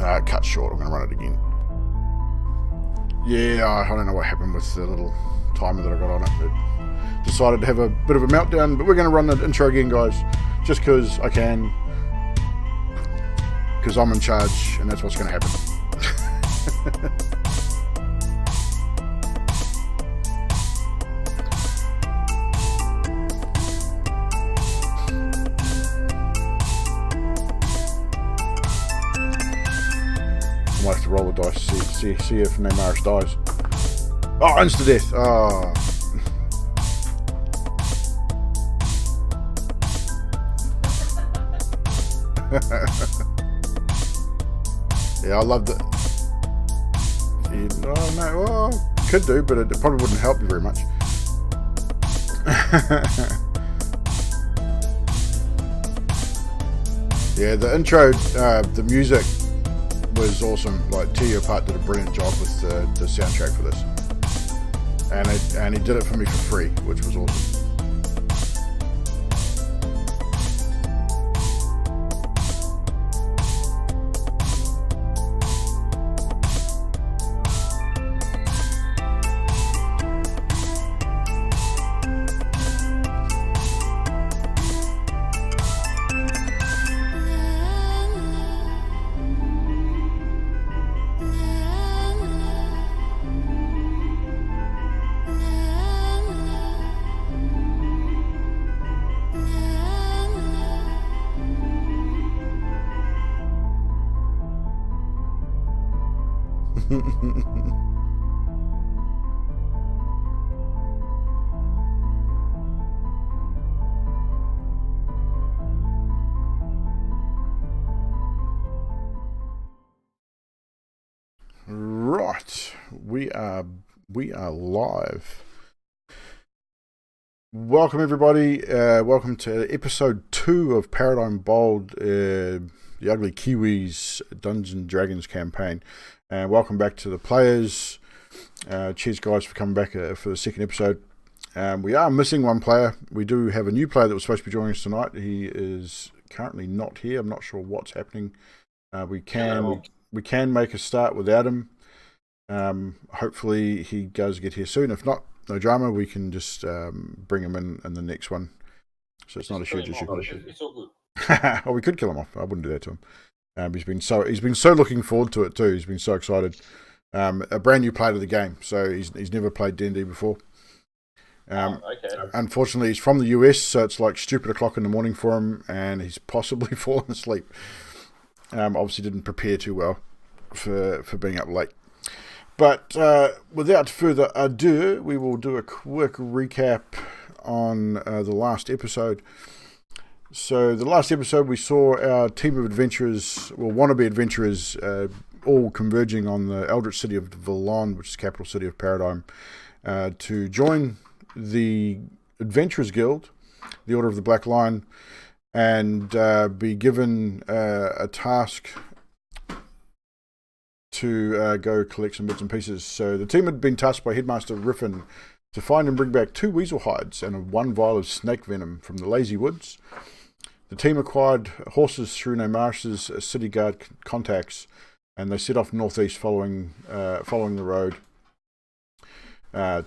Cut short. I'm going to run it again. Yeah, I don't know what happened with the little timer that I got on it. It decided to have a bit of a meltdown, but we're going to run the intro again, guys, just because I can, because I'm in charge, and that's what's going to happen. I might have to roll the dice, see if Neymaris dies. Oh, insta-death. Oh. Yeah, I loved it. No, well, could do, but it probably wouldn't help you very much. Yeah, the intro, the music was awesome. Like, T.O. Part did a brilliant job with the soundtrack for this, and he did it for me for free, which was awesome. Right, we are live. Welcome everybody. Welcome to episode 2 of Paradym Bold, the Ugly Kiwis Dungeons and Dragons campaign. And welcome back to the players. Cheers guys for coming back for the second episode. We are missing one player. We do have a new player that was supposed to be joining us tonight. He is currently not here. I'm not sure what's happening. We can make a start without him. Hopefully he does get here soon. If not, no drama. We can just bring him in the next one. So it's not a huge issue. It's all good. Oh, we could kill him off. I wouldn't do that to him. He's been so looking forward to it too. He's been so excited. A brand new player to the game, so he's never played D&D before. Okay. Unfortunately, he's from the US, so it's like stupid o'clock in the morning for him, and he's possibly fallen asleep. Obviously, didn't prepare too well for being up late. But without further ado, we will do a quick recap on the last episode. So the last episode we saw our team of adventurers, well, wannabe adventurers, all converging on the eldritch city of Valon, which is the capital city of Paradym, to join the Adventurers Guild, the Order of the Black Lion, and be given a task to go collect some bits and pieces. So the team had been tasked by Headmaster Riffin to find and bring back 2 weasel hides and 1 vial of snake venom from the Lazy Woods. The team acquired horses through Neymaris' city guard contacts, and they set off northeast following the road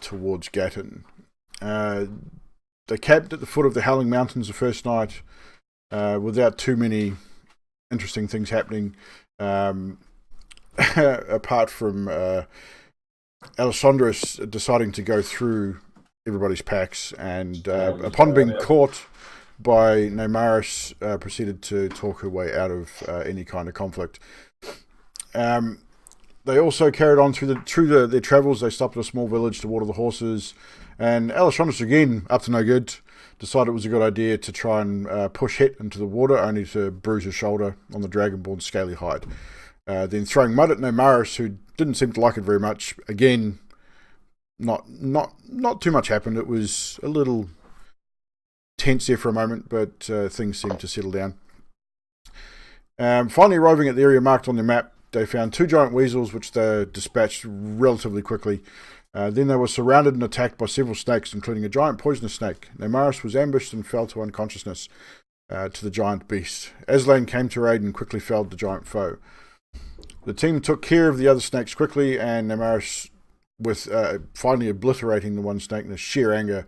towards Gatton. They camped at the foot of the Howling Mountains the first night without too many interesting things happening, apart from Alessandros deciding to go through everybody's packs, and upon being caught by Neymaris, proceeded to talk her way out of any kind of conflict. They also carried on through their travels. They stopped at a small village to water the horses, and Alessandros, again, up to no good, decided it was a good idea to try and push Het into the water, only to bruise his shoulder on the dragonborn scaly hide. Then throwing mud at Neymaris, who didn't seem to like it very much. Again, not too much happened. It was a little tense there for a moment, but things seemed to settle down. Finally arriving at the area marked on their map, they found 2 giant weasels, which they dispatched relatively quickly. Then they were surrounded and attacked by several snakes, including a giant poisonous snake. Neymaris was ambushed and fell to unconsciousness to the giant beast. Aslan came to aid and quickly felled the giant foe. The team took care of the other snakes quickly, and Namaris, with finally obliterating the one snake in sheer anger,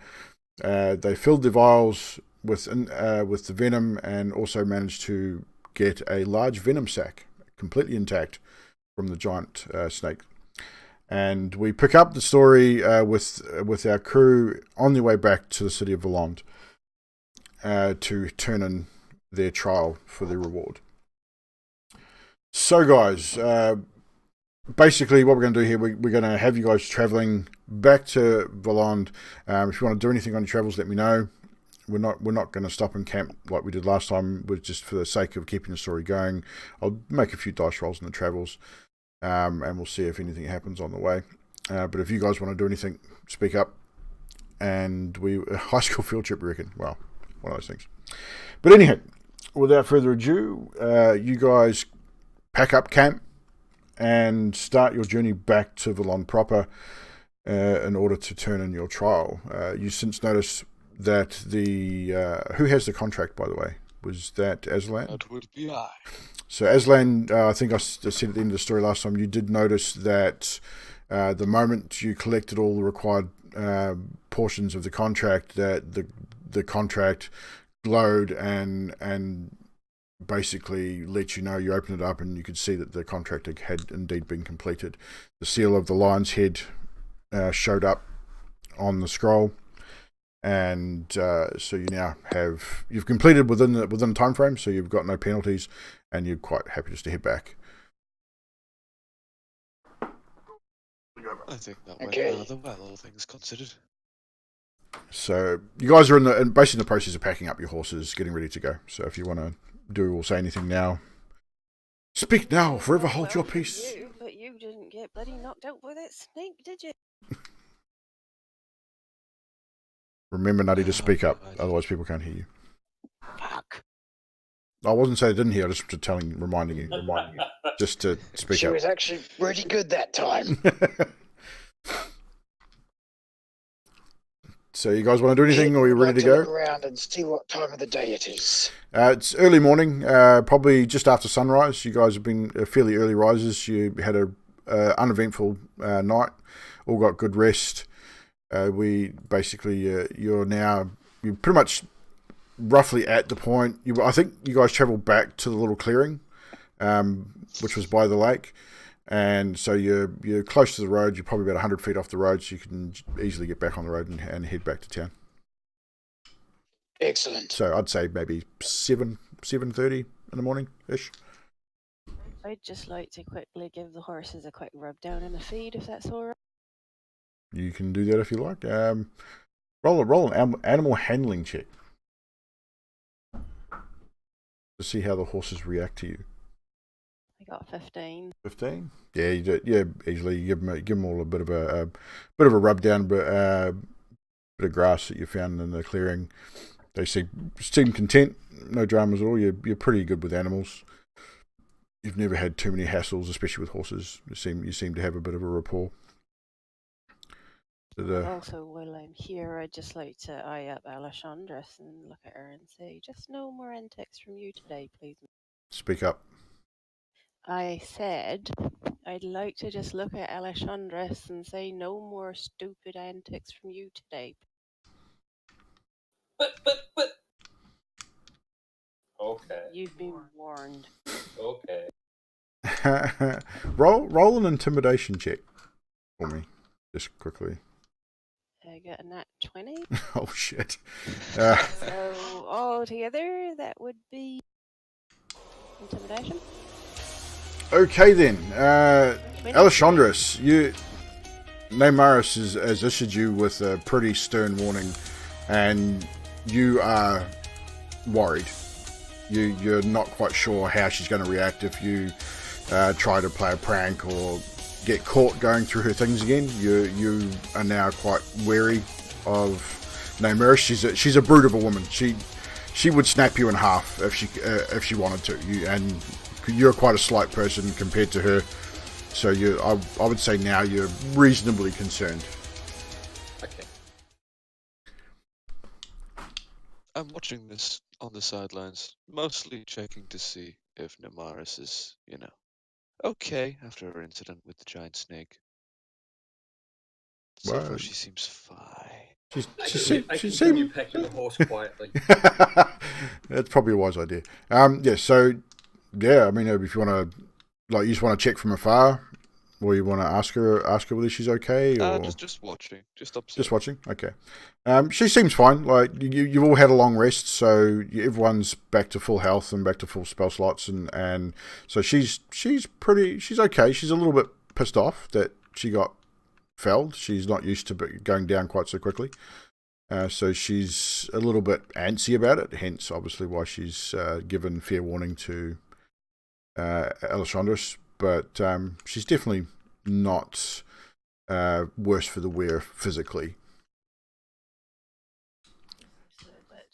they filled the vials with the venom, and also managed to get a large venom sac, completely intact, from the giant snake. And we pick up the story with our crew on their way back to the city of Voland to turn in their trial for their reward. So, guys, basically what we're going to do here, we're going to have you guys travelling back to Voland. If you want to do anything on your travels, let me know. We're not going to stop and camp like we did last time. We're just for the sake of keeping the story going. I'll make a few dice rolls in the travels, and we'll see if anything happens on the way. But if you guys want to do anything, speak up. And high school field trip, we reckon. Well, one of those things. But anyhow, without further ado, you guys pack up camp and start your journey back to Voland proper in order to turn in your trial. You since notice that who has the contract, by the way? Was that Aslan? That would be I. So Aslan, I think I said at the end of the story last time, you did notice that the moment you collected all the required portions of the contract, that the contract glowed and basically let you know. You opened it up and you could see that the contract had indeed been completed. The seal of the lion's head showed up on the scroll, and so you now you've completed within the time frame, so you've got no penalties, and you're quite happy just to head back. I think that went rather well, all things considered. So you guys are basically in the process of packing up your horses, getting ready to go. So if you want to do or say anything now, speak now, or forever hold your peace. But you didn't get bloody knocked out by that snake, did you? Remember, Nutty, to speak up, otherwise people can't hear you. Fuck. I wasn't saying I didn't hear, I just reminding you, just to speak up. She was actually pretty good that time. So you guys want to do anything, or are you ready to go? Look around and see what time of the day it is. It's early morning, probably just after sunrise. You guys have been fairly early risers. You had a uneventful night, all got good rest. You're pretty much roughly at the point. I think you guys travelled back to the little clearing, which was by the lake. And so you're close to the road. You're probably about 100 feet off the road, so you can easily get back on the road and head back to town. Excellent. So I'd say maybe 7:30 in the morning ish. I'd just like to quickly give the horses a quick rub down in the feed, if that's all right. You can do that if you like. Roll an animal handling check to see how the horses react to you. I got 15. 15? Yeah, you do it. Yeah, easily. You give them all a bit of a rub down, bit of grass that you found in the clearing. They seem content. No dramas at all. You're pretty good with animals. You've never had too many hassles, especially with horses. You seem to have a bit of a rapport. Also, while I'm here, I'd just like to eye up Alessandras and look at her and say, just no more antics from you today, please. Speak up. I said I'd like to just look at Alessandras and say no more stupid antics from you today. But. Okay. You've been warned. Okay. roll an intimidation check for me, just quickly. I got a nat 20. Oh shit. So all together, that would be intimidation. Okay then, Alessandras, Neymaris has issued you with a pretty stern warning, and you are worried. You're not quite sure how she's going to react if you try to play a prank or get caught going through her things again. You are now quite wary of Neymaris. She's a brute of a woman. She would snap you in half if she wanted to. You're quite a slight person compared to her, so I would say now you're reasonably concerned. Okay. I'm watching this on the sidelines, mostly checking to see if Neymaris is, Okay, after her incident with the giant snake. So Well, far, she seems fine. I continue pecking the horse quietly. That's probably a wise idea. Yeah, so, yeah, I mean, if you want to, like, you just want to check from afar, or you want to ask her whether she's okay, or Just watching, just just observing. watching. Okay, she seems fine. Like you've all had a long rest, so everyone's back to full health and back to full spell slots, and so she's okay. She's a little bit pissed off that she got felled. She's not used to going down quite so quickly. So she's a little bit antsy about it, hence obviously why she's given fair warning to Alessandros. But she's definitely not worse for the wear physically.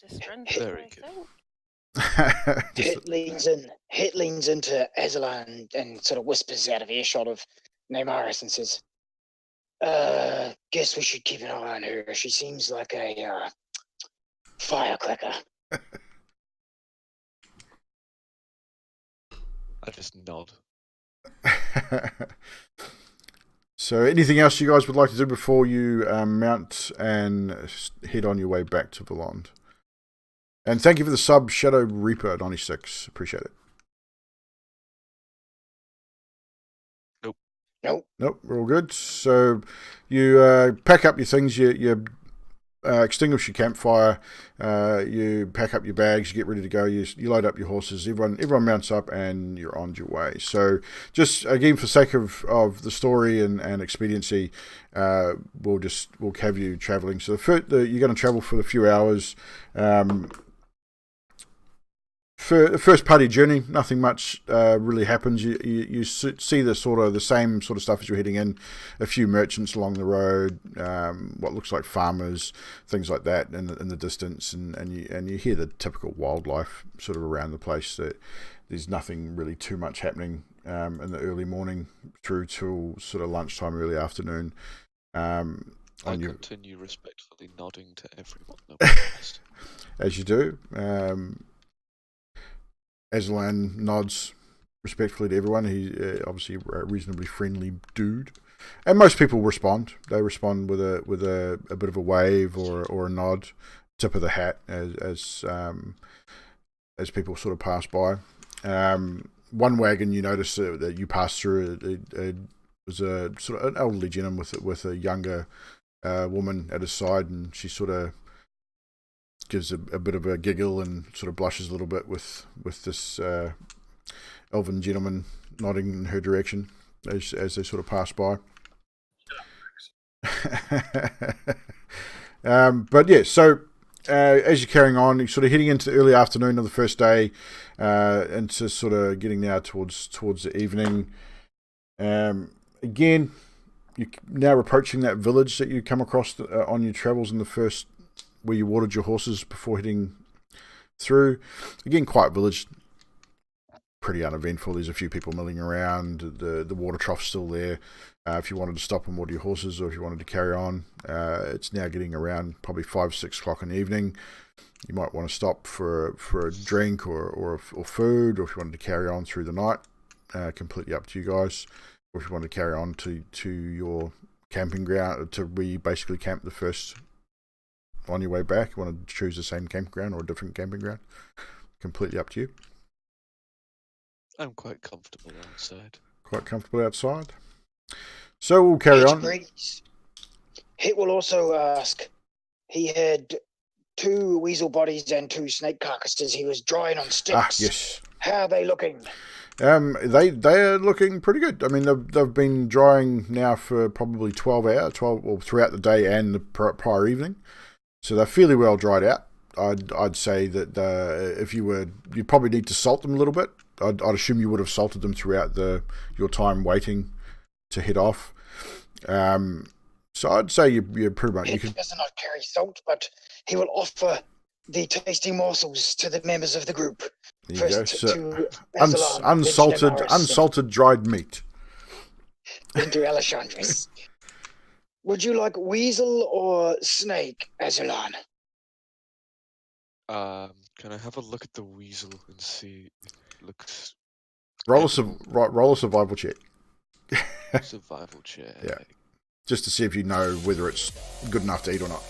Just run Very through, good. I think. Hit leans into Ezelan and sort of whispers out of earshot of Neymaris and says, guess we should keep an eye on her. She seems like a firecracker. I just nod. So, anything else you guys would like to do before you mount and head on your way back to Valond? And thank you for the sub, Shadow Reaper 96. Appreciate it. Nope, we're all good. So, you pack up your things, you extinguish your campfire, you pack up your bags, you get ready to go, you load up your horses, everyone mounts up, and you're on your way. So just again, for sake of the story and expediency, we'll have you traveling. So you're going to travel for a few hours. For the first part of your journey, nothing much really happens. You see the same sort of stuff as you're heading in. A few merchants along the road, what looks like farmers, things like that in the distance, and you hear the typical wildlife sort of around the place. There's nothing really too much happening in the early morning through till sort of lunchtime, early afternoon. I continue respectfully nodding to everyone. As you do. Aslan nods respectfully to everyone. He's obviously a reasonably friendly dude, and most people respond. They respond with a bit of a wave or a nod, tip of the hat as people sort of pass by. One wagon you notice that you pass through it was a sort of an elderly gentleman with a younger woman at his side, and she sort of gives a bit of a giggle and sort of blushes a little bit with this elven gentleman nodding in her direction as they sort of pass by. But yeah, so as you're carrying on, you're sort of heading into the early afternoon of the first day, into sort of getting now towards the evening. Again, you're now approaching that village that you come across on your travels in the first, where you watered your horses before heading through. Again, quiet village, pretty uneventful. There's a few people milling around. The water trough's still there. If you wanted to stop and water your horses, or if you wanted to carry on, it's now getting around probably 5-6 o'clock in the evening. You might want to stop for a drink or food, or if you wanted to carry on through the night, completely up to you guys. Or if you wanted to carry on to your camping ground, to where you basically camp the first. On your way back, you want to choose the same campground or a different camping ground? Completely up to you. I'm quite comfortable outside. Quite comfortable outside. So we'll carry on. Hit will also ask. He had 2 weasel bodies and 2 snake carcasses he was drying on sticks. Ah, yes. How are they looking? They are looking pretty good. I mean, they've been drying now for probably 12 hours, throughout the day and the prior evening. So they're fairly well dried out. I'd say that if you'd probably need to salt them a little bit. I'd assume you would have salted them throughout your time waiting to head off. So I'd say you're pretty much. He does not carry salt, but he will offer the tasty morsels to the members of the group. There you go. So unsalted dried meat. Into Alessandros. Would you like weasel or snake, Azalan? Can I have a look at the weasel and see? It looks Roll a survival check. Survival check. Yeah. Just to see if you know whether it's good enough to eat or not.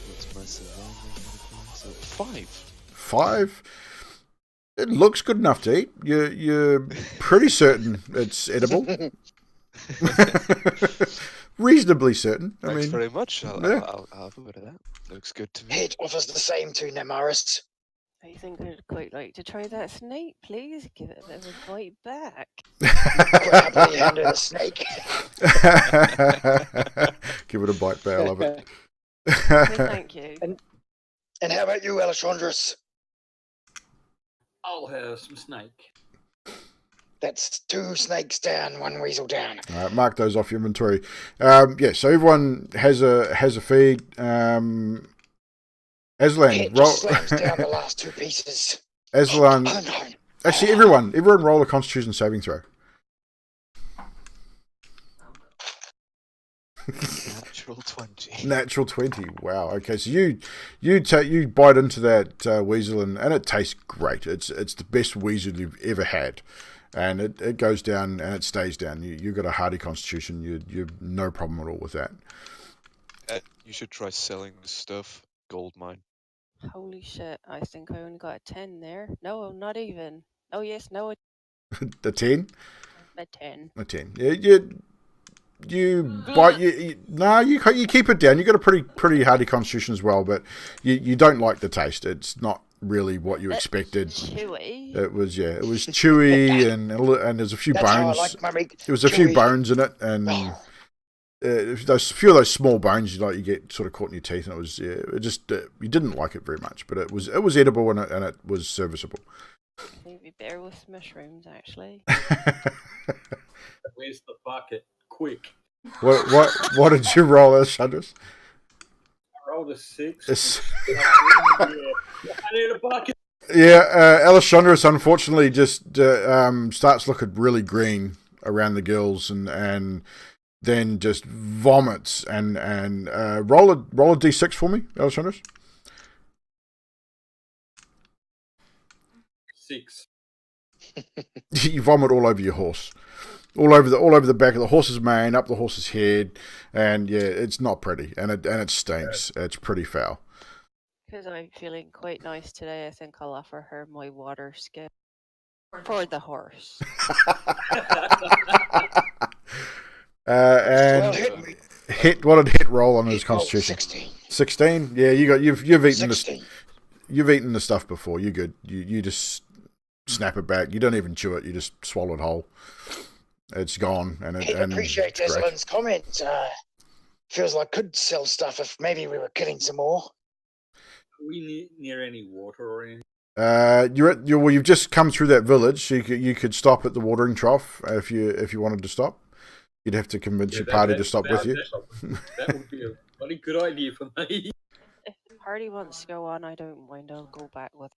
What's my survival modifier? So 5. 5? It looks good enough to eat. You're pretty certain it's edible. Reasonably certain. Thanks very much. I'll have a bit of that. Looks good to me. It offers the same to Nemaris. I think I'd quite like to try that snake, please. Give it a bit of a bite back. Happily handed the snake. Give it a bite back. I love it. Thank you. And how about you, Alessandros? I'll have some snake. That's 2 snakes down, 1 weasel down. All right, mark those off your inventory. Yeah, so everyone has a feed. Aslan, It roll. just slams down the last 2 pieces. Aslan, Oh, no. actually, everyone roll a Constitution saving throw. Natural 20. Natural 20. Wow. Okay, so you bite into that weasel and it tastes great. It's the best weasel you've ever had, and it goes down and it stays down. You've got a hardy constitution. You've no problem at all with that. You should try selling the stuff. Gold mine. Holy shit, I think I only got a 10 there. No, not even. Oh, yes, no, The 10. a 10. A 10. Yeah, you bite you keep it down. You got a pretty hardy constitution as well, but you don't like the taste. It's not really what you expected. Chewy. It was chewy and there's a few That's how I bones. like my meat. There was a few bones in it, and those few of those small bones you get sort of caught in your teeth, and it was you didn't like it very much, but it was edible and it was serviceable. Maybe better with mushrooms, actually. Where's the bucket? Quick. What did you roll, Chandras? I rolled a 6. Yeah. I need a bucket. Yeah, Alessandros unfortunately just starts looking really green around the gills and then just vomits and roll a d6 for me, Alessandros. 6. You vomit all over your horse. All over the back of the horse's mane, up the horse's head, and yeah, it's not pretty, and it stinks. It's pretty foul. Because I'm feeling quite nice today, I think I'll offer her my water skin for the horse. And what did Hit roll on his constitution? 16. Yeah, you've eaten 16. You've eaten the stuff before. You're good. You just snap it back. You don't even chew it. You just swallow it whole. It's gone, and I appreciate Aslan's comment. Feels like could sell stuff if maybe we were killing some more. Are we near any water or anything? You've just come through that village. So you could stop at the watering trough if you wanted to stop. You'd have to convince your party to stop with you. That would be a bloody good idea for me. If the party wants to go on, I don't mind. I'll go back with.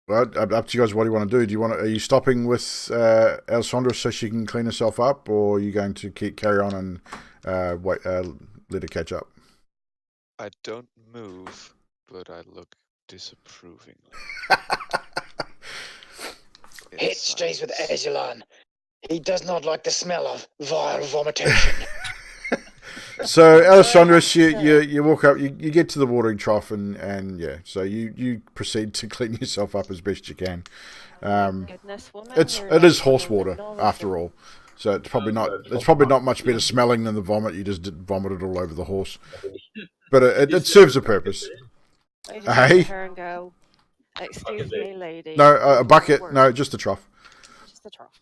Well, up to you guys. What do you want to do? Are you stopping with Alessandra so she can clean herself up, or are you going to carry on and wait, let her catch up? I don't move, but I look disapprovingly. Hit stays with Aslan. He does not like the smell of vile vomitation. So, Alessandra, you walk up, you get to the watering trough, and yeah, so you proceed to clean yourself up as best you can. Goodness, woman, It is horse water after all, so it's probably not much better smelling than the vomit. You just vomited all over the horse, but it serves a purpose. I just look at her and go, "Excuse me, lady." No, a bucket. No, just a trough. Just the trough.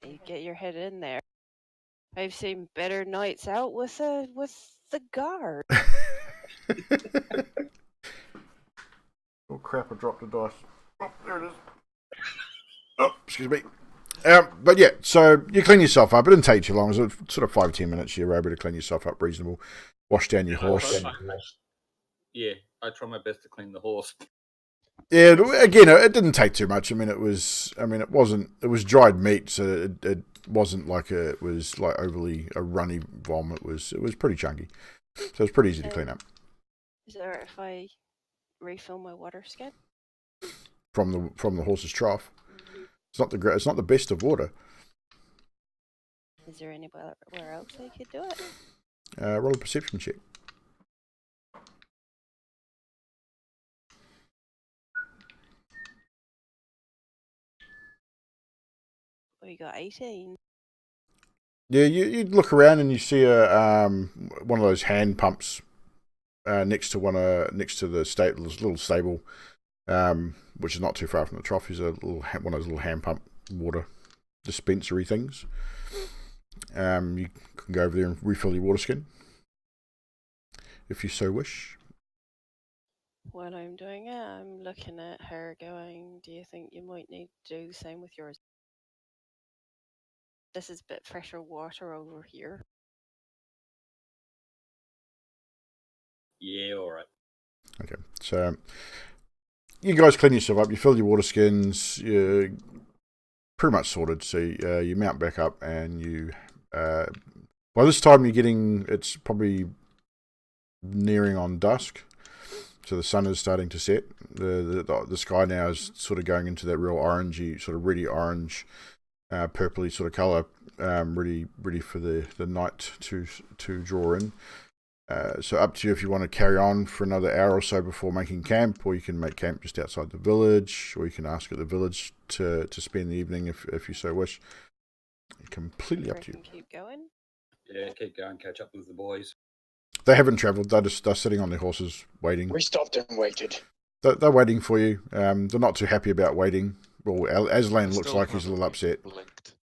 You get your head in there. I've seen better nights out with the guard. Oh crap! I dropped a dice. Oh, there it is. Oh, excuse me. But yeah, so you clean yourself up. It didn't take too long. It was sort of 5 or 10 minutes. You were able to clean yourself up reasonable. Wash down your horse. Yeah, I try my best to clean the horse. Yeah, again, it didn't take too much. It was dried meat, so it wasn't like it was like overly a runny vomit. It was pretty chunky, so it was pretty easy to clean up. Is it alright if I refill my water skin? from the horse's trough. It's not the best of water. Is there anywhere else I could do it? Roll a perception check. We got 18. Yeah, you look around and you see a one of those hand pumps next to the little stable, which is not too far from the trough. Is one of those little hand pump water dispensary things. You can go over there and refill your water skin if you so wish. While I'm doing it, I'm looking at her going, do you think you might need to do the same with yours? This is a bit fresher water over here. Yeah, all right. Okay, so you guys clean yourself up. You fill your water skins. You're pretty much sorted. So you mount back up, and you. By this time, it's probably nearing on dusk. So the sun is starting to set. The sky now is sort of going into that real orangey, sort of reddy orange, purpley sort of colour, ready for the night to draw in. So up to you if you want to carry on for another hour or so before making camp, or you can make camp just outside the village, or you can ask at the village to spend the evening if you so wish. Completely up to you. Keep going. Yeah, keep going. Catch up with the boys. They haven't travelled. They're sitting on their horses waiting. We stopped and waited. They're waiting for you. They're not too happy about waiting. Well, Aslan looks like he's a little upset. Blinked.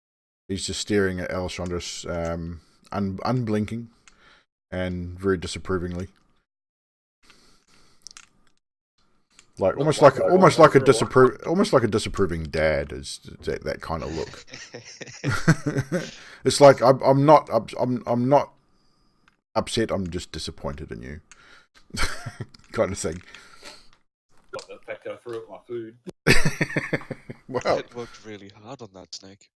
He's just staring at Alessandros, unblinking and very disapprovingly. Like almost like a disapproving dad is that kind of look. It's like I'm not upset. I'm just disappointed in you, kind of thing. Got the fact that I threw up my food. Wow. It worked really hard on that snake.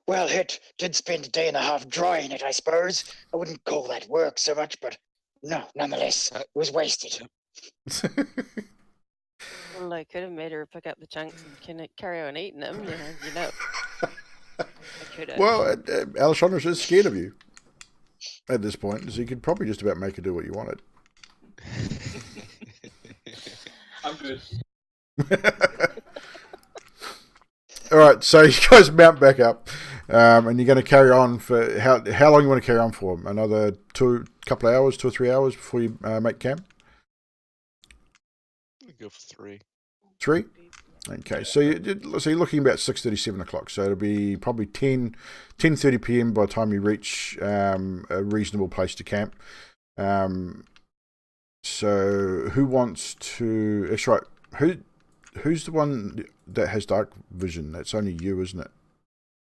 Well, it did spend a day and a half drying it, I suppose. I wouldn't call that work so much, but no, nonetheless, it was wasted. Well, I could have made her pick up the chunks and carry on eating them, you know. I could have. Well, Alessandros is scared of you at this point, so you could probably just about make her do what you wanted. I'm good. All right, so you guys mount back up, and you're going to carry on for how long you want to carry on for? Another couple of hours, 2 or 3 hours before you make camp. Go for 3. 3. Okay, so you're looking about 6:30, 7 o'clock. So it'll be probably 10:30 p.m. by the time you reach a reasonable place to camp. So who wants to? That's right. Who's the one that has dark vision? That's only you, isn't it?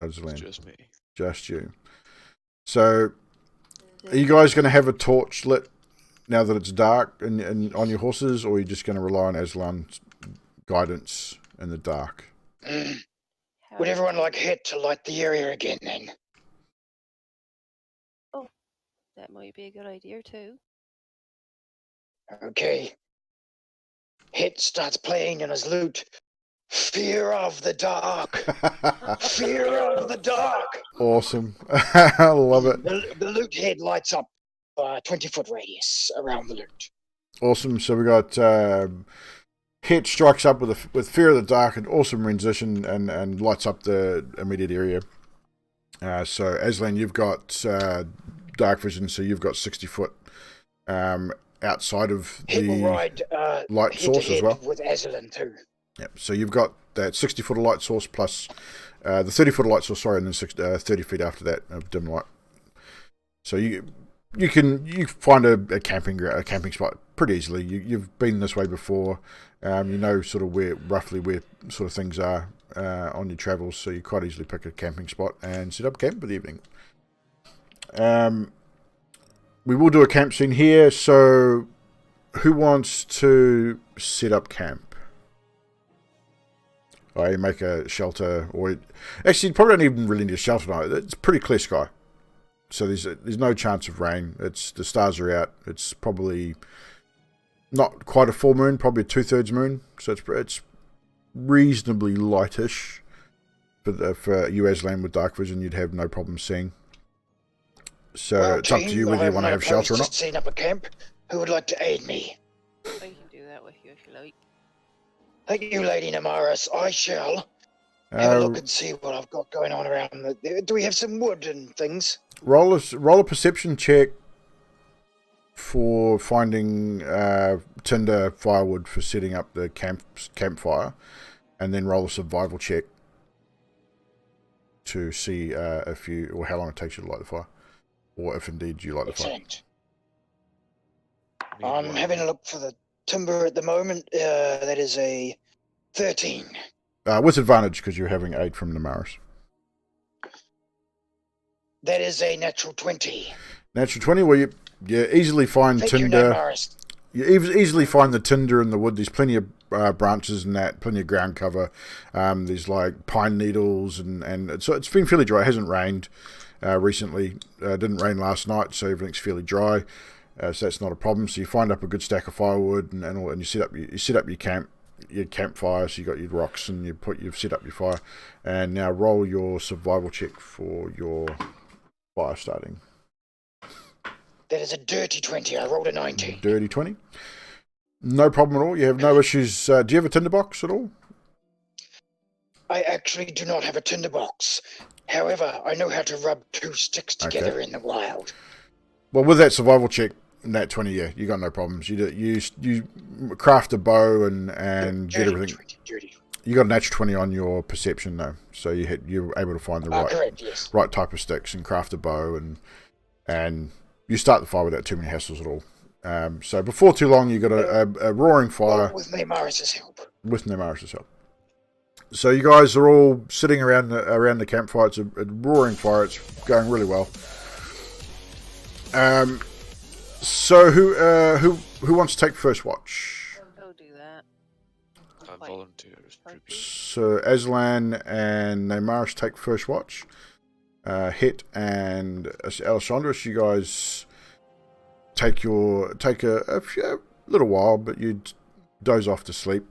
It's just me. Just you. So are you guys going to have a torch lit now that it's dark and on your horses, or are you just going to rely on Aslan's guidance in the dark? Would everyone like Hit to light the area again then? Oh, that might be a good idea too. Okay. Hit starts playing in his lute. Fear of the dark. Fear of the dark. Awesome. I love it. The lute head lights up a 20-foot radius around the lute. Awesome. So we got Hit strikes up with Fear of the Dark, an awesome rendition, and lights up the immediate area. So Aslan, you've got dark vision, so you've got 60 foot outside of the light source as well. With Aslan too. Yep. So you've got that 60 foot of light source plus the 30 foot of light source, and then 30 feet after that of dim light. So you find a camping spot pretty easily. You've been this way before. You know sort of roughly where sort of things are on your travels, so you quite easily pick a camping spot and set up camp for the evening. We will do a camp scene here, so who wants to set up camp? You make a shelter, or actually you probably don't even really need a shelter now. It's pretty clear sky, so there's no chance of rain. The stars are out. It's probably not quite a full moon, probably a 2/3 moon, so it's reasonably lightish. For you Aslan with dark vision, you'd have no problem seeing. So Well, it's up to you whether you want to have shelter or not. Just setting up a camp. Who would like to aid me? I can do that with you if you like. Thank you, Lady Namaris. I shall have a look and see what I've got going on around. Do we have some wood and things? Roll a perception check for finding tinder, firewood for setting up the campfire, and then roll a survival check to see or how long it takes you to light the fire, or if indeed you light the fire. Excellent. I'm having a look for the timber at the moment. That is a 13. With advantage because you're having aid from Namaris. That is a natural 20. Natural 20. Well, you easily find tinder. You easily find the tinder in the wood. There's plenty of branches and that, plenty of ground cover. There's like pine needles and so it's been fairly dry. It hasn't rained recently. Didn't rain last night, so everything's fairly dry. So that's not a problem. So you find up a good stack of firewood and you set up your campfire. So you got your rocks and you've set up your fire. And now roll your survival check for your fire starting. That is a dirty 20. I rolled a 19. Dirty 20. No problem at all. You have no issues. Do you have a tinderbox at all? I actually do not have a tinderbox. However, I know how to rub 2 sticks together in the wild. Well, with that survival check, nat 20, yeah, you got no problems. You craft a bow and get everything. 20. You got a natural 20 on your perception though, so you're able to find the right type of sticks and craft a bow and you start the fire without too many hassles at all. So before too long, you got a roaring fire. With Namaris' help. With Namaris' help. So you guys are all sitting around the campfire. It's a roaring fire. It's going really well. So who wants to take first watch? I'll do that. I volunteer as tribute. So Aslan and Namaris take first watch. Het and Alessandros, you guys take a little while, but you doze off to sleep.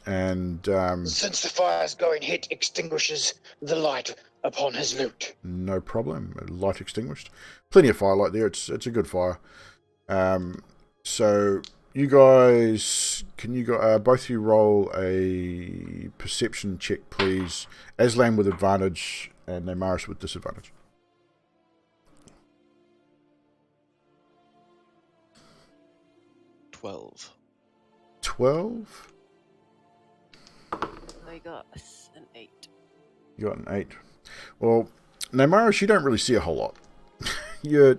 And since the fire's going, Het extinguishes the light upon his loot. No problem. Light extinguished. Plenty of firelight there. It's a good fire. So you guys, can you both of you roll a perception check, please? Aslan with advantage and Namaris with disadvantage. $12. 12? I got an 8. You got an 8. Well, Namaris, you don't really see a whole lot. You're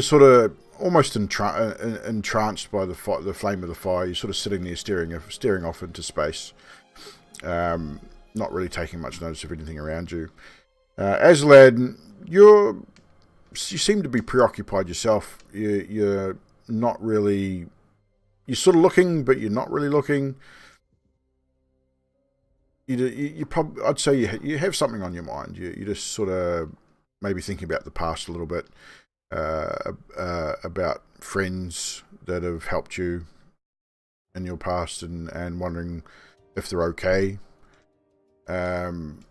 sort of almost entranced by the flame of the fire. You're sort of sitting there staring off into space, not really taking much notice of anything around you. Aslan, you seem to be preoccupied yourself. You're not really. You're sort of looking, but you're not really looking. You probably, I'd say you have something on your mind. You just sort of maybe thinking about the past a little bit, about friends that have helped you in your past, and wondering if they're okay, and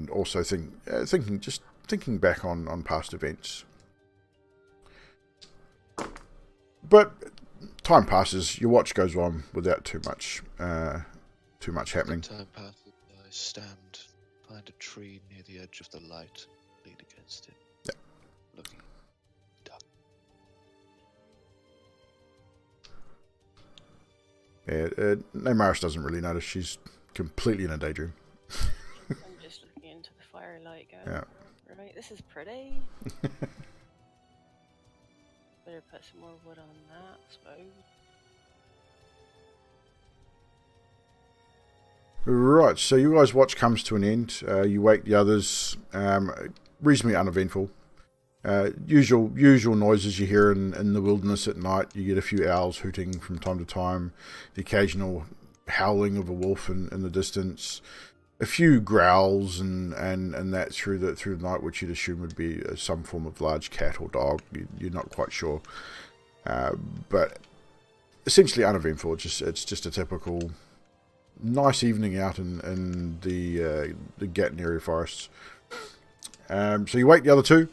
also thinking back on past events. But time passes. Your watch goes on without too much happening. Time passes. I stand, find a tree near the edge of the light, lean against it. Yeah. Looking dark. Yeah, Namaris doesn't really notice. She's completely in a daydream. I'm just looking into the firelight going, Yeah. Right, this is pretty. Better put some more wood on that, I suppose. Right, so you guys' watch comes to an end. You wake the others. Reasonably uneventful. Usual noises you hear in the wilderness at night. You get a few owls hooting from time to time, the occasional howling of a wolf in the distance, a few growls and that through the night, which you'd assume would be some form of large cat or dog. You're not quite sure. But essentially uneventful. It's just a typical nice evening out in the Gatton area forests. So you wake the other two,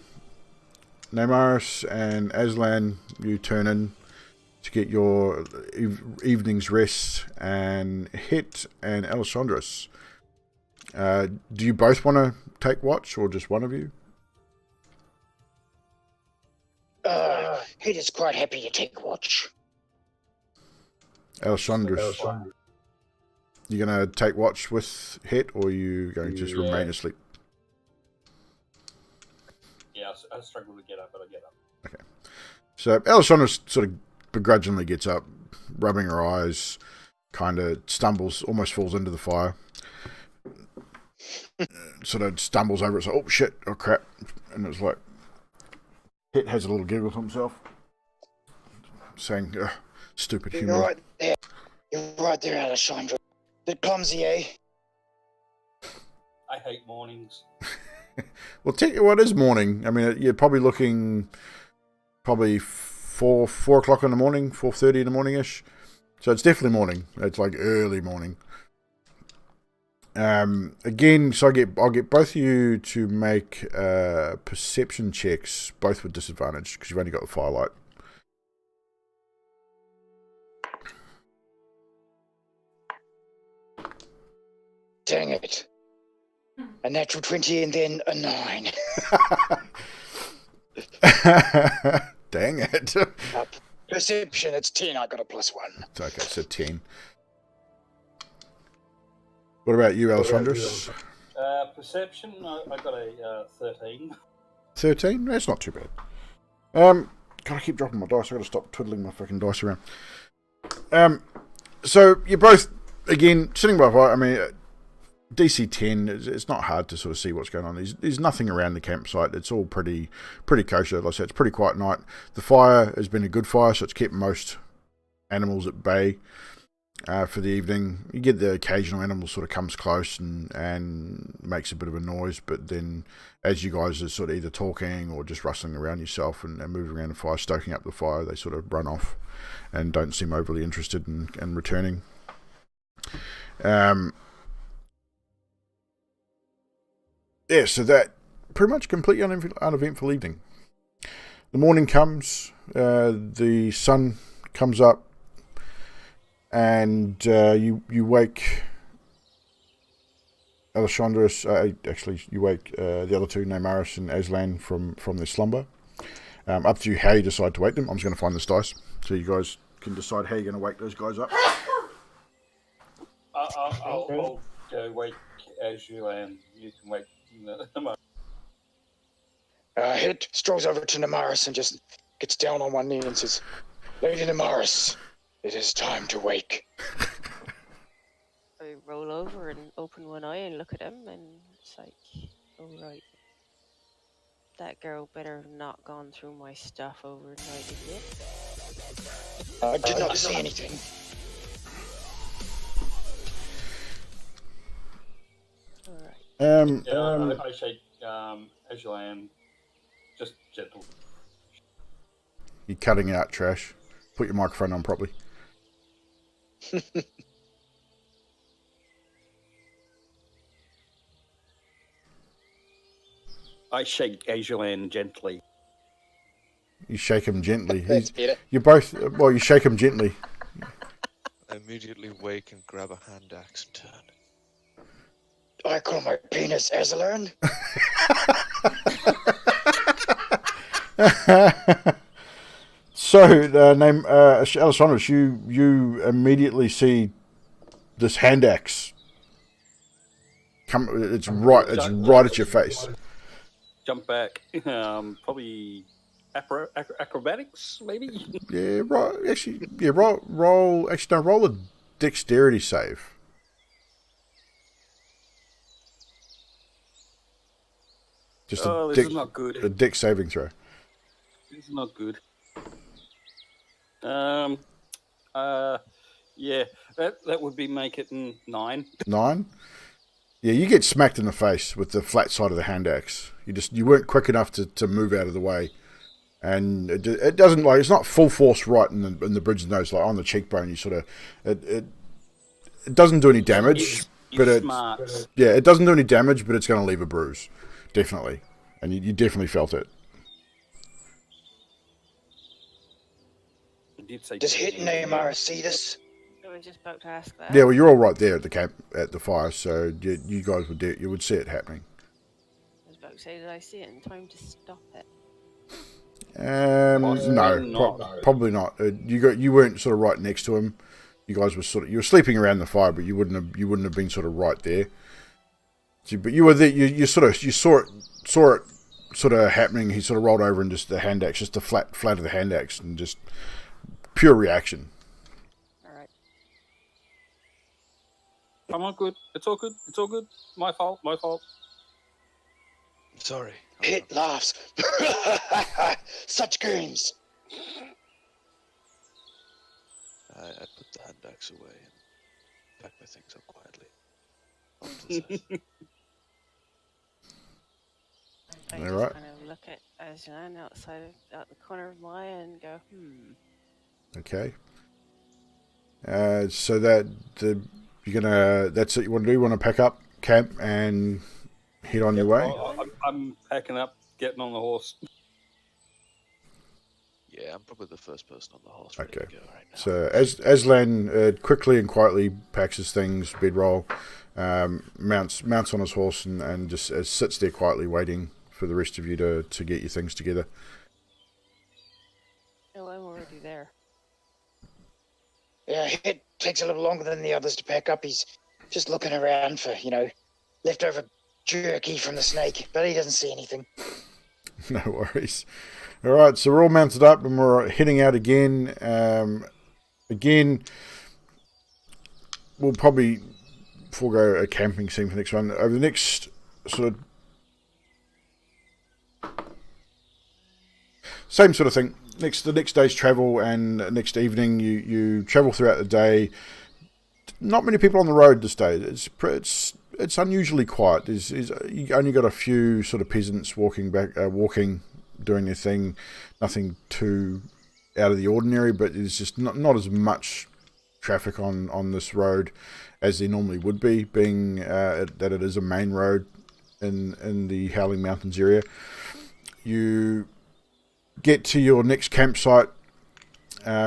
Namaris and Aslan. You turn in to get your evening's rest, and Het and Alessandros. Do you both want to take watch, or just one of you? Het is quite happy to take watch. Alessandros, you going to take watch with Het, or are you going to just remain asleep? Yeah, I struggle to get up, but I get up. Okay. So Alessandros sort of begrudgingly gets up, rubbing her eyes, kind of stumbles, almost falls into the fire. Sort of stumbles over it, so, oh shit, oh crap. And it's like, Het has a little giggle to himself, saying, stupid human. You're right there. You're right there, Alessandro. Bit clumsy, eh? I hate mornings. Well, it is morning. I mean, you're probably looking probably 4 o'clock in the morning, 4:30 in the morning-ish. So it's definitely morning. It's like early morning. Again, so I'll get both of you to make perception checks, both with disadvantage, because you've only got the firelight. Dang it. A natural 20 and then a 9. Dang it. Perception, it's 10. I got a +1. Okay, so 10. What about you, Alessandros? Perception, I got a 13. 13? That's not too bad. God, I keep dropping my dice. I've got to stop twiddling my fucking dice around. So you're both, again, sitting by fire. I mean, DC 10, it's not hard to sort of see what's going on. There's nothing around the campsite. It's all pretty kosher. Like I said, it's a pretty quiet night. The fire has been a good fire, so it's kept most animals at bay for the evening. You get the occasional animal sort of comes close and makes a bit of a noise, but then as you guys are sort of either talking or just rustling around yourself and moving around the fire, stoking up the fire, they sort of run off and don't seem overly interested in returning. Yeah, so that pretty much completely uneventful evening. The morning comes, the sun comes up, and you wake Alessandros. Actually, you wake the other two, Namaris and Aslan, from their slumber. Up to you how you decide to wake them. I'm just going to find this dice, so you guys can decide how you're going to wake those guys up. I'll go wake Aslan. You can wake. Het strolls over to Namaris and just gets down on one knee and says, Lady Namaris, it is time to wake. I roll over and open one eye and look at him, and it's like, oh right. That girl better have not gone through my stuff overnight again. I did not see anything. Alright. I shake Aslan, just gentle. You're cutting out trash. Put your microphone on properly. I shake Aslan gently. You shake him gently. That's better. You both. Well, you shake him gently. I immediately wake and grab a hand axe and turn. I call my penis Aslan. So, name Alessandros, you immediately see this hand axe come. It's right at your face. Jump back. Probably acrobatics, maybe. Yeah, right. Actually, yeah. Roll. Actually, no. Roll a dexterity save. Just this is not good. A dex saving throw. This is not good. Yeah, that would be make it 9. 9. Yeah, you get smacked in the face with the flat side of the hand axe. You weren't quick enough to move out of the way, And it doesn't, like, it's not full force right in the bridge of the nose, like on the cheekbone. You sort of it doesn't do any damage, but it doesn't do any damage, but it's going to leave a bruise, definitely, and you definitely felt it. Does Hit Neymar see this? I was just about to ask that. Yeah, well, you're all right there at the camp at the fire, so you guys would see it happening. I was about to say, did I see it in time to stop it? No, probably not. You weren't sort of right next to him. You guys were you were sleeping around the fire, but you wouldn't have been sort of right there. But you were there. You saw it sort of happening. He sort of rolled over and just the hand axe, just the flat of the hand axe, and just pure reaction. All right. I'm all good. It's all good. It's all good. My fault. Sorry. Hit laughs. Such goons. I put the hand axe away and pack my things up quietly. Onto the side. I All just right. kind of look at Aslan out the corner of my eye and go, Okay. So that's what you want to do. You want to pack up camp and head on your way. I'm packing up, getting on the horse. Yeah, I'm probably the first person on the horse. Okay. Ready to go right now. So Aslan quickly and quietly packs his things, bedroll, mounts on his horse, and just sits there quietly waiting for the rest of you to get your things together. "No, I'm already there." Yeah, Hit takes a little longer than the others to pack up. He's just looking around for, leftover jerky from the snake, but he doesn't see anything. No worries. All right, so we're all mounted up and we're heading out again. Again, we'll probably forego a camping scene for the next one. Over the next sort of same sort of thing. The next day's travel and next evening you travel throughout the day. Not many people on the road this day. It's unusually quiet. You only got a few sort of peasants walking, doing their thing. Nothing too out of the ordinary, but there's just not as much traffic on this road as there normally would be, being that it is a main road in the Howling Mountains area. You get to your next campsite,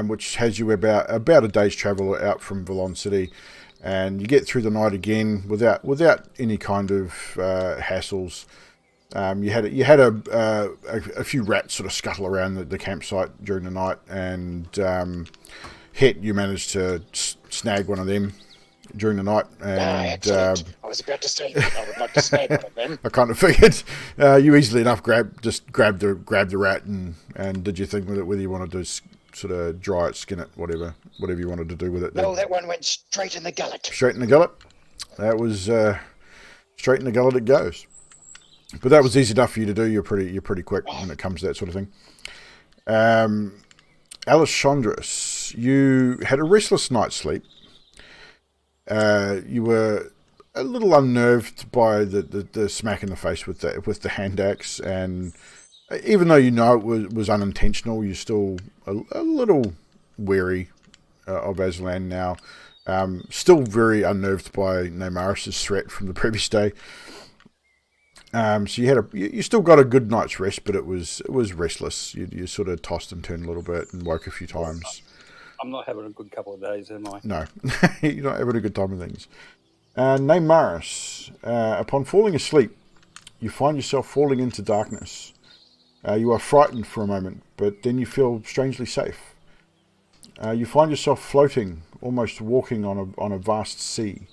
which has you about a day's travel out from Valon City, and you get through the night again without any kind of hassles. You had a few rats sort of scuttle around the campsite during the night, and you managed to snag one of them during the night. And Excellent. I was about to say I would like to snag one of them. I kind of figured you easily enough grabbed the rat and did your thing with it, whether you wanted to sort of dry it, skin it, whatever you wanted to do with it. No, that one went straight in the gullet. Straight in the gullet. That was straight in the gullet it goes. But that was easy enough for you to do. You're pretty quick when it comes to that sort of thing. Alice Chandris, you had a restless night's sleep. You were a little unnerved by the smack in the face with the hand axe, and even though you know it was unintentional, you're still a little wary of Aslan now. Still very unnerved by Neymaris' threat from the previous day. So you still got a good night's rest, but it was restless. You sort of tossed and turned a little bit and woke a few times. I'm not having a good couple of days, am I? No, you're not having a good time with things. Neymaris, upon falling asleep, you find yourself falling into darkness. You are frightened for a moment, but then you feel strangely safe. You find yourself floating, almost walking on a vast sea.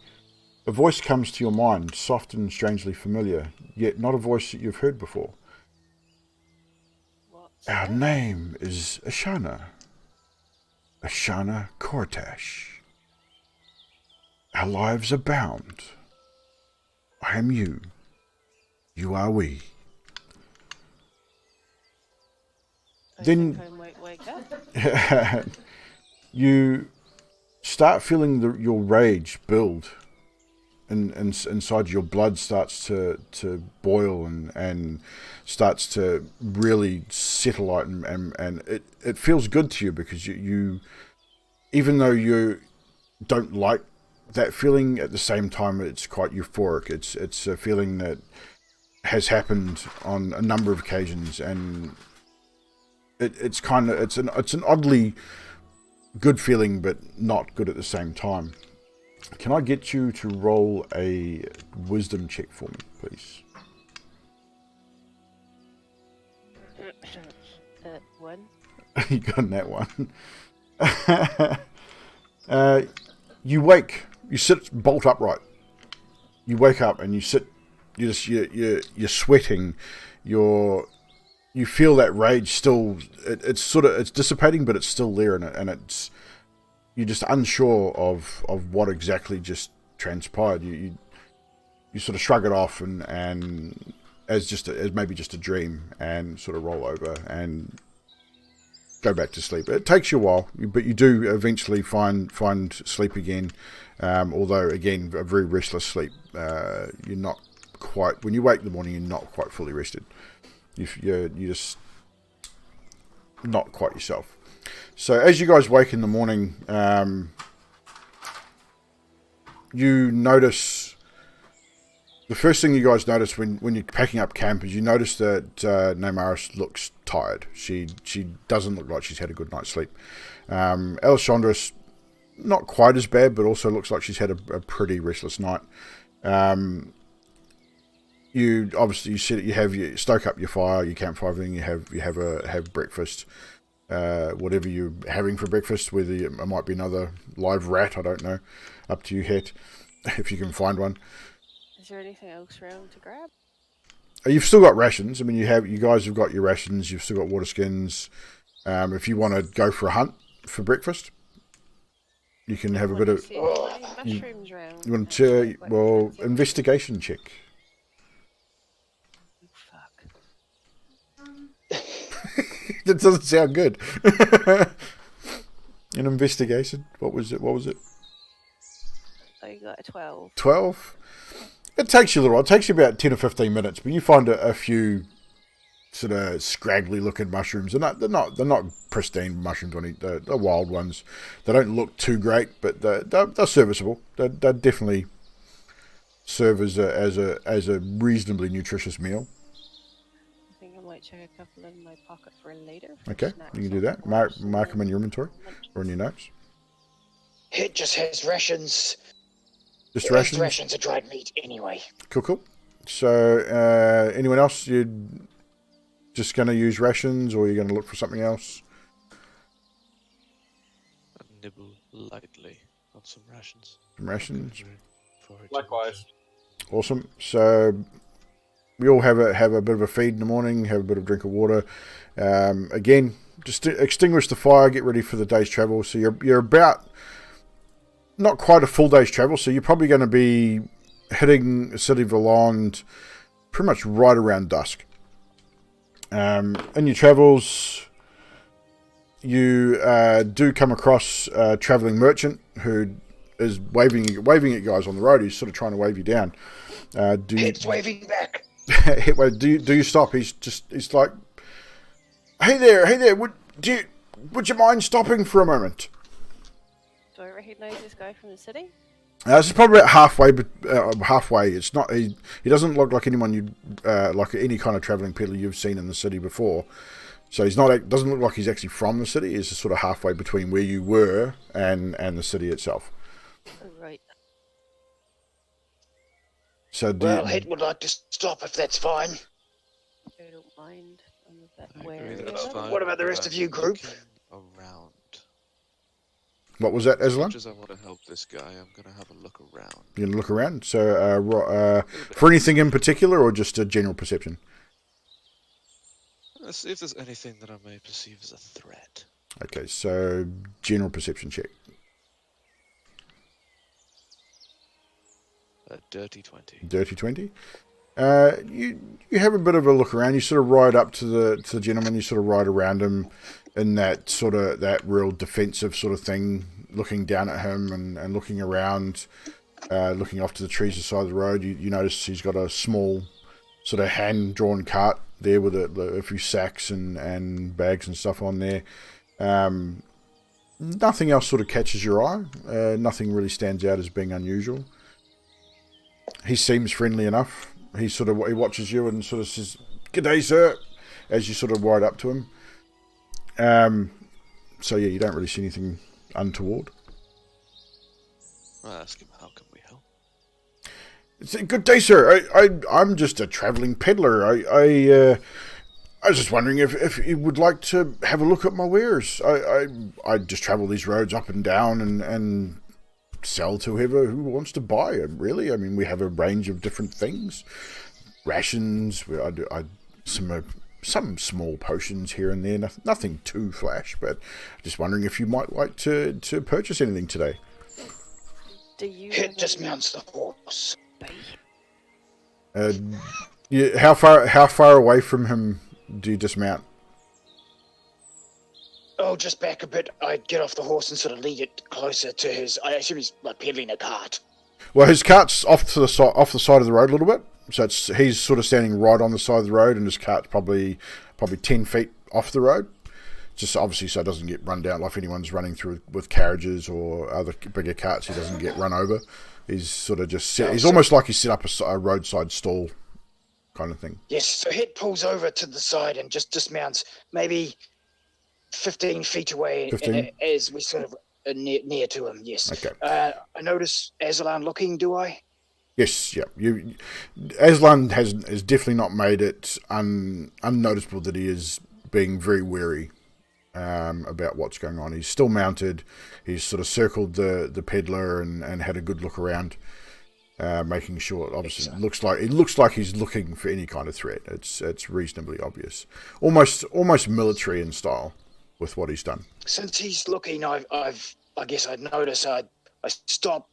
A voice comes to your mind, soft and strangely familiar, yet not a voice that you've heard before. Our name is Ashana Kortash. Our lives are bound. I am you. You are we. I Then think I might wake up. you start feeling your rage build inside your blood starts to boil and starts to really settle out, and it feels good to you, because you even though you don't like that feeling, at the same time it's quite euphoric. It's a feeling that has happened on a number of occasions, and it's an oddly good feeling, but not good at the same time. Can I get you to roll a wisdom check for me, please? 1. You got that one. You wake. You sit bolt upright. You wake up and you sit. You're sweating. You feel that rage still. It's dissipating, but it's still there, and you're just unsure of what exactly just transpired. You sort of shrug it off and as maybe just a dream, and sort of roll over and go back to sleep. It takes you a while, but you do eventually find sleep again. Although again, a very restless sleep. You're not quite, when you wake in the morning, you're not quite fully rested. You're just not quite yourself. So as you guys wake in the morning, you notice, the first thing you guys notice when you're packing up camp is you notice that Namaris looks tired. She doesn't look like she's had a good night's sleep. Alessandras, not quite as bad, but also looks like she's had a pretty restless night. You obviously you stoke up your fire, your campfire thing. You have breakfast, whatever you're having for breakfast. Whether it might be another live rat, I don't know. Up to you, Het, if you can find one. Is there anything else around to grab? You've still got rations. I mean, you guys have got your rations. You've still got water skins. If you want to go for a hunt for breakfast, you can have a bit of. Mushrooms around. You want to investigation check. That doesn't sound good. An investigation. What was it? I got a 12. 12. It takes you a little while. It takes you about 10 or 15 minutes, but you find a few sort of scraggly looking mushrooms. They're not pristine mushrooms. They're wild ones. They don't look too great, but they're serviceable. They definitely serve as a reasonably nutritious meal. I think I might check a couple in my pocket for later. Okay, you can do that. Mark them in your inventory or in your notes. It just has rations. Just It rations? has rations of dried meat anyway. Cool. So, anyone else? You just going to use rations, or you're going to look for something else? Nibble lightly on some rations. Some rations. Likewise. Awesome. So we all have a bit of a feed in the morning, have a bit of drink of water. Again, just to extinguish the fire, get ready for the day's travel. So you're about not quite a full day's travel, so you're probably going to be hitting the city of Valand pretty much right around dusk. In your travels, you do come across a travelling merchant who is waving at you guys on the road. He's sort of trying to wave you down. It's waving back. Do you stop? He's like, hey there. Would you mind stopping for a moment? Do I recognize this guy from the city? This is probably about halfway, but halfway. It's not. He doesn't look like anyone you like any kind of travelling peddler you've seen in the city before. So he's not. Doesn't look like he's actually from the city. He's just sort of halfway between where you were and the city itself. Oh, right. So Hit would like to stop if that's fine. I don't mind. I'm a bit I wary. agree, that's fine. What about the rest of you, group? Around. What was that, As Aslan? much as I want to help this guy, I'm going to have a look around. You're going to look around? So, for anything in particular, or just a general perception? Let's see if there's anything that I may perceive as a threat. Okay, so general perception check. A dirty 20. Dirty 20. You have a bit of a look around. You sort of ride up to the gentleman. You sort of ride around him in that real defensive sort of thing, looking down at him and looking around. looking off to the trees beside the road. You notice he's got a small sort of hand-drawn cart there with a few sacks and bags and stuff on there. Nothing else sort of catches your eye. Nothing really stands out as being unusual. He seems friendly enough. He watches you and sort of says, "G'day, sir," as you sort of ride up to him. So yeah, you don't really see anything untoward. I ask him, how can we help? It's a good day, sir. I'm just a travelling peddler. I was just wondering if you would like to have a look at my wares. I just travel these roads up and down and sell to whoever who wants to buy it, really. I mean, we have a range of different things. Rations, some small potions here and there, nothing too flash, but just wondering if you might like to purchase anything today. Do you Hit dismounts the horse. Yeah, how far away from him do you dismount? Oh, just back a bit. I'd get off the horse and sort of lead it closer to his. I assume he's like peddling a cart. Well, his cart's off the side of the road a little bit, so he's sort of standing right on the side of the road, and his cart's probably 10 feet off the road. Just obviously so it doesn't get run down. Like if anyone's running through with carriages or other bigger carts, he doesn't get run over. He's sort of just he's almost like he set up a roadside stall kind of thing. Yes, so Hit pulls over to the side and just dismounts, maybe 15 feet away 15? As we sort of near to him, yes. Okay. I notice Aslan looking, do I? Yes, yeah. Aslan has definitely not made it unnoticeable that he is being very wary about what's going on. He's still mounted. He's sort of circled the peddler and had a good look around, making sure. Obviously, it looks like he's looking for any kind of threat. It's reasonably obvious, almost military in style with what he's done. Since he's looking, I guess I'd notice. I stop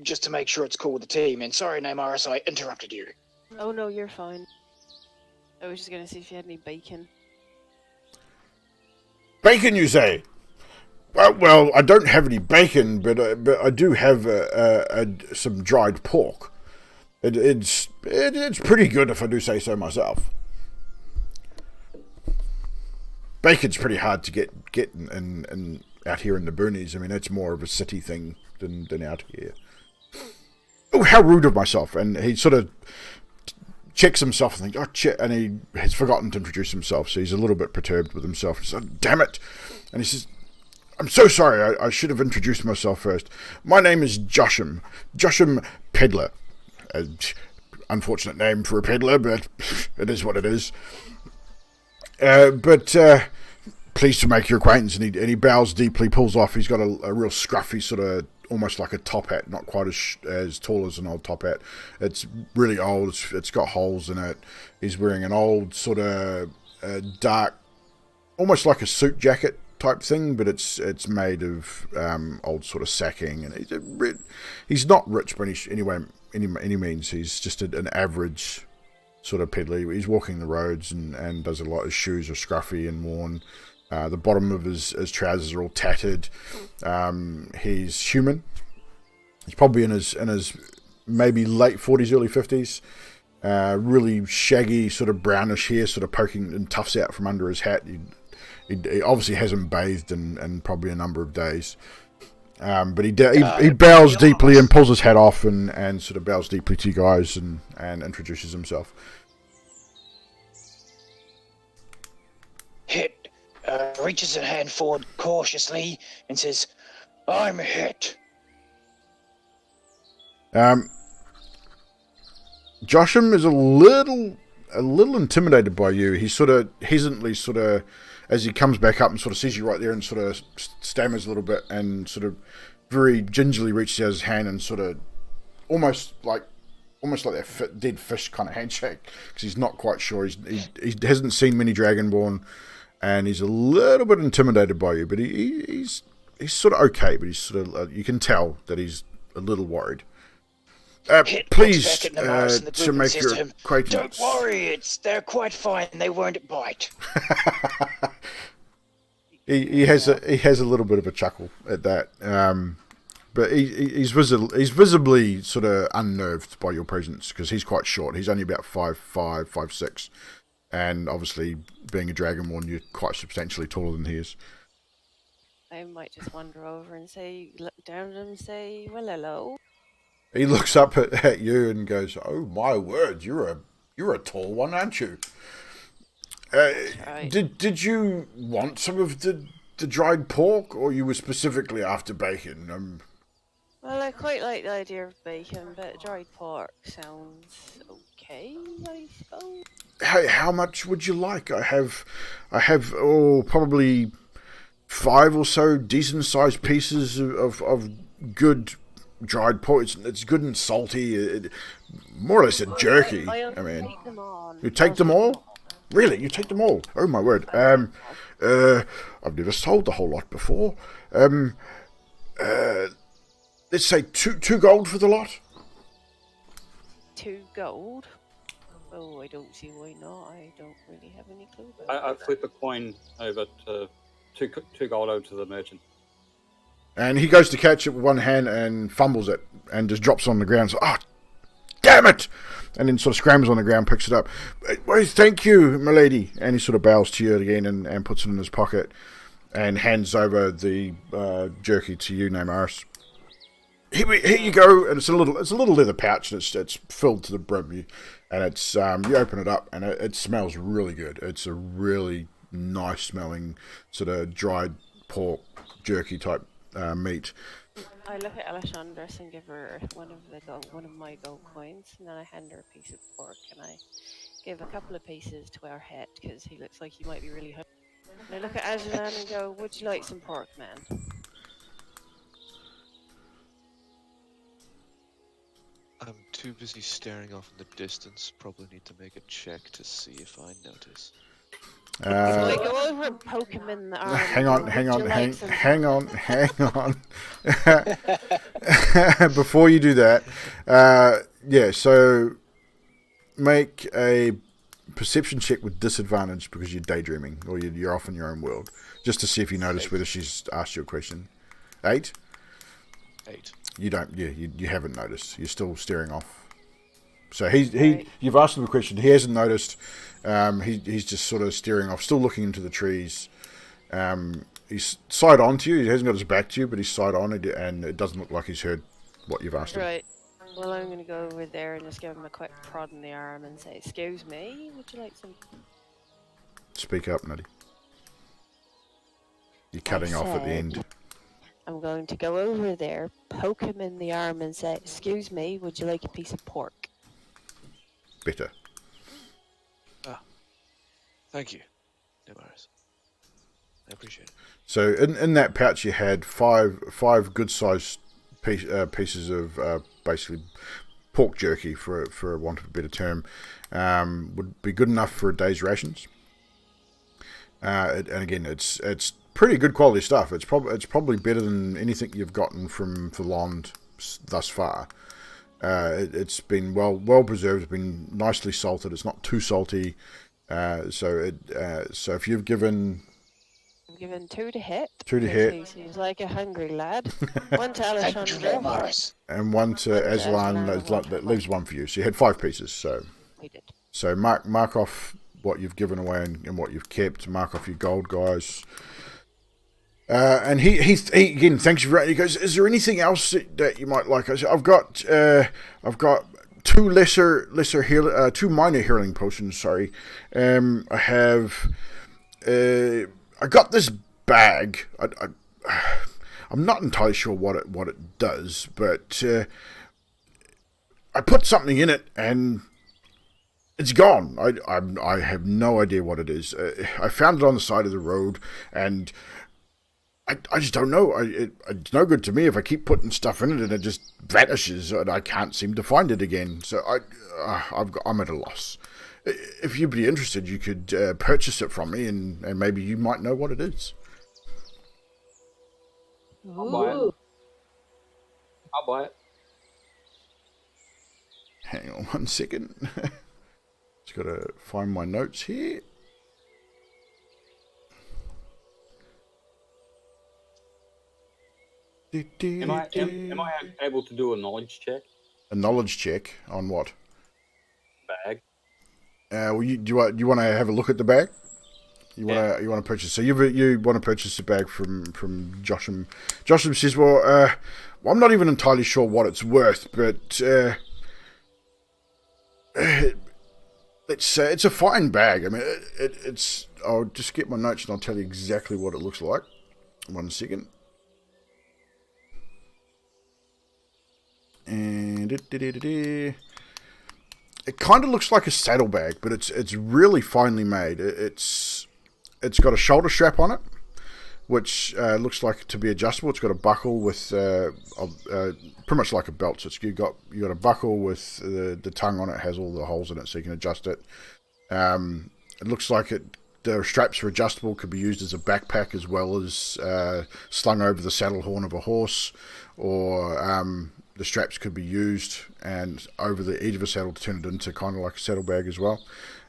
just to make sure it's cool with the team. And sorry, Neymaris, I interrupted you. Oh no, you're fine. I was just gonna see if you had any bacon. Bacon, you say? Well, I don't have any bacon, but I do have some dried pork. It's pretty good, if I do say so myself. Bacon's pretty hard to get in out here in the boonies. I mean, it's more of a city thing than out here. Oh, how rude of myself! And he sort of checks himself and thinks, "Oh, shit!" And he has forgotten to introduce himself, so he's a little bit perturbed with himself. He's like, "Damn it!" And he says, "I'm so sorry. I should have introduced myself first. My name is Josham Peddler. Unfortunate name for a peddler, but it is what it is. But pleased to make your acquaintance." And he bows deeply, pulls off. He's got a real scruffy sort of, almost like a top hat, not quite as tall as an old top hat. It's really old. It's got holes in it. He's wearing an old sort of dark, almost like a suit jacket type thing, but it's made of old sort of sacking. And he's not rich by any means. He's just an average sort of peddler. He's walking the roads and does a lot. His shoes are scruffy and worn. The bottom of his trousers are all tattered. He's human. He's probably in his maybe late 40s, early 50s. Really shaggy, sort of brownish hair, sort of poking and tufts out from under his hat. He obviously hasn't bathed in probably a number of days. But he bows deeply and pulls his hat off and sort of bows deeply to you guys and introduces himself. Hit reaches a hand forward cautiously and says, "I'm Hit." Josham is a little intimidated by you. He sort of hesitantly as he comes back up and sort of sees you right there and sort of stammers a little bit and sort of very gingerly reaches out his hand and sort of almost like that dead fish kind of handshake, because he's not quite sure. He hasn't seen many Dragonborn, and he's a little bit intimidated by you, but he's sort of okay, but he's sort of you can tell that he's a little worried. Please, to make your acquaintance. Don't worry, they're quite fine. They won't bite. he has a little bit of a chuckle at that. But he's visibly sort of unnerved by your presence because he's quite short. He's only about 5'5", 5'6", and obviously being a dragonborn, you're quite substantially taller than he is. I might just wander over and look down at him and say, well, hello. He looks up at you and goes, "Oh my word, you're a tall one, aren't you? Right. Did you want some of the dried pork, or you were specifically after bacon?" Well, I quite like the idea of bacon, but dried pork sounds okay, I suppose. Hey, how much would you like? I have probably 5 or so decent sized pieces of good dried pork. It's good and salty. More or less a jerky. I'll I mean, take them on. you take them all? Really? You take them all? Oh my word. I've never sold the whole lot before. Let's say 2 gold for the lot. 2 gold? Oh, I don't see why not. I don't really have any clue about I flip a coin over to 2 gold over to the merchant. And he goes to catch it with one hand and fumbles it and just drops it on the ground. So, damn it! And then sort of scrambles on the ground, picks it up. Well, thank you, my lady. And he sort of bows to you again and puts it in his pocket and hands over the jerky to you, Namaris. Here you go. And it's a little leather pouch. And it's filled to the brim. And it's you open it up and it smells really good. It's a really nice smelling sort of dried pork jerky type meat. I look at Alessandra and give her one of my gold coins, and then I hand her a piece of pork, and I give a couple of pieces to our head because he looks like he might be really hungry. And I look at Aslan and go, "Would you like some pork, man?" I'm too busy staring off in the distance. Probably need to make a check to see if I notice. So I go over and poke him in the arm. Hang on. Before you do that, so make a perception check with disadvantage because you're daydreaming or you're off in your own world, just to see if you notice whether she's asked you a question. 8? 8. You don't. Yeah, you haven't noticed. You're still staring off. So you've asked him a question. He hasn't noticed. He's just sort of staring off, still looking into the trees. He's side on to you. He hasn't got his back to you, but he's side on, and it doesn't look like he's heard what you've asked him. Right. Well, I'm going to go over there and just give him a quick prod in the arm and say, "Excuse me, would you like some?" Speak up, Nutty. You're cutting off at the end. I'm going to go over there, poke him in the arm and say, "Excuse me, would you like a piece of pork?" Better. Thank you. No worries. I appreciate it. So in that pouch you had five good sized pieces of basically pork jerky, for want of a better term, would be good enough for a day's rations. And again, it's pretty good quality stuff. It's probably better than anything you've gotten from Lond thus far. It's been well preserved. It's been nicely salted. It's not too salty. So if you've given... I'm given 2 to hit. 2 to hit. He seems like a hungry lad. 1 to Alessandra. And 1 to Aslan. That leaves 1 for you. So you had 5 pieces. So We did. So mark off what you've given away and what you've kept. Mark off your gold, guys. And he again thanks you for that. He goes, "Is there anything else that you might like?" I said, I've got 2 2 minor healing potions. Sorry, I got this bag. I'm not entirely sure what it does, but I put something in it and it's gone. I have no idea what it is. I found it on the side of the road and I just don't know. It's no good to me if I keep putting stuff in it and it just vanishes and I can't seem to find it again. So I'm at a loss. If you'd be interested, you could purchase it from me and maybe you might know what it is. I'll buy it. Hang on 1 second. Just got to find my notes here. Am I able to do a knowledge check? A knowledge check on what? Bag. Well, do you want to have a look at the bag? You want to purchase? So you want to purchase the bag from Josham. Josham says, well, I'm not even entirely sure what it's worth, but it's a fine bag. I mean, it's. I'll just get my notes and I'll tell you exactly what it looks like. 1 second. And it kind of looks like a saddlebag, but it's really finely made. It's got a shoulder strap on it, which looks like to be adjustable. It's got a buckle with pretty much like a belt. So you got a buckle with the tongue on it, has all the holes in it, so you can adjust it. It looks like the straps are adjustable, could be used as a backpack as well as slung over the saddle horn of a horse, or the straps could be used and over the edge of a saddle to turn it into kind of like a saddlebag as well.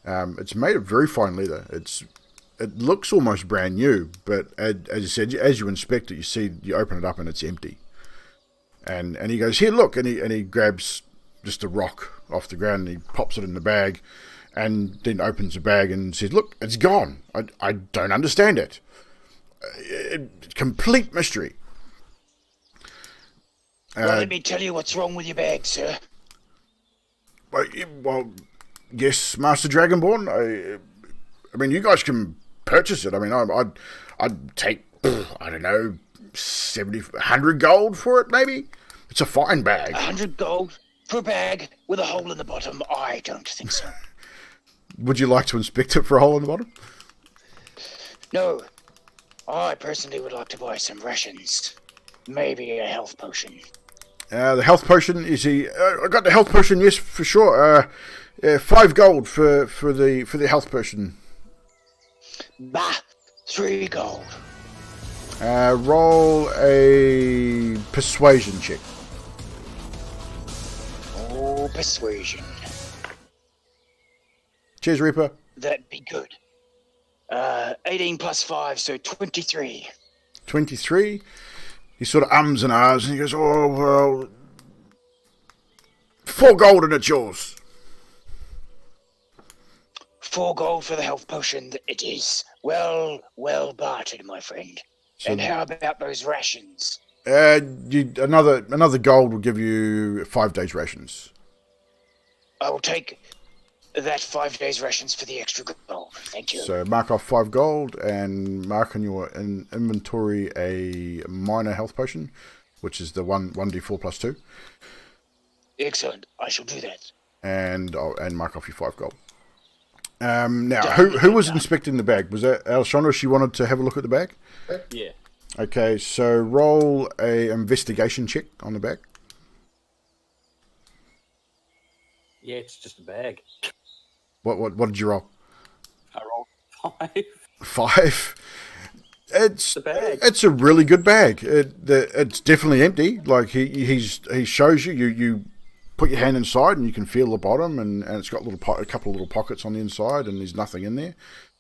It's made of very fine leather. It looks almost brand new, but as you said, as you inspect it, you open it up and it's empty. And he goes, here, look, and he grabs just a rock off the ground and he pops it in the bag, and then opens the bag and says, look, it's gone. I don't understand it. Complete mystery. Well, let me tell you what's wrong with your bag, sir. Well, yes, Master Dragonborn. I mean, you guys can purchase it. I mean, I'd take, I don't know, 100 gold for it, maybe. It's a fine bag. 100 gold for a bag with a hole in the bottom? I don't think so. Would you like to inspect it for a hole in the bottom? No. I personally would like to buy some rations. Maybe a health potion. The health potion is I got the health potion, yes, for sure. 5 gold for the health potion. Bah! 3 gold. Roll a persuasion check. Oh, persuasion. Cheers, Reaper. That'd be good. 18 plus 5, so 23. 23. He sort of ums and ahs, and he goes, oh, well, 4 gold and it's yours. 4 gold for the health potion it is. Well bartered, my friend. So, and how about those rations? Another gold will give you 5 days rations. I will take that 5 days rations for the extra gold. Thank you. So mark off 5 gold and mark on your inventory a minor health potion, which is the 1d4 plus 2. Excellent. I shall do that. And mark off your 5 gold. Now, who was inspecting the bag? Was that Alessandra? She wanted to have a look at the bag? Yeah. Okay, so roll a investigation check on the bag. Yeah, it's just a bag. What did you roll? I rolled 5. 5. It's a bag. It's a really good bag. It's definitely empty. Like he shows you put your hand inside and you can feel the bottom, and it's got a couple of little pockets on the inside, and there's nothing in there.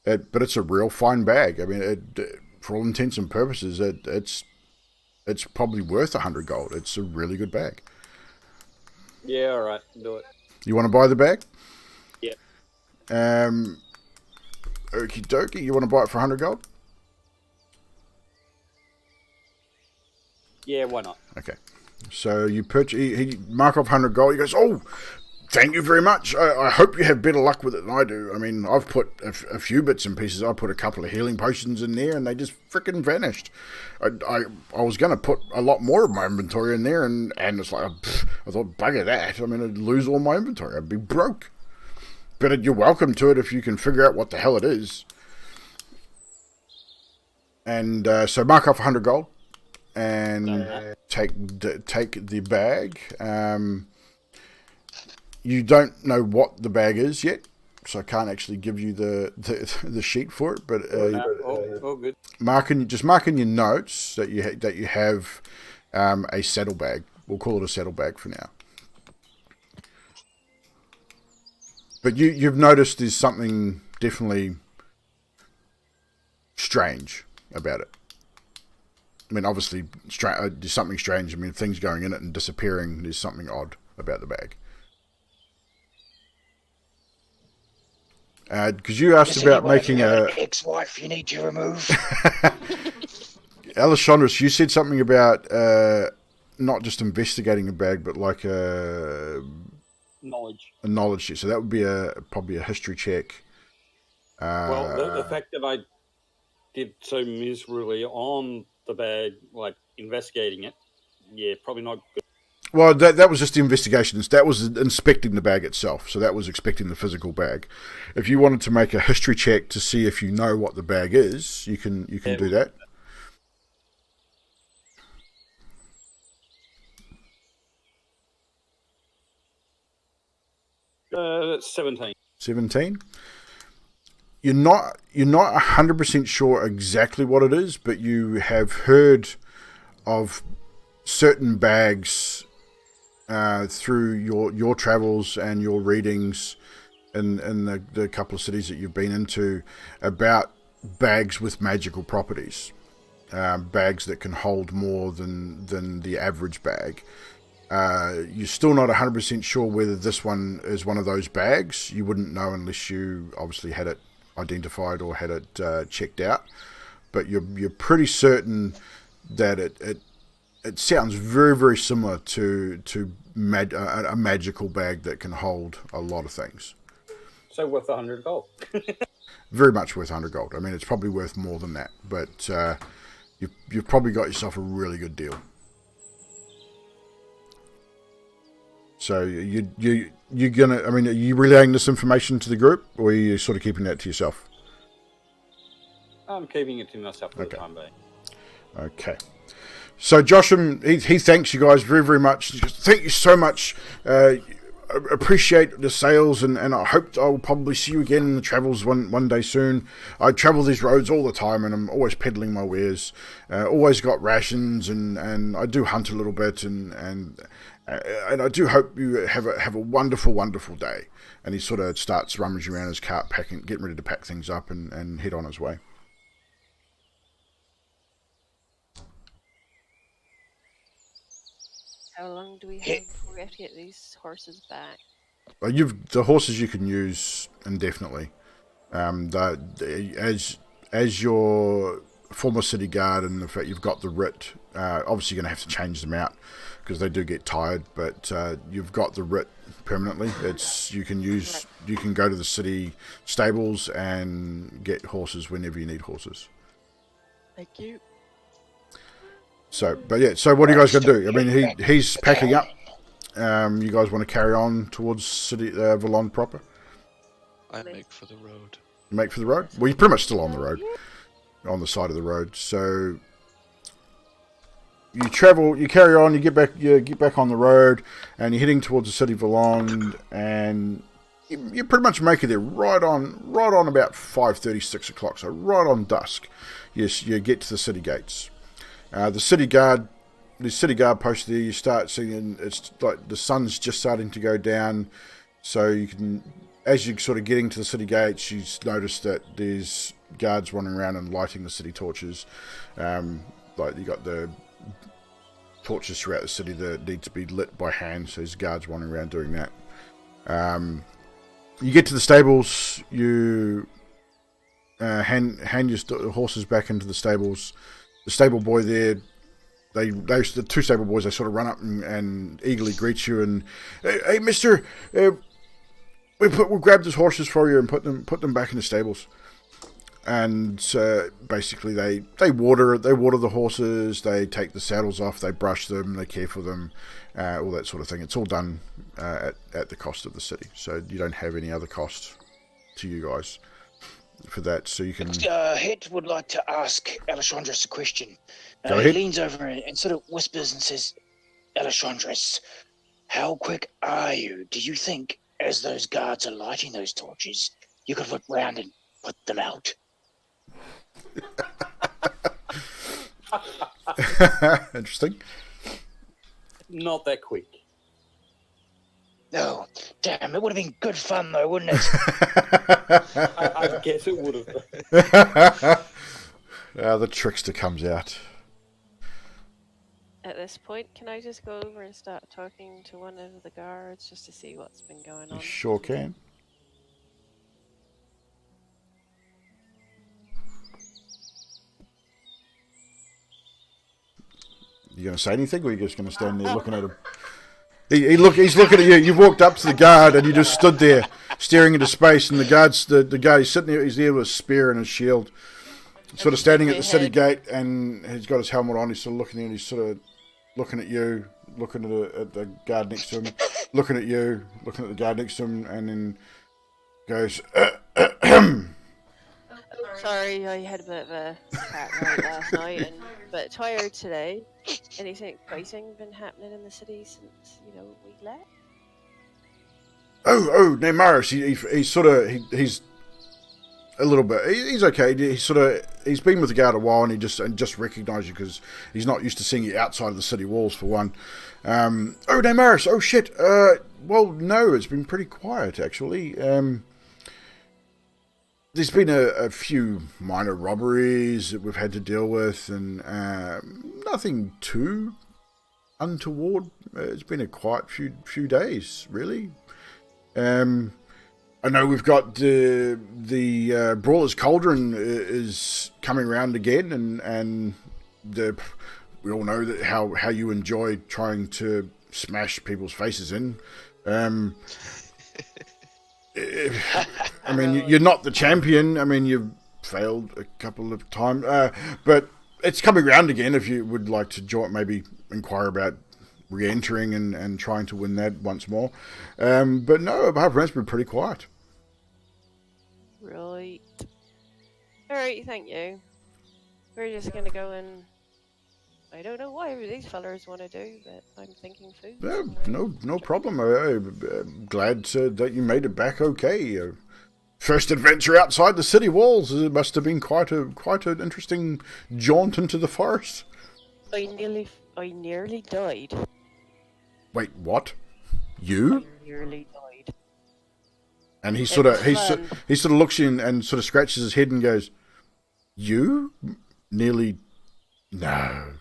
But it's a real fine bag. I mean, for all intents and purposes, it's probably worth 100 gold. It's a really good bag. Yeah, all right, do it. You want to buy the bag? Yeah. Okie dokie. You want to buy it for 100 gold? Yeah, why not? Okay. So you purchase. He mark off 100 gold. He goes, oh, thank you very much. I hope you have better luck with it than I do. I mean, I've put a few bits and pieces. I put a couple of healing potions in there, and they just freaking vanished. I was going to put a lot more of my inventory in there, and it's like, I thought, bugger that. I mean, I'd lose all my inventory. I'd be broke. But you're welcome to it if you can figure out what the hell it is. And so mark off 100 gold, and take the bag. You don't know what the bag is yet, so I can't actually give you the sheet for it. But good. mark in your notes that you have a saddlebag. We'll call it a saddlebag for now. But you've noticed there's something definitely strange about it. I mean, obviously, there's something strange. I mean, things going in it and disappearing, there's something odd about the bag. Because you asked about making a... ex-wife you need to remove. Alessandros, you said something about not just investigating a bag, but like a knowledge check. So that would be probably a history check. Well, the fact that I did so miserably on the bag, like investigating it, yeah, probably not good. Well, that was just the investigations. That was inspecting the bag itself. So that was inspecting the physical bag. If you wanted to make a history check to see if you know what the bag is, you can do that. That's 17. 17. You're not 100% sure exactly what it is, but you have heard of certain bags through your travels and your readings in the couple of cities that you've been into about bags with magical properties, bags that can hold more than the average bag. You're still not 100% sure whether this one is one of those bags. You wouldn't know unless you obviously had it identified or had it checked out, but you're pretty certain that it sounds very, very similar to a magical bag that can hold a lot of things. So worth 100 gold. Very much worth 100 gold. I mean, it's probably worth more than that, but you've probably got yourself a really good deal. So you're gonna, I mean, are you relaying this information to the group, or are you sort of keeping that to yourself? I'm keeping it to myself for the time being. Okay. So Josham, he thanks you guys very, very much. Thank you so much. Appreciate the sales, and I hope I'll probably see you again in the travels one day soon. I travel these roads all the time, and I'm always peddling my wares. Always got rations, and I do hunt a little bit, and I do hope you have a wonderful, wonderful day. And he sort of starts rummaging around his cart, getting ready to pack things up and head on his way. How long do we have before we have to get these horses back? Well, the horses you can use indefinitely. As your former city guard, and the fact you've got the writ, obviously you're going to have to change them out because they do get tired. But you've got the writ permanently. You can go to the city stables and get horses whenever you need horses. Thank you. So, but yeah. So, what are you guys going to do? I mean, he's packing up. You guys want to carry on towards city Valon proper? I make for the road. Make for the road? Well, you're pretty much still on the road, on the side of the road. So you travel, you carry on, you get back on the road, and you're heading towards the city of Valon, and you pretty much make it there right on about 5:30, 6 o'clock. So right on dusk, yes, you get to the city gates. The city guard post there, you start seeing it's like the sun's just starting to go down, so you can, as you're sort of getting to the city gates, you notice that there's guards running around and lighting the city torches. Like you got the torches throughout the city that need to be lit by hand, so there's guards running around doing that. You get to the stables, you hand your horses back into the stables. The stable boy there, the two stable boys, they sort of run up and eagerly greet you and, hey mister, we'll grab those horses for you and put them back in the stables. And basically they water the horses, they take the saddles off, they brush them, they care for them, all that sort of thing. It's all done at the cost of the city, so you don't have any other cost to you guys for that. So you can. Het would like to ask Alessandros a question. Go ahead. He leans over and sort of whispers and says, Alessandros, how quick are you? Do you think, as those guards are lighting those torches, you could look round and put them out? Interesting. Not that quick. No. Damn, it would have been good fun though, wouldn't it? I guess it would have. The trickster comes out. at this point, can I just go over and start talking to one of the guards just to see what's been going on? You sure can. You going to say anything, or are you just going to stand there looking at him? He's looking at you. You walked up to the guard, and you just stood there, staring into space. And the guard, he's sitting there. He's there with a spear and a shield, sort of standing at the city gate, and he's got his helmet on. He's sort of looking, and he's sort of looking at you, looking at the guard next to him, looking at you, looking at the guard next to him, and then goes, Sorry, I had a bit of a cat night last night, and but tired today. Anything exciting been happening in the city since we left? Oh, Neymaris, he's a little bit. He's okay. He's been with the guard a while, and he just recognised you because he's not used to seeing you outside of the city walls for one. Oh, Neymaris. Oh shit. Well, no, it's been pretty quiet actually. There's been a few minor robberies that we've had to deal with, and nothing too untoward. It's been a quiet few days, really. I know we've got the Brawler's Cauldron is coming around again, and we all know that how you enjoy trying to smash people's faces in. I mean, you're not the champion. I mean, you've failed a couple of times, but it's coming around again. If you would like to join, maybe inquire about re-entering and trying to win that once more. But no, apart from that, it's been pretty quiet. Right. Alright, thank you. We're just gonna go and... I don't know what these fellers want to do, but I'm thinking food. No problem. I'm glad that you made it back okay. First adventure outside the city walls. It must have been quite an interesting jaunt into the forest. I nearly died. Wait, what? You? I nearly died. And he sort of looks in and sort of scratches his head and goes, "You nearly? No."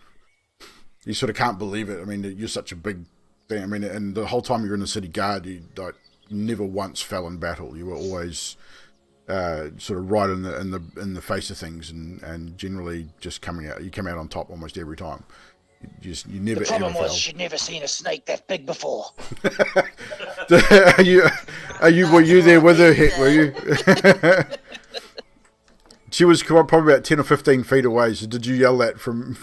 You sort of can't believe it. I mean, you're such a big thing. I mean, and the whole time you were in the city guard, you never once fell in battle. You were always sort of right in the face of things, and generally just coming out. You come out on top almost every time. You never. The problem ever was fell. she'd never seen a snake that big before. Were you there with her? Were you? She was probably about 10 or 15 feet away. So did you yell that from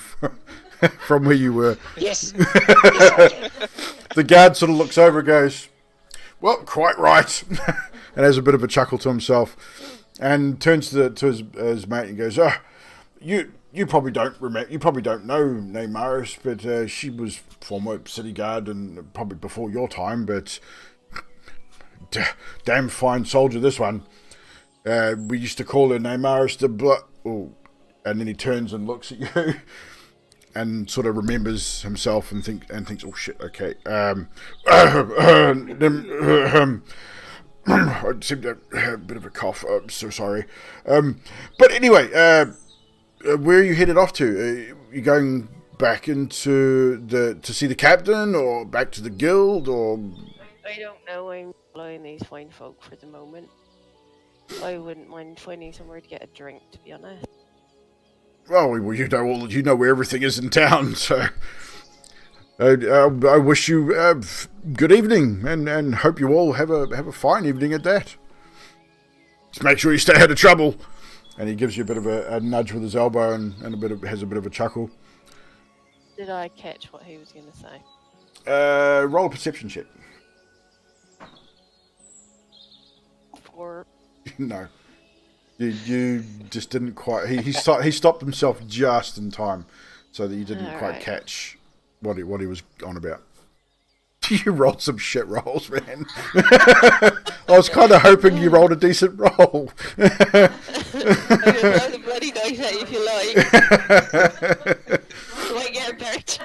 where you were? Yes. The guard sort of looks over and goes, "Well, quite right," and has a bit of a chuckle to himself, and turns to his mate and goes, "Oh, you probably don't remember. You probably don't know Neymaris, but she was former city guard and probably before your time. But damn fine soldier, this one. We used to call her Neymaris the Blood." Oh, and then he turns and looks at you. And sort of remembers himself and thinks, "Oh shit, okay." I seem to have a bit of a cough. I'm so sorry. But anyway, where are you headed off to? Are you going back into to see the captain, or back to the guild, or? I don't know. I'm following these fine folk for the moment. I wouldn't mind finding somewhere to get a drink, to be honest. Well, you know where everything is in town, so I wish you good evening, and hope you all have a fine evening at that. Just make sure you stay out of trouble. And he gives you a bit of a nudge with his elbow, and has a bit of a chuckle. Did I catch what he was going to say? Roll a perception check. Or No. You just didn't quite. He stopped himself just in time, so that you didn't quite catch what he was on about. You rolled some shit rolls, man. I was kind of hoping you rolled a decent roll. I can throw the bloody dice at you if you like. You might get hurt.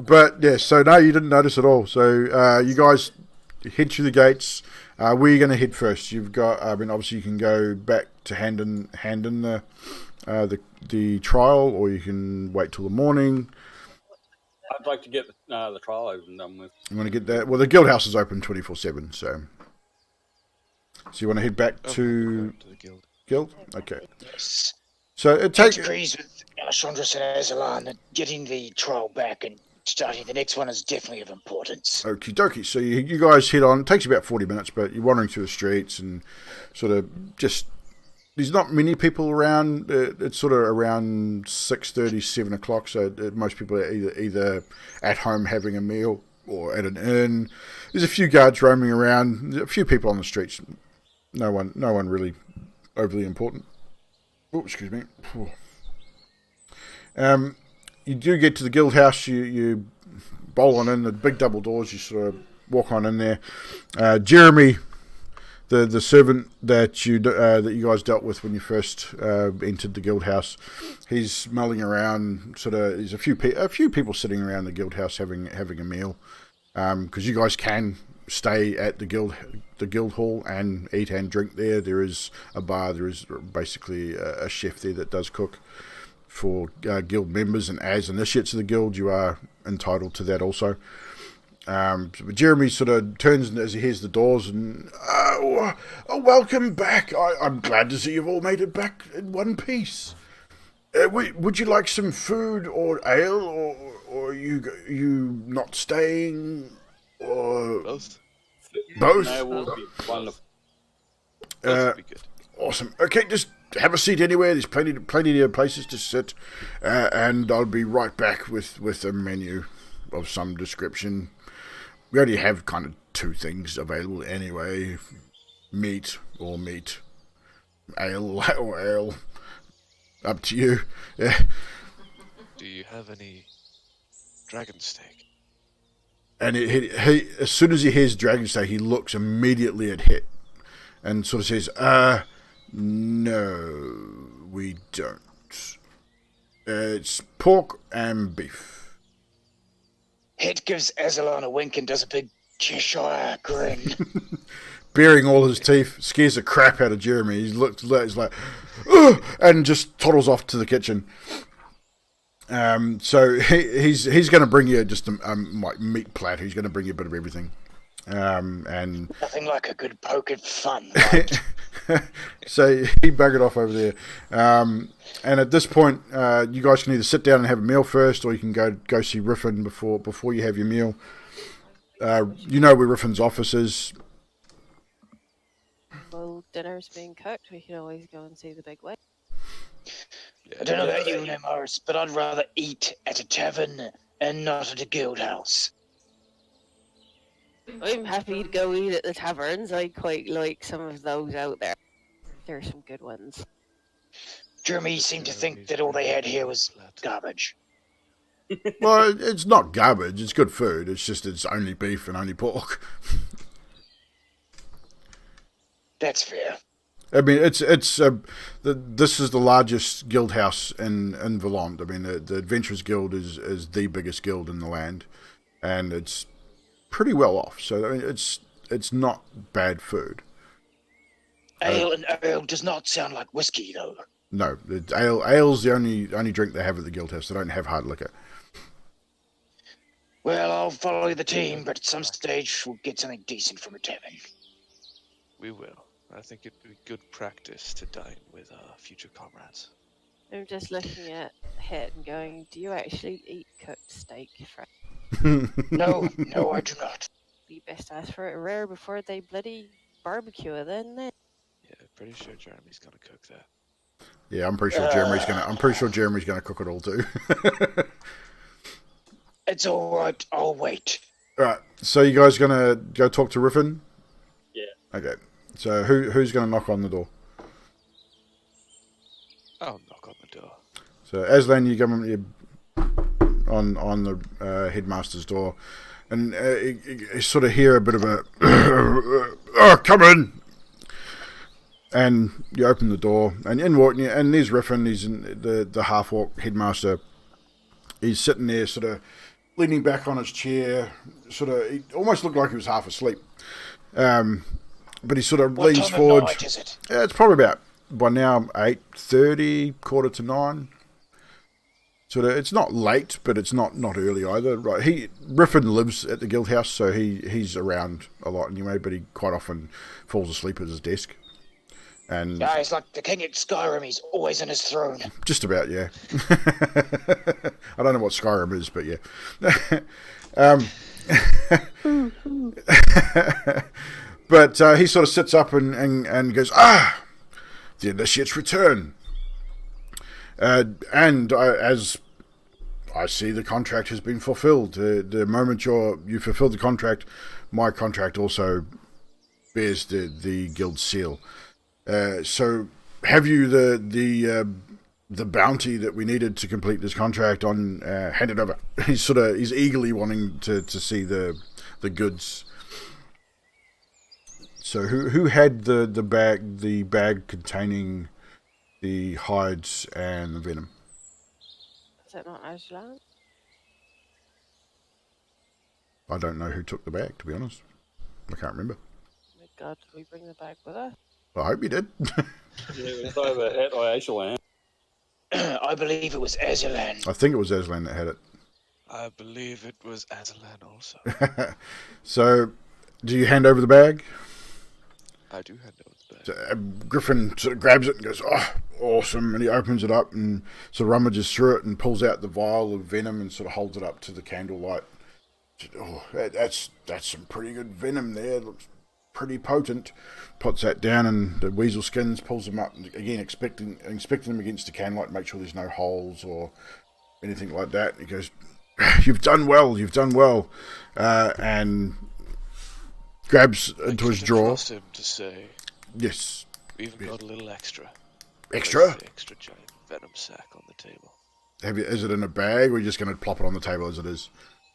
But yeah, so no, you didn't notice at all. So you guys head through the gates. Where are you going to head first? You've got. I mean, obviously you can go back to hand in the trial, or you can wait till the morning. I'd like to get the trial over and done with. You want to get that? Well, the guild house is open 24/7, so you want to head back to the guild. guild? Okay. Yes. So it Takes takes. agrees with Alessandros and Azalan that getting the trial back and starting the next one is definitely of importance. Okie dokie. So you guys head on. It takes about 40 minutes, but you're wandering through the streets and sort of just. There's not many people around. It's sort of around 6:30, 7 o'clock. So most people are either at home having a meal or at an inn. There's a few guards roaming around. A few people on the streets. No one really overly important. Oh, excuse me. You do get to the guild house. You bowl on in the big double doors. You sort of walk on in there. Jeremy, the servant that you guys dealt with when you first entered the guild house, he's mulling around. There's a few people sitting around the guild house having a meal, because you guys can stay at the guild hall and eat and drink there. There is a bar. There is basically a chef there that does cook for guild members, and as initiates of the guild, you are entitled to that also. But Jeremy sort of turns as he hears the doors and, welcome back. I'm glad to see you've all made it back in one piece. Would you like some food or ale, or you not staying, or Both. both? That would be wonderful. Both would be good. Awesome. Okay, just have a seat anywhere. There's plenty of places to sit, and I'll be right back with a menu of some description. We only have kind of two things available anyway: meat or meat, ale or ale. Up to you. Yeah. Do you have any dragon steak? And he as soon as he hears dragon steak, he looks immediately at Hit and sort of says, no, we don't. It's pork and beef. Hit gives Azalan a wink and does a big Cheshire grin. Baring all his teeth, scares the crap out of Jeremy. He's like, ugh, and just toddles off to the kitchen. So he's going to bring you just a meat platter. He's going to bring you a bit of everything. And Nothing like a good poke at fun, right? so he buggered off over there. And at this point, you guys can either sit down and have a meal first, or you can go see Riffin before you have your meal. You know where Riffin's office is. Well, dinner's being cooked. We could always go and see the big way. I don't know about you, no, Morris, but I'd rather eat at a tavern and not at a guild house. I'm happy to go eat at the taverns. I quite like some of those out there. There are some good ones. Jeremy seemed to think that all they had here was garbage. Well, it's not garbage. It's good food. It's just it's only beef and only pork. That's fair. I mean, this is the largest guild house in Vermont. I mean, the Adventurers Guild is the biggest guild in the land, and it's pretty well off. So I mean, it's not bad food. Ale and ale does not sound like whiskey, though. No, ale's the only drink they have at the guild house. They don't have hard liquor. Well, I'll follow the team, but at some stage we'll get something decent from a tavern. We will. I think it'd be good practice to dine with our future comrades. I'm just looking at Hit and going, do you actually eat cooked steak, friend? No, I do not. You best ask for it rare before they bloody barbecue it then. Yeah, pretty sure Jeremy's gonna cook that. Yeah, I'm pretty sure Jeremy's gonna cook it all too. It's all right. I'll wait. All right. So you guys gonna go talk to Riffin? Yeah. Okay. So who's gonna knock on the door? I'll knock on the door. So Aslan, you come on the headmaster's door, and you sort of hear a bit of a come in, and you open the door, and in walking, and there's Riffin. He's in the half orc headmaster. He's sitting there, sort of leaning back on his chair, he almost looked like he was half asleep. But he sort of What leans time forward. of night is it? Yeah, it's probably about by now 8:30, 8:45. sort of, it's not late, but it's not early either. Right? Riffin lives at the guild house, so he's around a lot anyway, but he quite often falls asleep at his desk. And Yeah, he's like the king at Skyrim. He's always on his throne. just about, yeah. I don't know what Skyrim is, but yeah. But he sort of sits up and goes, the initiate's return. And as I see, the contract has been fulfilled. The moment you fulfilled the contract, my contract also bears the guild seal. So have you the bounty that we needed to complete this contract on handed over? He's eagerly wanting to see the goods. So who had the bag containing the hides and the venom? Is that not Aslan? I don't know who took the bag, to be honest. I can't remember. Oh my God, did we bring the bag with us? I hope you did. Yeah, it's either at or Aslan. I believe it was Azalan. I think it was Aslan that had it. I believe it was Aslan also. So, do you hand over the bag? I do hand over the bag. So, Griffin sort of grabs it and goes, "Oh, awesome!" And he opens it up and sort of rummages through it and pulls out the vial of venom and sort of holds it up to the candlelight. Oh, that's some pretty good venom there. It looks pretty potent. Puts that down and the weasel skins, pulls them up again, inspecting them against the candlelight, make sure there's no holes or anything like that. He goes, "You've done well. And grabs into his drawer. Trust him to say, yes, we even got a little extra. Extra. There's the extra giant venom sack on the table. Is it in a bag, or are you just going to plop it on the table as it is?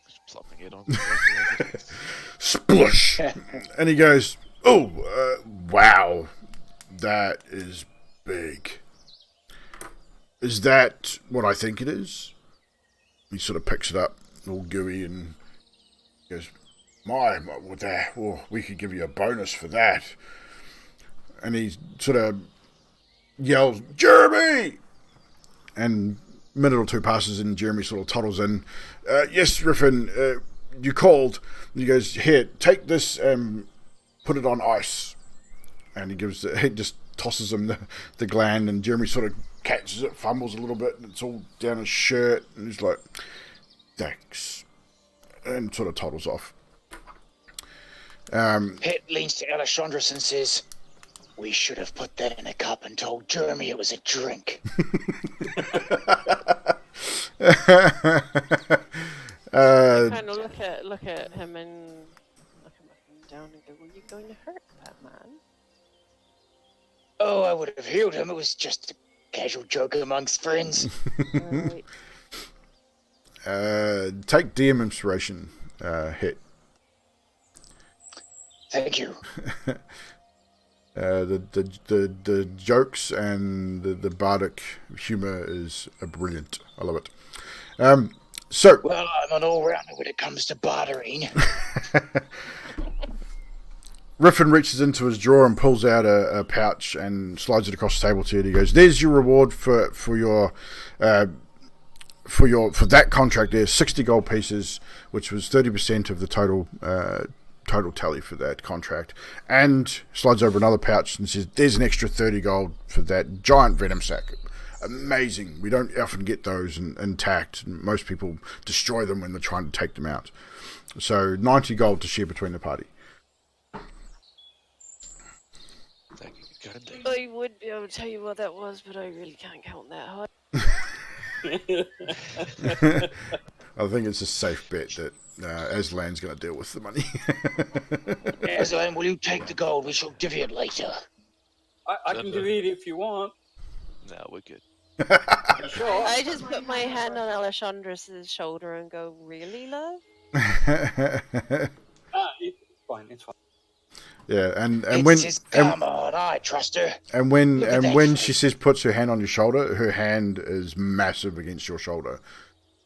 Just plopping it on the table as it is. Splush! And he goes, "Oh, wow, that is big. Is that what I think it is?" He sort of picks it up, all gooey, and goes, with that, we could give you a bonus for that." And he sort of yells, "Jeremy!" And a minute or two passes and Jeremy sort of toddles in. "Yes, Riffin, you called." And he goes, "Here, take this and put it on ice." And he just tosses him the gland, and Jeremy sort of catches it, fumbles a little bit, and it's all down his shirt, and he's like, "Thanks," and sort of toddles off. Pet leans to Alessandros and says, "We should have put that in a cup and told Jeremy it was a drink." Kind of look at him and look him up and down and go, "Were you going to hurt that man?" Oh, I would have healed him. It was just a casual joke amongst friends. Right. Take DM inspiration hit. Thank you. The jokes and the bardic humor is brilliant. I love it. So, Well, I'm an all-rounder when it comes to bartering. Riffin reaches into his drawer and pulls out a pouch and slides it across the table to you. He goes, "There's your reward for that contract. There's 60 gold pieces, which was 30% of the total tally for that contract." And slides over another pouch and says, "There's an extra 30 gold for that giant venom sack." Amazing. We don't often get those intact. Most people destroy them when they're trying to take them out. So 90 gold to share between the party. Thank you kindly. I would be able to tell you what that was, but I really can't count that hard. I think it's a safe bet that Aslan's going to deal with the money. Aslan, will you take the gold? We shall divvy it later. I can do it if you want. No, we're good. You sure? I just put my hand on Alessandros' shoulder and go, "Really, love?" It's fine. It's fine. Yeah, and It's when his karma, and I trust her. and when Look at and that when face. she says puts her hand on your shoulder, her hand is massive against your shoulder,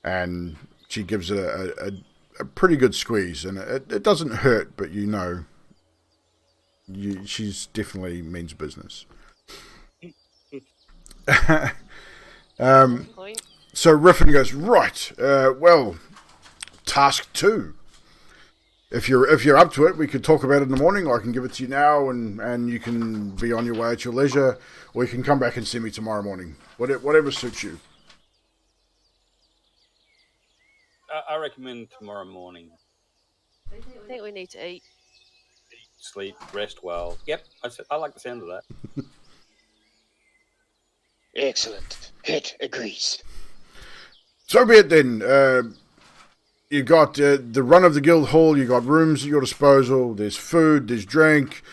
and she gives it a pretty good squeeze, and it doesn't hurt, but she's definitely means business. Point. So Riffin goes, right, well, task 2. If you're up to it, we could talk about it in the morning, or I can give it to you now, and you can be on your way at your leisure, or you can come back and see me tomorrow morning. Whatever suits you. I recommend tomorrow morning. I think we need to eat. Sleep, rest well. Yep, I like the sound of that. Excellent. Hit agrees. So be it then. You got the run of the guild hall. You got rooms at your disposal. There's food. There's drink.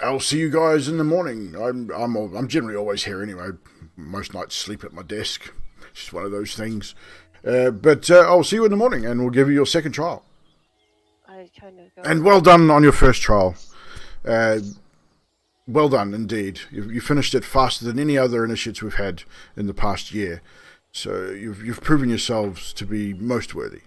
I'll see you guys in the morning. I'm generally always here anyway. Most nights sleep at my desk. It's just one of those things. But I'll see you in the morning, and we'll give you your second trial. I kind of go. And well done on your first trial. Well done indeed. You finished it faster than any other initiates we've had in the past year. So you've proven yourselves to be most worthy.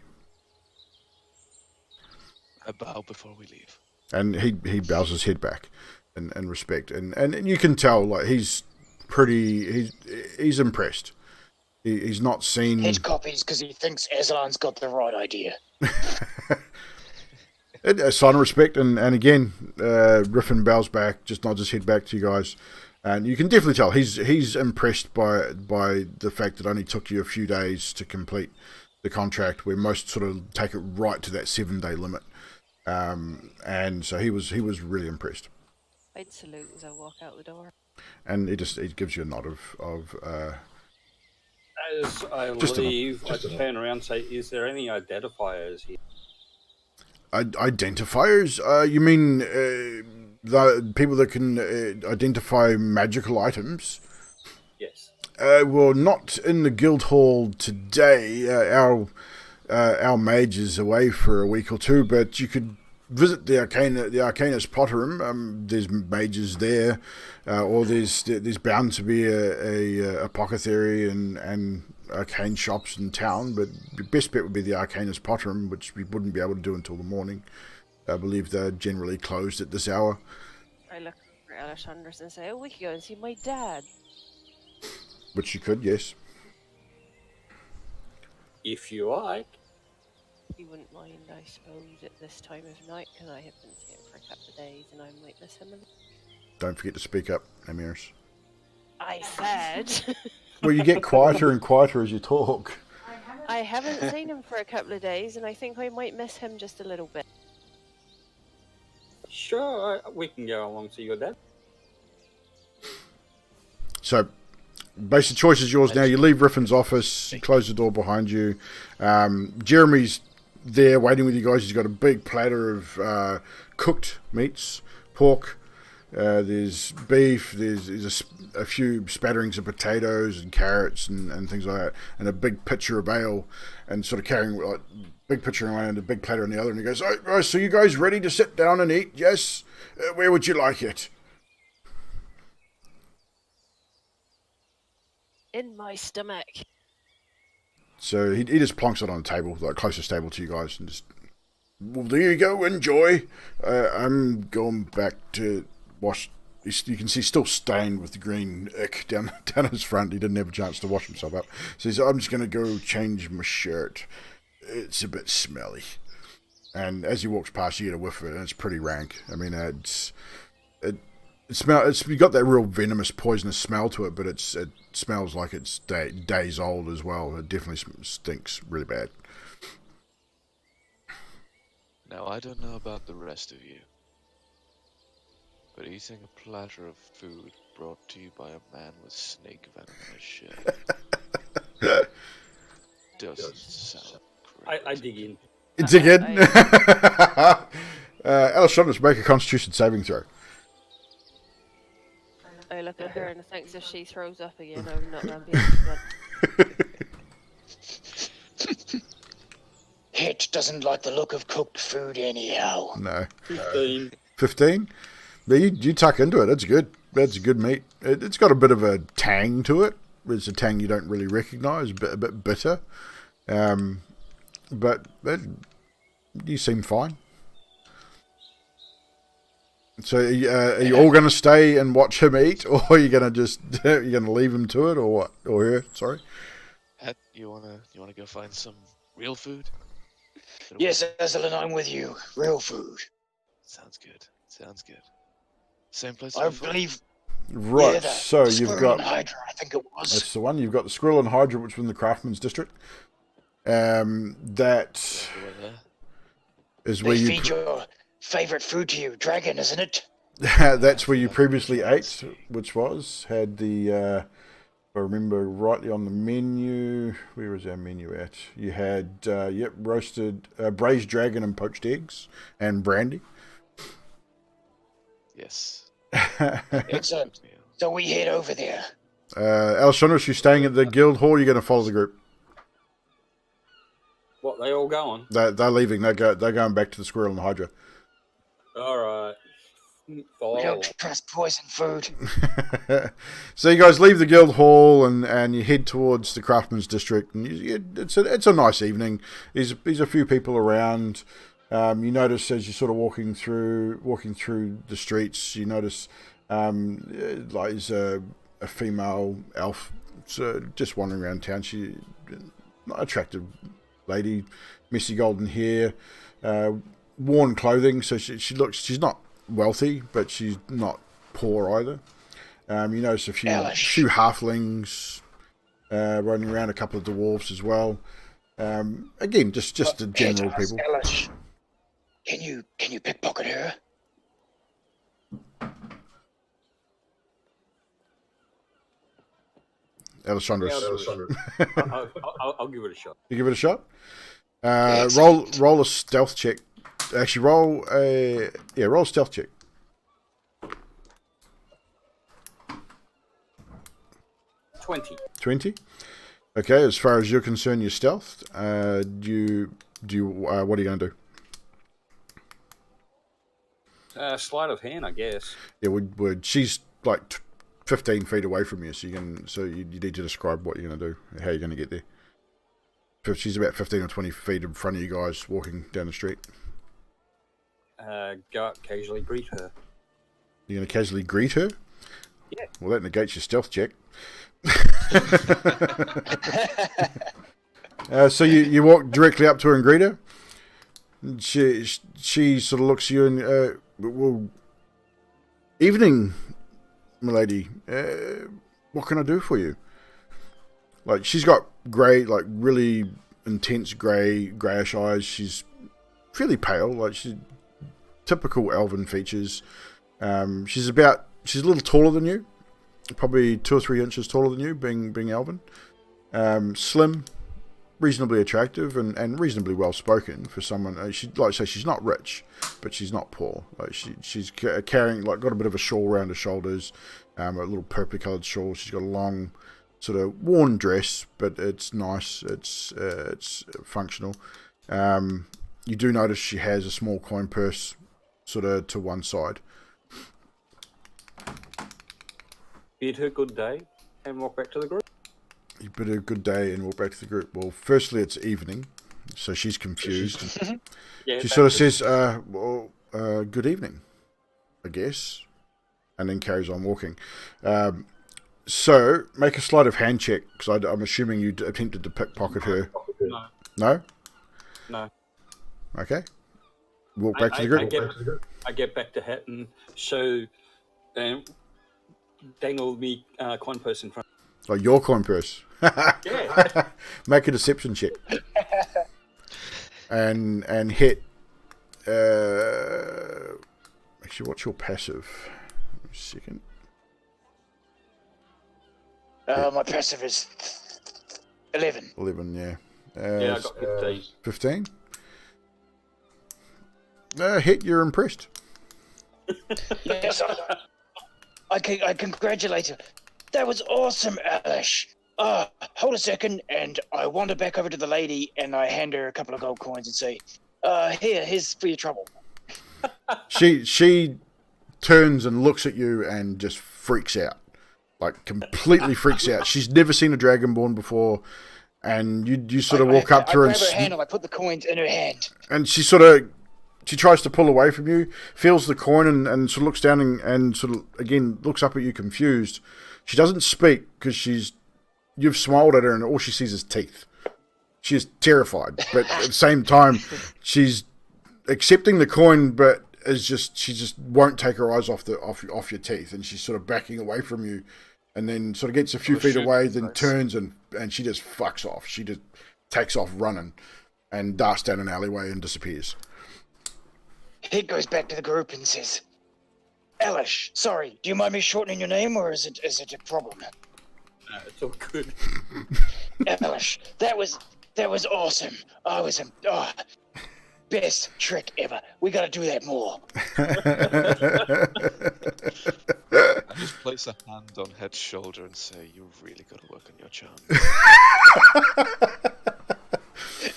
I bow before we leave. And he bows his head back in respect. And you can tell like he's impressed. He's not seen... Hit copies because he thinks Aslan's got the right idea. A sign of respect, and again, Riffin bows back, just nods his head back to you guys. And you can definitely tell he's impressed by the fact that it only took you a few days to complete the contract, where most sort of take it right to that 7-day limit. And so he was really impressed. I'd salute as I walk out the door. And he gives you a nod of As I leave, I turn around and say, is there any identifiers here? Identifiers? You mean the people that can identify magical items? Yes. Well, not in the guild hall today. Our mage is away for a week or two, but you could visit the Arcanist Potterum. There's mages there, or there's bound to be a apothecary and arcane shops in town. But the best bet would be the Arcanist Potterum, which we wouldn't be able to do until the morning. I believe they're generally closed at this hour. I look for Alexandra and say, "Oh, we could go and see my dad." Which you could, yes. If you like. You wouldn't mind, I suppose, at this time of night, because I haven't seen him for a couple of days, and I might miss him. Don't forget to speak up, Amiris. I said. Well, you get quieter and quieter as you talk. I haven't seen him for a couple of days, and I think I might miss him just a little bit. Sure, we can go along to your dad. So, basic choice is yours now. You leave Riffin's office, you close the door behind you. Jeremy's there waiting with you guys. He's got a big platter of cooked meats, pork. There's beef. There's a few spatterings of potatoes and carrots and things like that, and a big pitcher of ale, and sort of carrying like big pitcher in one and a big platter in the other. And he goes, "Oh, so you guys ready to sit down and eat? Yes. Where would you like it?" In my stomach. So he just plonks it on the table, like closest table to you guys, and just, well, there you go, enjoy. I'm going back to wash. You can see still stained with the green ick down his front. He didn't have a chance to wash himself up. So he said, I'm just going to go change my shirt. It's a bit smelly. And as he walks past, you get a whiff of it, and it's pretty rank. I mean, you got that real venomous, poisonous smell to it, but it smells like it's days old as well. It definitely stinks really bad. Now, I don't know about the rest of you, but eating a platter of food brought to you by a man with snake venom in his shirt doesn't sound great. I dig in. Dig in? Alessandra, make a Constitution saving throw. I look at her and thinks if she throws up again, I'm not going to be able to. Hit doesn't like the look of cooked food anyhow. No. 15. 15? Yeah, you tuck into it. That's good. That's good meat. It's got a bit of a tang to it. It's a tang you don't really recognise, a bit bitter. But you seem fine. So are you all going to stay and watch him eat, or are you going to leave him to it, or what? Or her? Sorry. Het, you wanna go find some real food? Yes, Aslan, I'm with you. Real food. Sounds good. Same place I before? believe. Right, Yeah, so the you've Squirrel got... and Hydra, I think it was. That's the one. You've got the Squirrel and Hydra, which was in the Craftsman's District. That is where They you... feed your favorite food to you, dragon, isn't it? That's where you previously ate, which had the... if I remember rightly on the menu... Where was our menu at? You had, roasted... braised dragon and poached eggs and brandy. Yes. Excellent. So we head over there. Alessandro, you staying at the guild hall? You're going to follow the group. What, they all going? They're leaving. They're going back to the Squirrel and the Hydra. All right. We Follow. don't trust poison food. So you guys leave the guild hall and you head towards the Craftsman's District, and it's a nice evening. There's a few people around. You notice as you're sort of walking through the streets, you notice like there's a female elf just wandering around town. She not attractive lady, messy golden hair, worn clothing. So she's not wealthy, but she's not poor either. You notice a few halflings running around, a couple of dwarves as well. Again, just the general people. Elish, can you pickpocket her? Alessandro. I'll give it a shot. You give it a shot. Yes. Roll a stealth check. Actually, roll a stealth check. 20. Okay, as far as you're concerned, you're stealthed. What are you going to do? Sleight of hand, I guess. Yeah, she's like 15 feet away from you, so you need to describe what you're going to do, how you're going to get there. She's about 15 or 20 feet in front of you guys walking down the street. Go up, casually greet her. You're going to casually greet her? Yeah. Well, that negates your stealth check. So you walk directly up to her and greet her. She sort of looks at you and, well, evening, milady. What can I do for you? Like, she's got grey, like really intense greyish eyes. She's fairly pale, like she's typical elven features. She's a little taller than you, probably 2 or 3 inches taller than you, being elven. Slim, reasonably attractive, and reasonably well spoken for someone. She's not rich, but she's not poor. Like she's carrying, like, got a bit of a shawl around her shoulders, a little purpley coloured shawl. She's got a long, sort of worn dress, but it's nice. It's functional. You do notice she has a small coin purse, sort of to one side. Bid her good day and walk back to the group. You bid her good day and walk back to the group. Well, firstly, it's evening, so she's confused. Yeah, She sort of says, good evening, I guess, and then carries on walking. So, make a sleight of hand check, because I'm assuming you attempted to pickpocket her. No. No? No. Okay. Walk back to the group. I get back to Het and show dangle me coin purse in front. Like your coin purse. Yeah. Make a deception check. and hit. Actually, what's your passive? A second. My passive is 11. 11, yeah. Yeah, I got 15. 15? Hit, you're impressed. Yes, I congratulate her. That was awesome, Alish. Hold a second, and I wander back over to the lady, and I hand her a couple of gold coins and say, here's for your trouble. She turns and looks at you and just freaks out. Like, completely freaks out. She's never seen a Dragonborn before, and you sort of walk up to her I and... grab her hand and I put the coins in her hand. And she tries to pull away from you, feels the coin and sort of looks down and sort of, again, looks up at you confused. She doesn't speak because she's you've smiled at her and all she sees is teeth. She is terrified, but at the same time, she's accepting the coin, but she just won't take her eyes off your teeth, and she's sort of backing away from you, and then sort of gets a few feet away, then turns and she just fucks off. She just takes off running and darts down an alleyway and disappears. He goes back to the group and says, "Elish, sorry, do you mind me shortening your name, or is it a problem?" It's all good. Elish, that was awesome. Best trick ever. We gotta do that more. I just place a hand on Head's shoulder and say, "You've really got to work on your charm."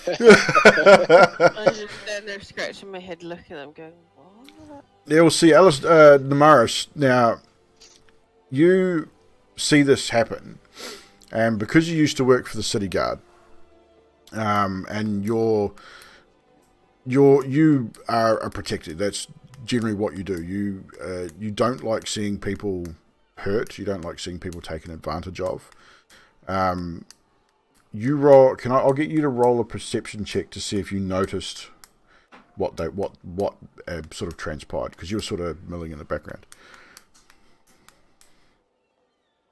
I was just standing there scratching my head, looking at him, going, "What?" Yeah, we'll see, Alice, Namaris. Now, you see this happen, and because you used to work for the city guard, and you are a protector. That's generally what you do. You don't like seeing people hurt. You don't like seeing people taken advantage of. You roll. I'll get you to roll a perception check to see if you noticed what sort of transpired, because you were sort of milling in the background.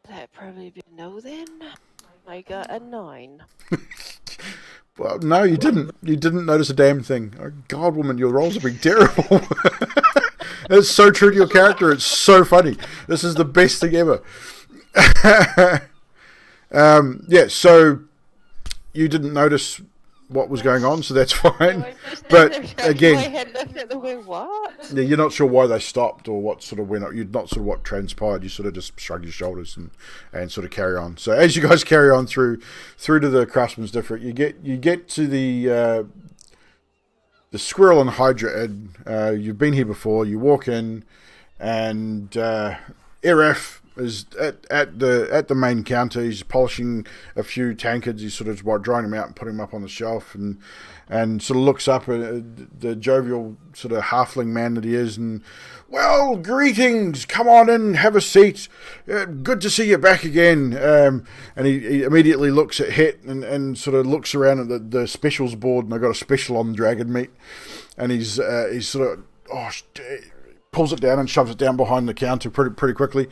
That'd probably be no then. I got a 9. Well, no, you didn't. You didn't notice a damn thing. Oh, God, woman, your rolls have been terrible. It's so true to your character. It's so funny. This is the best thing ever. Yeah, so you didn't notice what was going on, so that's fine. But again, my head looking at the way, what? Yeah, you're not sure why they stopped or what sort of went up. You're not sort of what transpired. You sort of just shrug your shoulders and sort of carry on. So as you guys carry on through to the Craftsman's District, you get to the Squirrel and Hydra Inn. You've been here before. You walk in, and Eref is at the main counter. He's polishing a few tankards. He's sort of drying them out and putting them up on the shelf, and sort of looks up at the jovial sort of halfling man that he is, and, "Well, greetings, come on in, have a seat, good to see you back again." And he immediately looks at Het and sort of looks around at the specials board, and they've got a special on dragon meat, and he's sort of pulls it down and shoves it down behind the counter pretty quickly,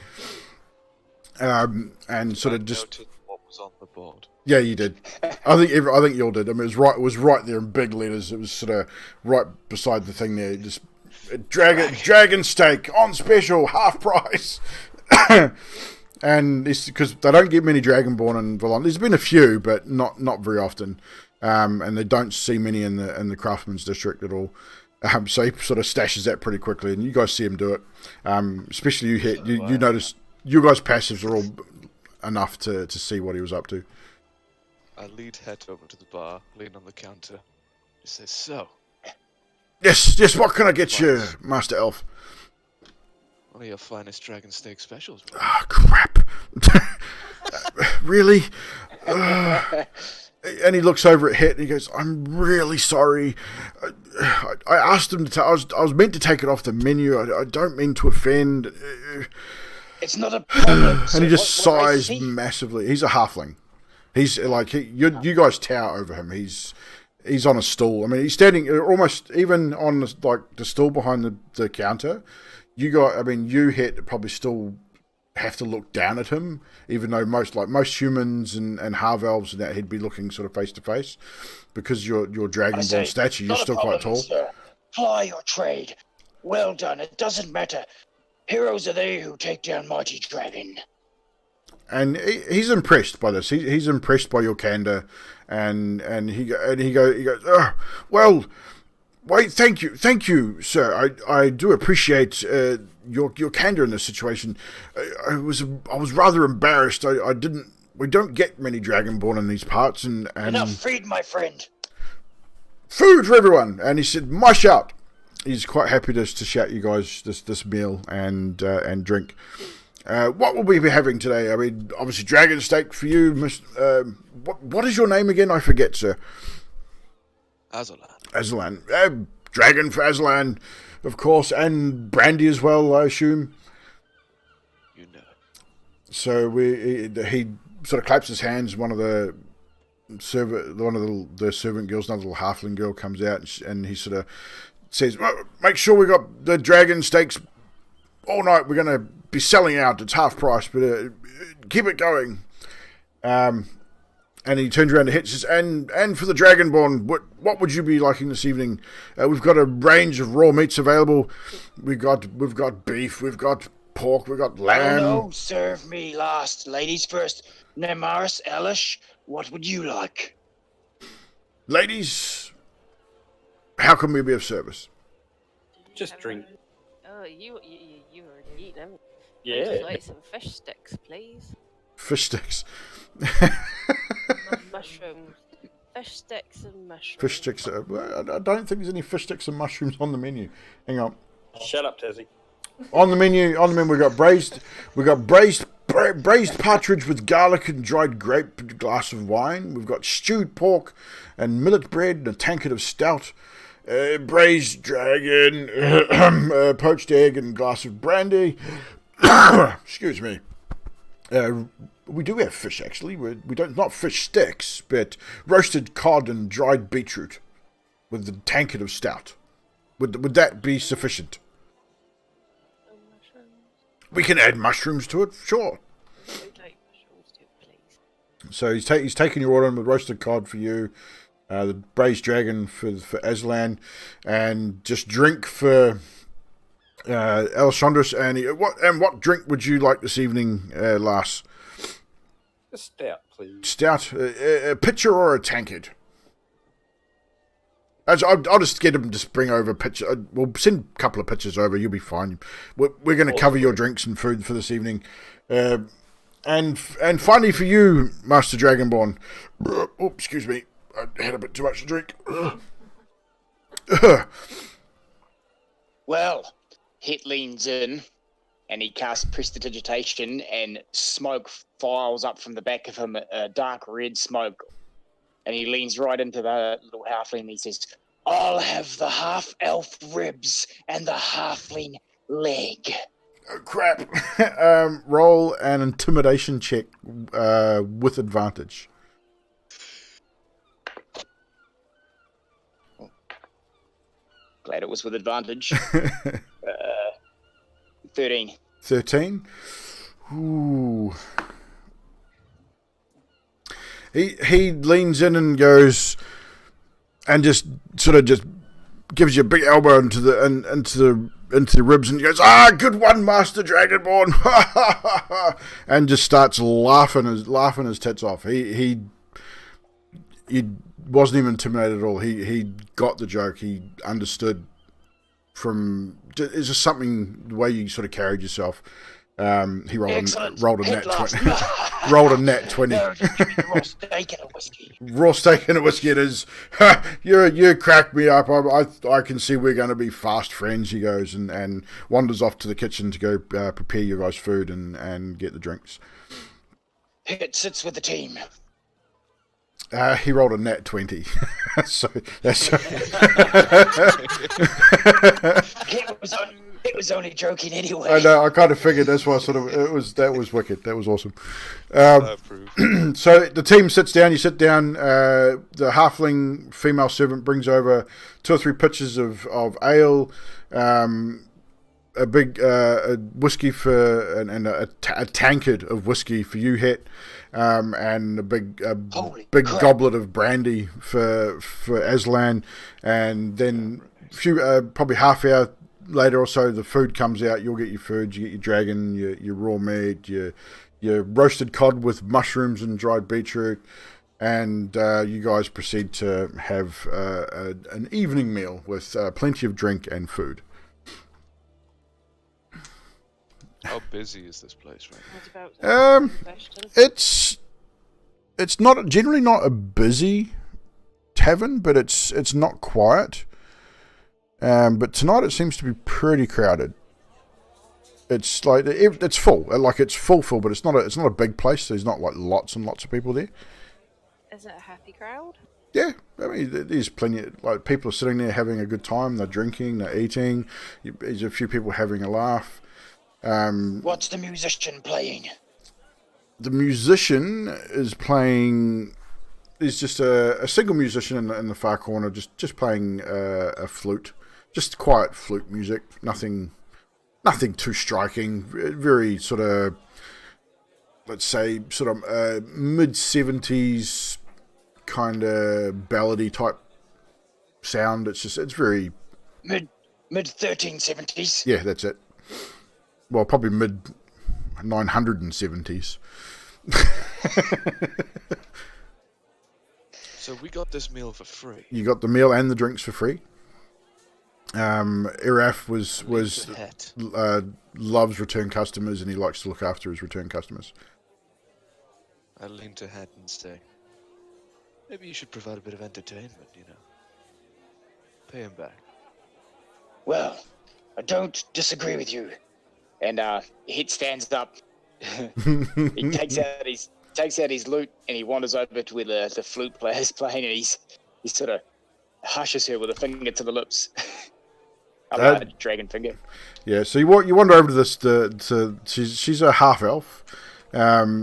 and sort of just noted what was on the board. Yeah, you did. I think you all did. I mean, it was right there in big letters. It was sort of right beside the thing there. Just dragon steak on special, half price. And it's because they don't get many dragonborn in Valon. There's been a few, but not very often. And they don't see many in the Craftsman's District at all. So he sort of stashes that pretty quickly, and you guys see him do it. Especially you, Het. You notice you guys' passives are all enough to see what he was up to. I lead Het over to the bar, lean on the counter. He says, "So, Yes, what can I get you, Master Elf?" "One of your finest dragon steak specials, bro." Ah, crap. Really? And he looks over at Het and he goes, "I'm really sorry. I asked him to I was meant to take it off the menu. I don't mean to offend." It's not a problem. And he just sighs massively. He's a halfling. He's like you guys tower over him. He's on a stool. I mean, he's standing almost even on the stool behind the counter. You Het probably still have to look down at him, even though most humans and half elves and that he'd be looking sort of face to face, because your dragonborn stature, you're still quite tall. Sir. Ply your trade. Well done. It doesn't matter. Heroes are they who take down mighty dragon. And he's impressed by this. He's impressed by your candor, and he goes, "Oh, well, wait, thank you, sir. I do appreciate your candor in this situation. I was rather embarrassed. We don't get many dragonborn in these parts, and enough feed, my friend. Food for everyone." And he said, "My shout." He's quite happy to shout you guys this meal and drink. What will we be having today? I mean, obviously dragon steak for you, Miss. What is your name again? I forget, sir. Azalan. Dragon for Azalan, of course, and brandy as well, I assume. You know. So he sort of claps his hands. One of the servant girls, another little halfling girl, comes out, and he sort of says, well, make sure we got the dragon steaks all night. We're going to be selling out. It's half price, but keep it going. And he turns around to Hitch and for the Dragonborn, what would you be liking this evening? We've got a range of raw meats available. We've got beef, we've got pork, we've got lamb. Oh, no, serve me last. Ladies first. Nemaris, Elish, what would you like? Ladies, how can we be of service? Just drink. Oh, you already eat them. Yeah. I'd just like some fish sticks, please. Fish sticks. Mushrooms. Fish sticks and mushrooms. Fish sticks. I don't think there's any fish sticks and mushrooms on the menu. Hang on. Shut up, Tassie. On the menu, we got braised partridge with garlic and dried grape, a glass of wine. We've got stewed pork and millet bread and a tankard of stout. Braised dragon, poached egg and glass of brandy. Excuse me. We do have fish, actually. We don't, not fish sticks, but roasted cod and dried beetroot with the tankard of stout. Would that be sufficient? We can add mushrooms to it, sure. We'd like mushrooms too, please. So he's taken your order with roasted cod for you, the braised dragon for Aslan, and just drink for Alessandros. And what drink would you like this evening, Lars? A stout, please. Stout, a pitcher or a tankard? I'll just get him to bring over a pitcher. We'll send a couple of pitchers over. You'll be fine. We're going to cover your drinks and food for this evening. And finally for you, Master Dragonborn. Oh, excuse me. I had a bit too much to drink. Well, Hit leans in, and he casts Prestidigitation, and smoke files up from the back of him, dark red smoke. And he leans right into the little halfling and he says, I'll have the half-elf ribs and the halfling leg. Oh, crap. Roll an intimidation check with advantage. Glad it was with advantage. 13. 13? Ooh. He leans in and goes and just sort of just gives you a big elbow into the ribs, and he goes, good one, Master Dragonborn, and just starts laughing his tits off. He wasn't even intimidated at all. He got the joke. He understood from it's just something the way you sort of carried yourself. He rolled a net 20. Rolled a net 20. No, raw steak and a whiskey. Raw steak and a whiskey it is. You cracked me up. I can see we're going to be fast friends, he goes, and wanders off to the kitchen to go prepare you guys food and get the drinks. It sits with the team. He rolled a net 20. So that's It was only joking anyway. I know. I kind of figured that's why that was wicked. That was awesome. So the team sits down. You sit down. The halfling female servant brings over 2 or 3 pitchers of ale, a big whiskey for and a tankard of whiskey for you, Het, and a big goblet of brandy for Aslan, and then probably half hour later or so, the food comes out. You'll get your food. You get your dragon, your raw meat, your roasted cod with mushrooms and dried beetroot, and you guys proceed to have an evening meal with plenty of drink and food. How busy is this place right now? It's not generally not a busy tavern, but it's not quiet. But tonight it seems to be pretty crowded. It's like it's full, it's full, but it's not a big place. There's not like lots and lots of people there. Is it a happy crowd? Yeah, I mean, there's plenty of, people are sitting there having a good time. They're drinking, they're eating. There's a few people having a laugh. What's the musician playing? the musician is playing. There's just a single musician in the far corner, just playing a flute, just quiet flute music. Nothing too striking. Very sort of, let's say, sort of mid-70s kind of ballady type sound. It's very mid 1370s. Yeah, that's it. Well, probably mid 970s. So we got this meal for free. You got the meal and the drinks for free. Iraf loves return customers, and he likes to look after his return customers. I lean to head and say, maybe you should provide a bit of entertainment, Pay him back. Well, I don't disagree with you. And Hit stands up. He takes out his lute and he wanders over to where the flute player's playing, and he sort of hushes her with a finger to the lips. A dragon finger. Yeah, so you wander over to this. She's a half elf.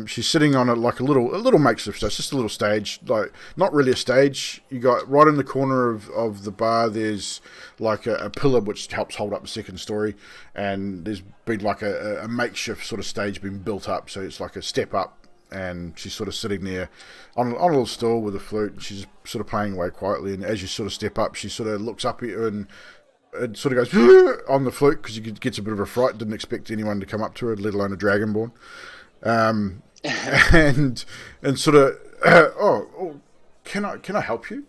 She's sitting on like a little makeshift stage, just a little stage, like not really a stage. You got right in the corner of the bar. There's like a pillar which helps hold up the second story, and there's been like a makeshift sort of stage being built up. So it's like a step up, and she's sort of sitting there on a little stool with a flute. And she's sort of playing away quietly, and as you sort of step up, she sort of looks up at you and it sort of goes on the flute because you gets a bit of a fright. Didn't expect anyone to come up to her, let alone a dragonborn. And sort of, oh, can I help you?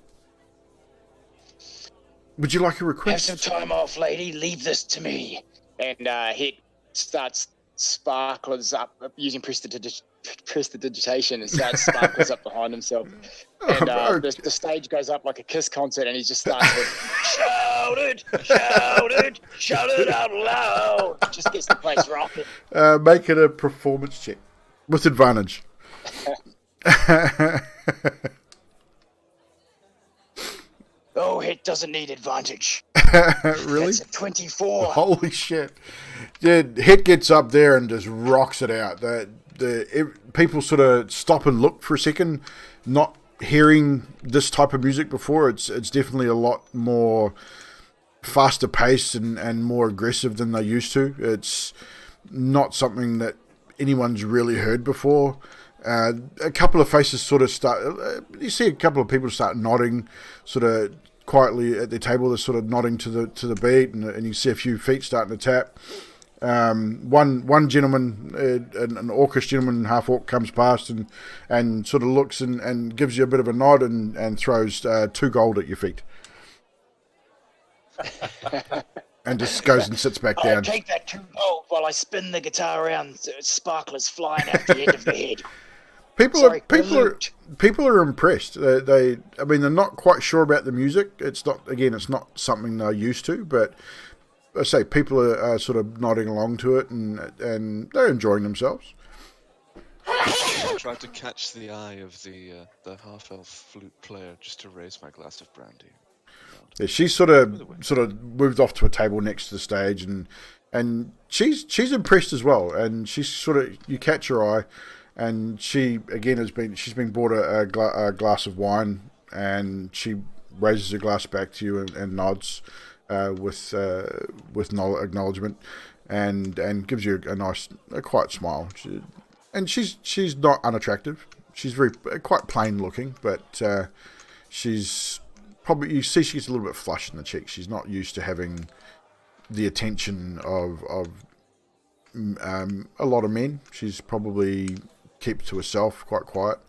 Would you like a request? Have some time off, lady. Leave this to me. And Hit starts sparklers up using prestidigitation and starts sparklers up behind himself. And the stage goes up like a Kiss concert, and he just starts with shout it out loud. Just gets the place rocking. Make it a performance check with advantage. Oh, Hit doesn't need advantage. Really? That's a 24. Holy shit. Yeah, Hit gets up there and just rocks it out. People sort of stop and look for a second, not hearing this type of music before. It's definitely a lot more faster paced and more aggressive than they used to. It's not something that anyone's really heard before. A couple of faces sort of start. You see a couple of people start nodding, sort of quietly at their table. They're sort of nodding to the beat, and you see a few feet starting to tap. One gentleman, an orcish gentleman, half orc, comes past and sort of looks and gives you a bit of a nod and throws 2 gold at your feet. And just goes and sits back down. I'll take that 2 gold while I spin the guitar around, so sparklers flying out the end of the head. People are impressed. They're not quite sure about the music. It's not something they're used to, but I say people are sort of nodding along to it and they're enjoying themselves. I tried to catch the eye of the half-elf flute player just to raise my glass of brandy. Yeah, she's sort of moved off to a table next to the stage, and she's impressed as well. And she's sort of, you catch her eye, and she again she's been bought a glass of wine, and she raises her glass back to you and nods with acknowledgement, and gives you a quiet smile. She's not unattractive. She's quite plain looking, but she's probably, you see she gets a little bit flushed in the cheeks. She's not used to having the attention of a lot of men. She's probably kept to herself, quite quiet.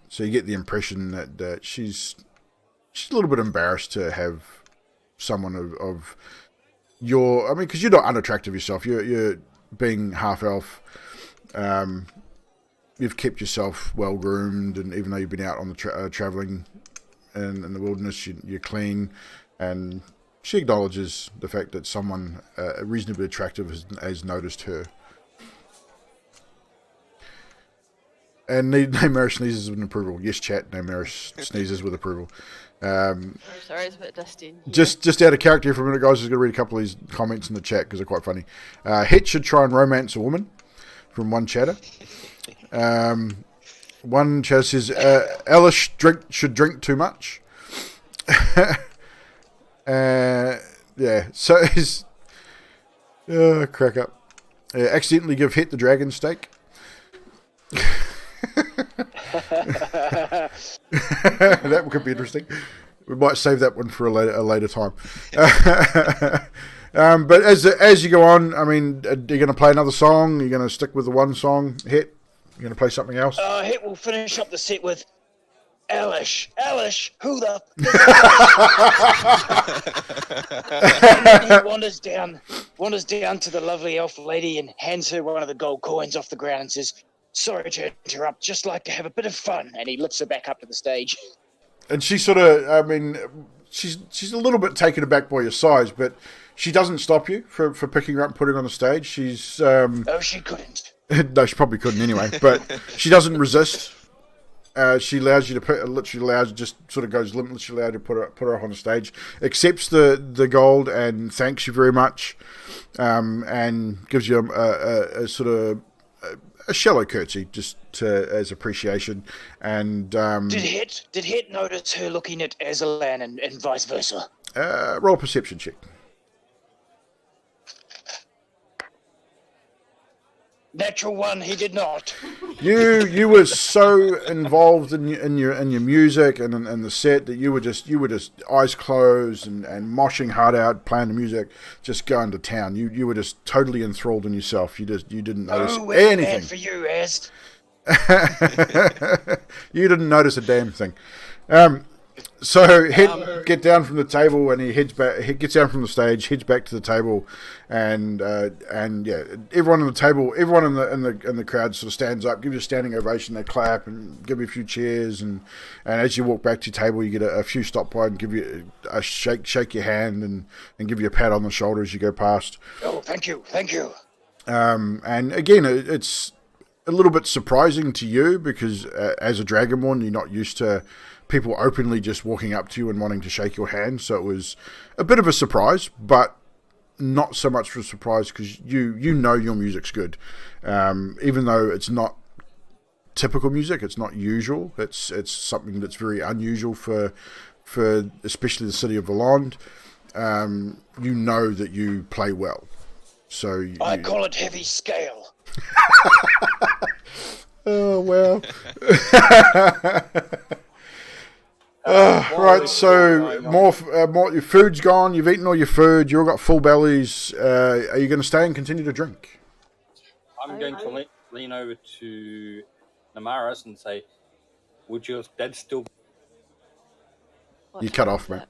So you get the impression that she's a little bit embarrassed to have someone of your, because you're not unattractive yourself. You're being half elf. You've kept yourself well groomed, and even though you've been out on the traveling in the wilderness, you're clean, and she acknowledges the fact that someone reasonably attractive has noticed her. And Namaris sneezes with approval. Yes, chat. Namaris sneezes with approval. Sorry, it's a bit dusty in here. Just out of character for a minute, guys. I'm just going to read a couple of these comments in the chat because they're quite funny. Het should try and romance a woman. from one chatter. One chatter says, Alice should drink too much. Yeah, so it's... crack up. Accidentally give Het the dragon steak. That could be interesting. We might save that one for a later time. But as you go on, I mean, are you going to play another song? Are you going to stick with the one song, Het? You going to play something else? Het will finish up the set with Alish, who the and then he wanders down to the lovely elf lady and hands her one of the gold coins off the ground and says, "Sorry to interrupt, just like to have a bit of fun." And he lifts her back up to the stage. And she sort of, I mean, she's a little bit taken aback by your size, but she doesn't stop you for picking her up and putting her on the stage. She's Oh, she couldn't. No, she probably couldn't anyway, but she doesn't resist. She allows you to literally allows you, just sort of goes limitless. She allows you to put her up on the stage, accepts the gold and thanks you very much, and gives you a sort of a shallow curtsy just as appreciation. And did Het notice her looking at Aslan and vice versa? Roll a perception check. Natural one, he did not. You were so involved in your music and in the set that you were just eyes closed and moshing hard out, playing the music, just going to town. You were just totally enthralled in yourself. You didn't notice anything. Bad for you, Az. You didn't notice a damn thing. So Het get down from the table and he heads back. He gets down from the stage, heads back to the table, and yeah, everyone on the table, everyone in the crowd sort of stands up, give you a standing ovation. They clap and give you a few cheers, and as you walk back to your table, you get a few stop by and give you a shake your hand and give you a pat on the shoulder as you go past. Oh, thank you. And again, it's a little bit surprising to you because as a Dragonborn, you're not used to people openly just walking up to you and wanting to shake your hand. So it was a bit of a surprise, but not so much of a surprise because you know your music's good. Even though it's not typical music, it's not usual. It's something that's very unusual for especially the city of Voland. You know that you play well. So I call it heavy scale. Oh, well. Right, so more. Your food's gone. You've eaten all your food. You've all got full bellies. Are you going to stay and continue to drink? I'm going to lean over to Namaris and say, "Would your dad still?" You cut off, mate.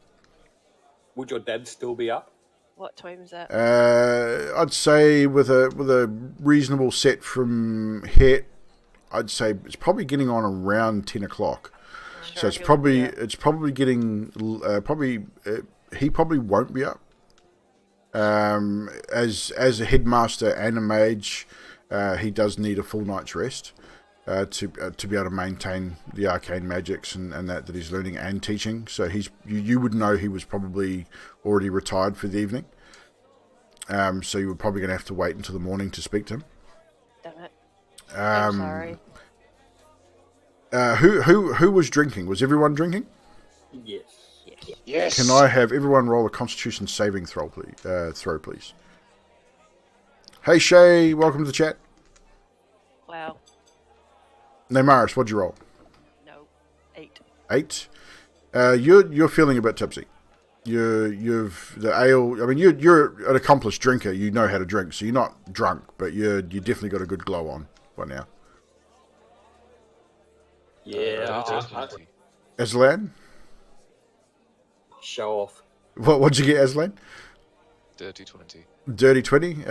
Would your dad still be up? What time is that? I'd say with a reasonable set from Het, I'd say it's probably getting on around 10 o'clock. Sure, So it's probably getting he probably won't be up. As a headmaster and a mage, he does need a full night's rest to be able to maintain the arcane magics and that he's learning and teaching. So you would know he was probably already retired for the evening. So you were probably going to have to wait until the morning to speak to him. Damn it. I'm sorry. Who was drinking? Was everyone drinking? Yes. Can I have everyone roll a Constitution saving throw, please? Hey Shay, welcome to the chat. Wow. Namaris, what'd you roll? No. 8. 8. You're feeling a bit tipsy. You've the ale. I mean, you're an accomplished drinker. You know how to drink, so you're not drunk, but you definitely got a good glow on by now. Yeah. Aslan, Show off. what'd you get, Aslan? Dirty 20. Dirty 20.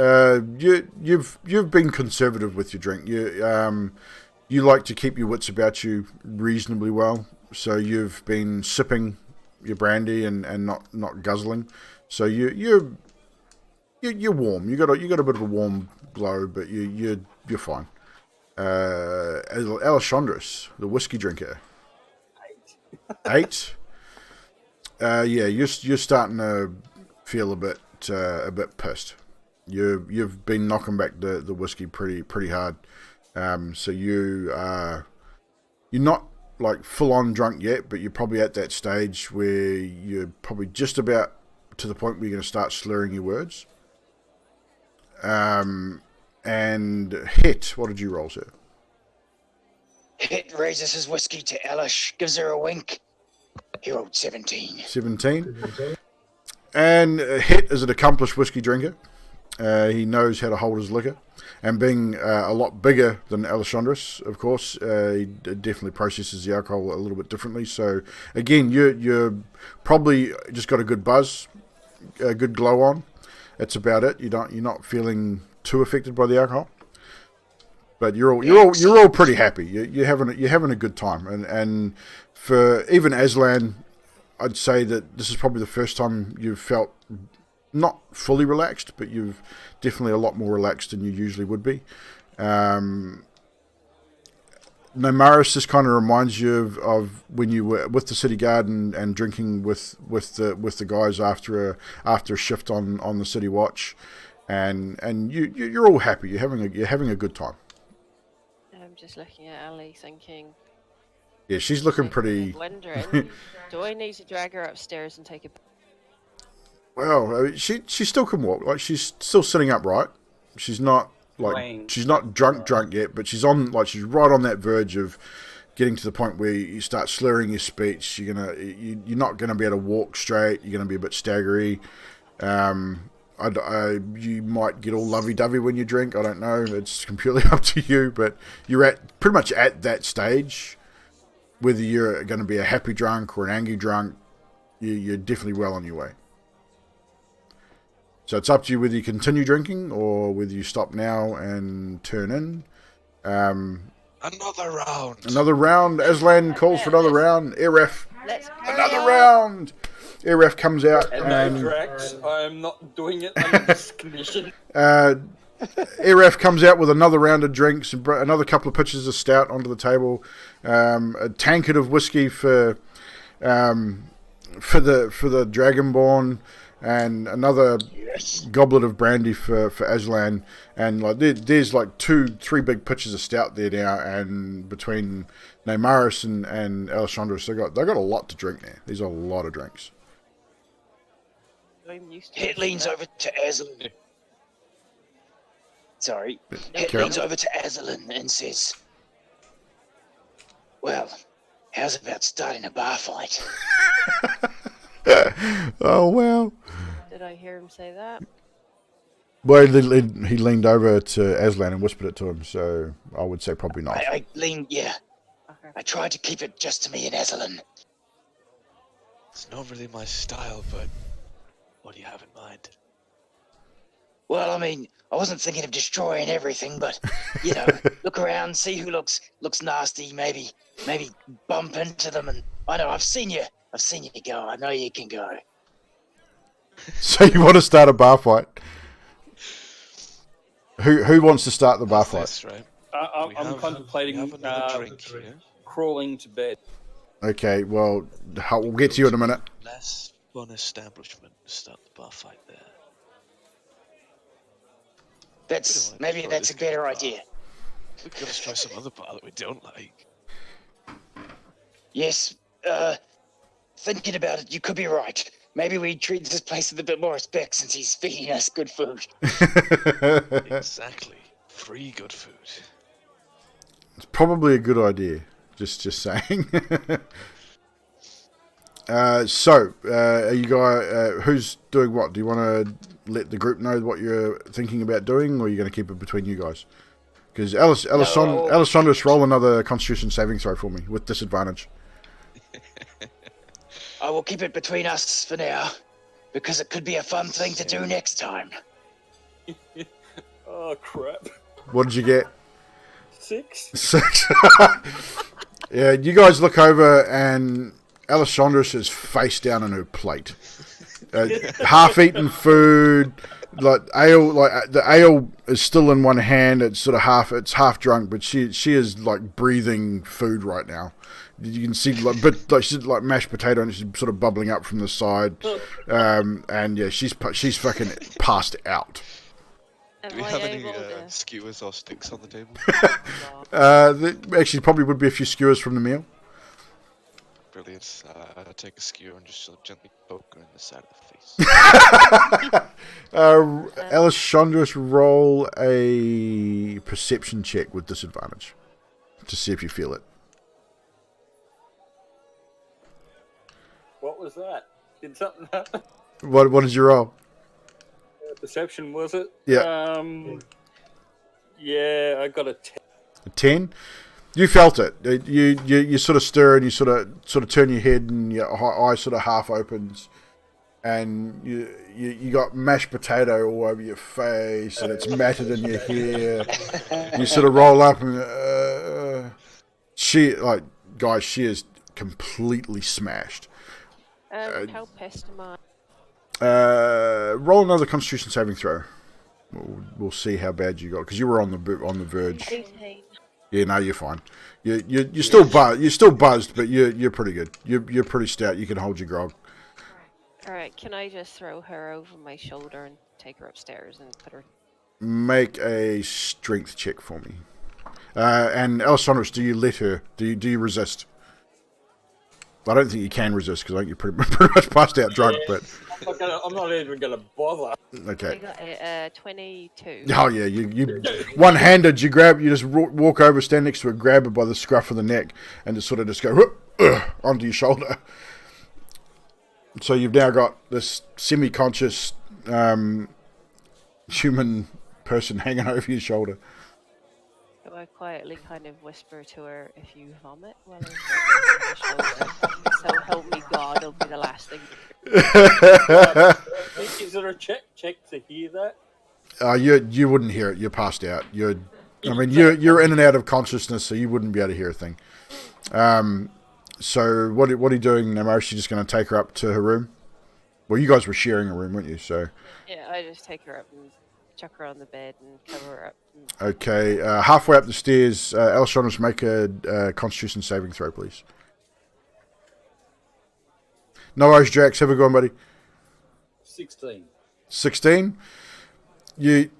You've been conservative with your drink. You like to keep your wits about you reasonably well, so you've been sipping your brandy and not guzzling. So you're warm. You got a bit of a warm glow, but you're fine. Alessandros, the whiskey drinker. 8. Yeah, you're starting to feel a bit pissed. You've been knocking back the whiskey pretty hard. So you're not like full on drunk yet, but you're probably at that stage where you're probably just about to the point where you're going to start slurring your words. And Hit, what did you roll, sir? Hit raises his whiskey to Elish, gives her a wink. He rolled 17. 17. And Hit is an accomplished whiskey drinker. He knows how to hold his liquor. And being a lot bigger than Alessandros, of course, he definitely processes the alcohol a little bit differently. So, again, you're probably just got a good buzz, a good glow on. That's about it. You're not feeling too affected by the alcohol. But you're all pretty happy. You're having a good time. And for even Aslan, I'd say that this is probably the first time you've felt not fully relaxed, but you've definitely a lot more relaxed than you usually would be. Nomaris, this kind of reminds you of when you were with the city guard and drinking with the guys after a shift on the city watch, and you're all happy. You're having a good time. I'm just looking at Ali, thinking. Yeah, she's looking pretty. Wondering, do I need to drag her upstairs and take a? Well, she still can walk. Like, she's still sitting upright. She's not she's not drunk yet, but she's right on that verge of getting to the point where you start slurring your speech. You're not gonna be able to walk straight. You're gonna be a bit staggery. You might get all lovey-dovey when you drink. I don't know. It's completely up to you. But you're pretty much at that stage. Whether you're going to be a happy drunk or an angry drunk, you're definitely well on your way. So it's up to you whether you continue drinking or whether you stop now and turn in. Another round. Another round. Aslan calls for another round. Eref. Another round. Eref comes out. And Drax, I'm not doing it under this condition. Eref comes out with another round of drinks, another couple of pitchers of stout onto the table, a tankard of whiskey for the Dragonborn, and another goblet of brandy for Aslan. And like there's like 2-3 big pitchers of stout there now, and between Neymaris and Alessandros, they got a lot to drink there. There's a lot of drinks. Hit leans over to Aslan. Sorry. Hit leans over to Aslan and says, "Well, how's about starting a bar fight?" Oh, well. Did I hear him say that? Well, he leaned over to Aslan and whispered it to him, so I would say probably not. I leaned, yeah. Okay. I tried to keep it just to me and Aslan. It's not really my style, but what do you have in mind? Well, I mean, I wasn't thinking of destroying everything, but, look around, see who looks nasty, maybe bump into them, and I know, I've seen you go, I know you can go. So you want to start a bar fight? Who wants to start the bar fight? That's right. I'm contemplating drink here. crawling to bed. Okay, well, we'll get to you in a minute. Less fun establishment to start the bar fight there. Maybe that's a better idea. We could just try some other bar that we don't like. Yes, thinking about it, you could be right. Maybe we treat this place with a bit more respect since he's feeding us good food. Exactly. Free good food. It's probably a good idea. Just saying. So, are you guys? Who's doing what? Do you want to let the group know what you're thinking about doing, or are you going to keep it between you guys? Because Alessandros, roll another Constitution saving throw for me with disadvantage. I will keep it between us for now, because it could be a fun thing to do next time. Oh, crap. What did you get? 6. Yeah, you guys look over and Alessandros is face down on her plate. Half-eaten food, like ale. Like the ale is still in one hand. It's sort of half drunk, but she is like breathing food right now. You can see she's like mashed potato, and she's sort of bubbling up from the side. And yeah, she's fucking passed out. Do we have any skewers or sticks on the table? There actually probably would be a few skewers from the meal. Brilliant. I take a skewer and just sort of gently poke her in the side of the face. Alessandros, roll a perception check with disadvantage to see if you feel it. What was that? Did something happen? What did you roll? Perception, was it? Yeah. Yeah, I got a 10. A 10? You felt it. You sort of stir and you sort of turn your head and your eye sort of half opens, and you got mashed potato all over your face and it's matted in your hair. You sort of roll up and she is completely smashed. How pissed am I? Roll another Constitution saving throw. We'll see how bad you got because you were on the verge. 18. Yeah, no, you're fine. You're still buzzed, but you're pretty good. You're pretty stout. You can hold your grog. All right, can I just throw her over my shoulder and take her upstairs and put her? Make a strength check for me. And Alessandros, do you let her? Do you resist? I don't think you can resist because I think you're pretty much passed out drunk. But I'm not even gonna bother. Okay. I got 22. Oh yeah, you one-handed. You just walk over, stand next to her, grab her by the scruff of the neck, and just go onto your shoulder. So you've now got this semi-conscious human person hanging over your shoulder. So I quietly kind of whisper to her, "If you vomit while I'm on your shoulder, so help me God, it'll be the last thing." Is there a check to hear that? You wouldn't hear it. You're passed out. You're in and out of consciousness, so you wouldn't be able to hear a thing. So what are you doing, Namaris? You just going to take her up to her room? Well, you guys were sharing a room, weren't you? So yeah, I just take her up and chuck her on the bed and cover her up. Okay, halfway up the stairs, Alessandros, make a Constitution saving throw, please. No worries, Jax. Have a go on, buddy. 16. 16. You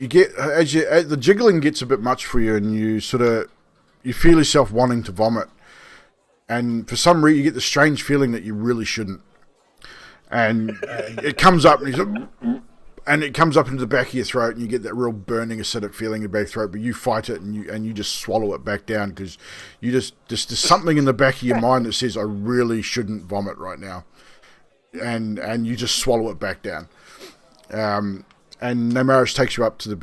get as the jiggling gets a bit much for you, and you feel yourself wanting to vomit, and for some reason you get the strange feeling that you really shouldn't, and it comes up and it comes up into the back of your throat, and you get that real burning acidic feeling in the back of your throat, but you fight it and you just swallow it back down because you just there's something in the back of your mind that says I really shouldn't vomit right now, and you just swallow it back down. And Namaris takes you up to the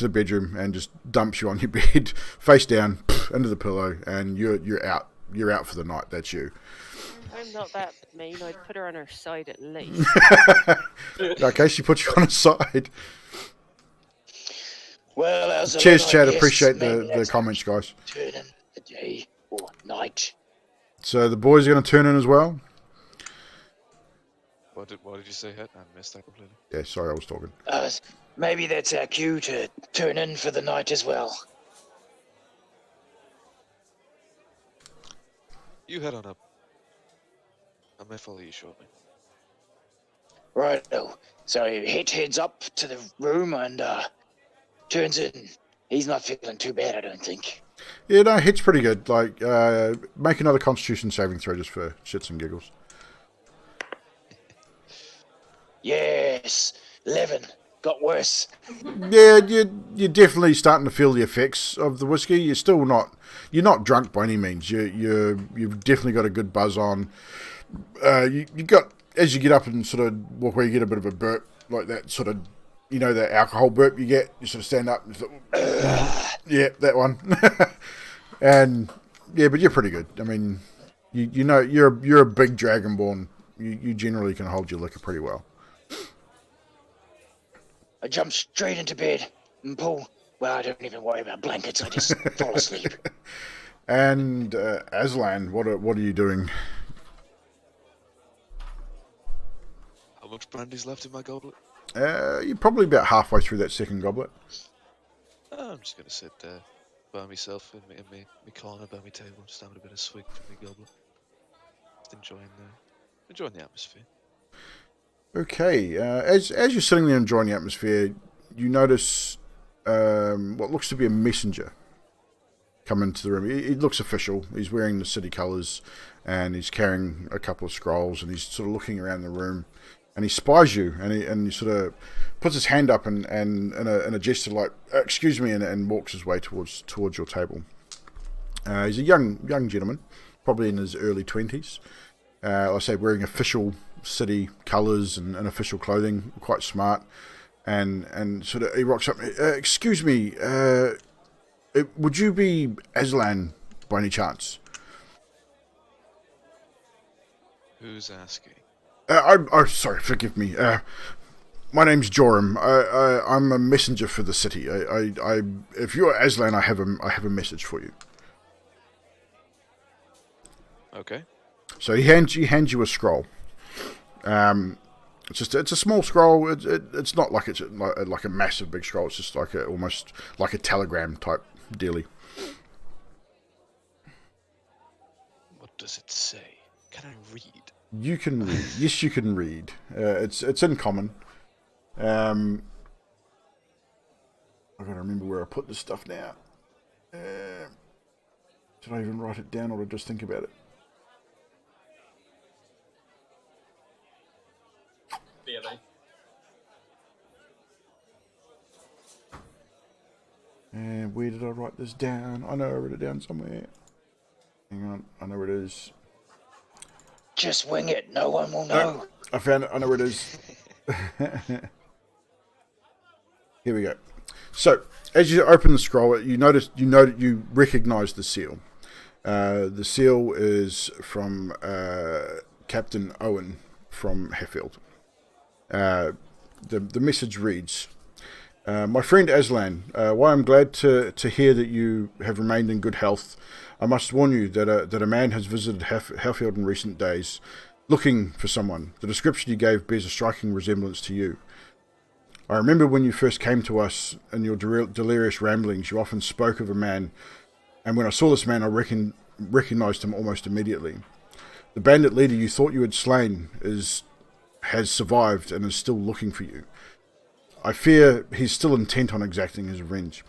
bedroom and just dumps you on your bed, face down, into the pillow, and you're out. You're out for the night. That's you. I'm not that mean. I'd put her on her side at least. Okay, she puts you on her side. Well, cheers, Chad. Appreciate the comments, guys. Turn in the day or night. So the boys are going to turn in as well. What did you say, Het? I missed that completely. Yeah, sorry, I was talking. Maybe that's our cue to turn in for the night as well. You head on up. I may follow you shortly. Righto. So Het heads up to the room and turns in. He's not feeling too bad, I don't think. Yeah, no, Het's pretty good. Like, make another Constitution saving throw just for shits and giggles. Yes, 11. Got worse. Yeah, you're definitely starting to feel the effects of the whiskey. You're not drunk by any means. You've definitely got a good buzz on. You got, as you get up and sort of walk where you get a bit of a burp, like that sort of, that alcohol burp you get. You sort of stand up and sort of, yeah, that one. And yeah, but you're pretty good. I mean, you're a big dragonborn. You generally can hold your liquor pretty well. I jump straight into bed and pull. Well, I don't even worry about blankets. I just fall asleep. And Aslan, what are you doing? How much brandy's left in my goblet? You're probably about halfway through that second goblet. I'm just gonna sit there by myself in my corner by my table, just having a bit of swig from my goblet, just enjoying the atmosphere. Okay, as you're sitting there enjoying the atmosphere, you notice what looks to be a messenger come into the room. He looks official. He's wearing the city colours, and he's carrying a couple of scrolls, and he's sort of looking around the room, and he spies you, and he sort of puts his hand up and in a gesture like excuse me, and walks his way towards your table. He's a young gentleman, probably in his early 20s. Like I say, wearing official city colours and official clothing, quite smart, and sort of he rocks up. Excuse me, would you be Aslan by any chance? Who's asking? I'm sorry, forgive me. My name's Joram. I'm a messenger for the city. If you're Aslan, I have a message for you. Okay. So he hands you a scroll. It's a small scroll. It's not like it's like a massive big scroll. It's just like almost like a telegram type dealy. What does it say? Can I read? You can read. Yes, you can read. It's in common. I gotta remember where I put this stuff now. Did I even write it down, or did I just think about it? And where did I write this down? I know I wrote it down somewhere. Hang on, I know where it is. Just wing it. No one will know. I found it. I know where it is. Here we go. So, as you open the scroll, you recognize the seal. The seal is from Captain Owen from Heffield. The message reads, my friend Aslan, while I'm glad to hear that you have remained in good health, I must warn you that a man has visited Heffield in recent days, looking for someone. The description you gave bears a striking resemblance to you. I remember when you first came to us in your delirious ramblings, you often spoke of a man, and when I saw this man, I recognized him almost immediately. The bandit leader you thought you had slain has survived and is still looking for you. I fear he's still intent on exacting his revenge.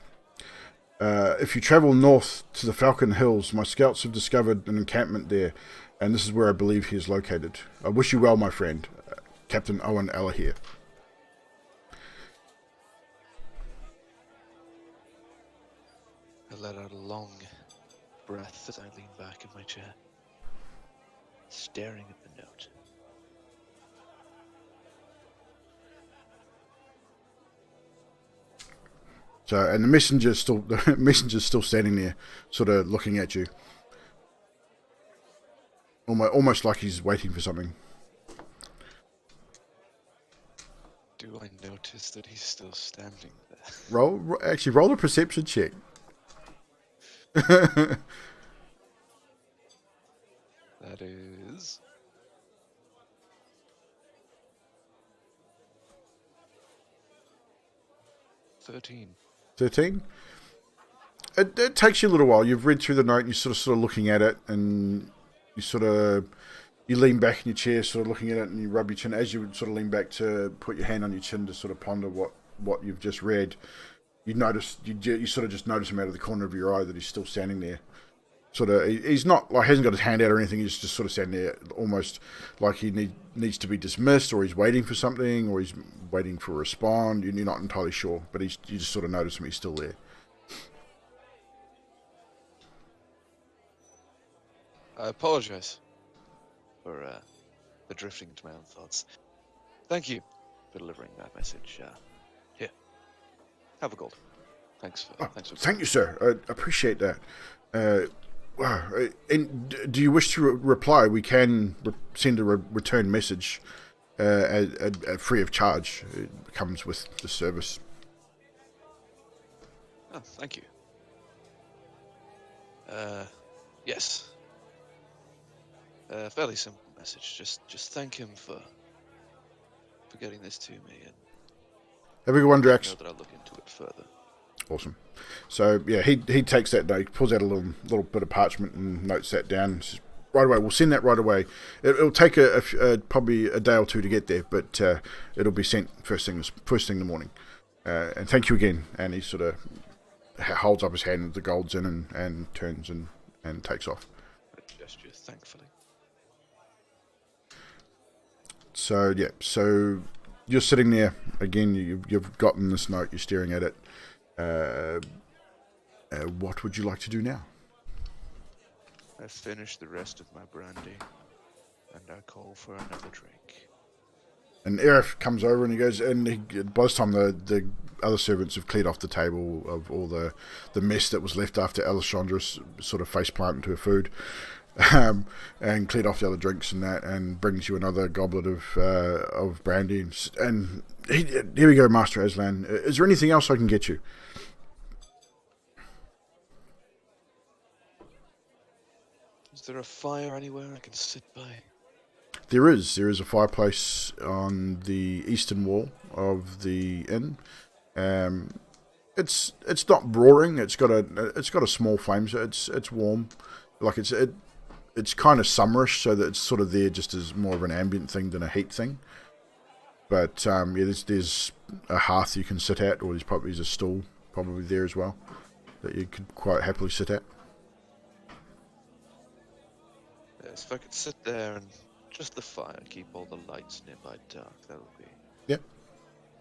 If you travel north to the Falcon Hills, my scouts have discovered an encampment there, and this is where I believe he is located. I wish you well, my friend. Captain Owen Allahir. I let out a long breath as I leaned back in my chair, staring at the note. So, and the messenger's still standing there, sort of looking at you, almost like he's waiting for something. Do I notice that he's still standing there? Roll a perception check. That is 13. 13? It takes you a little while. You've read through the note and you're sort of looking at it, and you lean back in your chair, sort of looking at it, and you rub your chin. As you would sort of lean back to put your hand on your chin to sort of ponder what you've just read, you sort of just notice him out of the corner of your eye that he's still standing there. Sort of, he's not like hasn't got his hand out or anything. He's just sort of standing there, almost like he needs to be dismissed, or he's waiting for something, or he's waiting for a respond. You're not entirely sure, but you just sort of notice him. He's still there. I apologize for drifting into my own thoughts. Thank you for delivering that message. Here, have a gold. Thanks for. Thank you, sir. I appreciate that. Wow. And do you wish to reply? We can send a return message at free of charge. It comes with the service. Oh, thank you. Yes. Fairly simple message. Just thank him for getting this to me, and have a good one, Drax. know that I'll look into it further. Awesome. So yeah, he takes that note, he pulls out a little bit of parchment and notes that down. Says, right away, we'll send that right away. It'll take probably a day or two to get there, but it'll be sent first thing in the morning. And thank you again. And he sort of holds up his hand with the golds in and turns and takes off. A gesture, thankfully. So you're sitting there again. You've gotten this note. You're staring at it. What would you like to do now? I finish the rest of my brandy, and I call for another drink. And Aerith comes over and he goes, and by this time the other servants have cleared off the table of all the mess that was left after Alessandra sort of face-planted into her food, and cleared off the other drinks and that, and brings you another goblet of brandy. And here we go, Master Aslan. Is there anything else I can get you? Is there a fire anywhere I can sit by? There is a fireplace on the eastern wall of the inn. It's not roaring. It's got a small flame, so it's warm. Like it's kind of summerish, so that it's sort of there just as more of an ambient thing than a heat thing. But there's a hearth you can sit at, or there's a stool probably there as well that you could quite happily sit at. Yes, if I could sit there and just the fire, keep all the lights nearby dark, that would be... Yeah,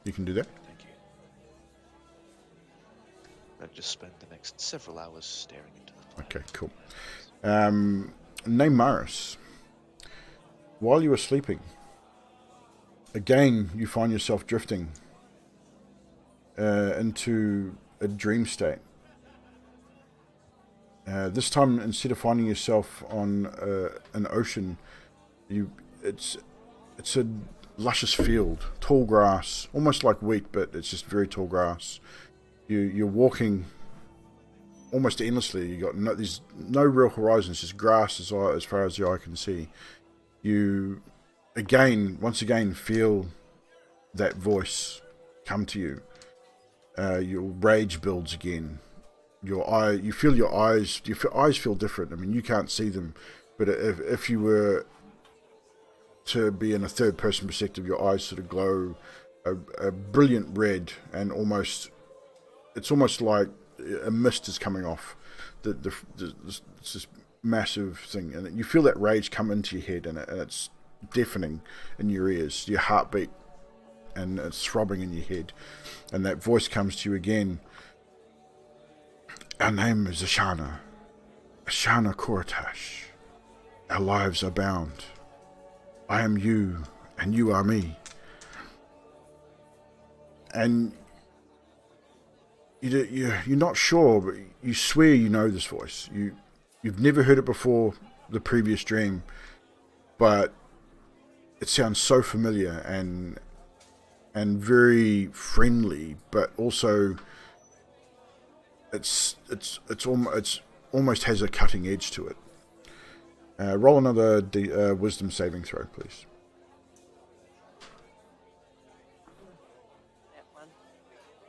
you can do that. Thank you. I'd just spend the next several hours staring into the fire. Okay, cool. Name Maris. While you were sleeping, again you find yourself drifting into a dream state. This time, instead of finding yourself on an ocean, it's a luscious field, tall grass, almost like wheat, but it's just very tall grass. You're walking almost endlessly. There's no real horizons, just grass as far as the eye can see. You once again feel that voice come to you. Your rage builds again. Your eyes feel different. I mean, you can't see them, but if you were to be in a third person perspective, your eyes sort of glow a brilliant red, and it's almost like a mist is coming off it's this massive thing, and you feel that rage come into your head, and it's deafening in your ears, your heartbeat, and it's throbbing in your head, and that voice comes to you again. Our name is Ashana Koratash. Our lives are bound. I am you, and you are me. And you're not sure, but you swear you know this voice. You've never heard it before the previous dream, but it sounds so familiar and very friendly, but also it's almost has a cutting edge to it. Roll another wisdom saving throw, please.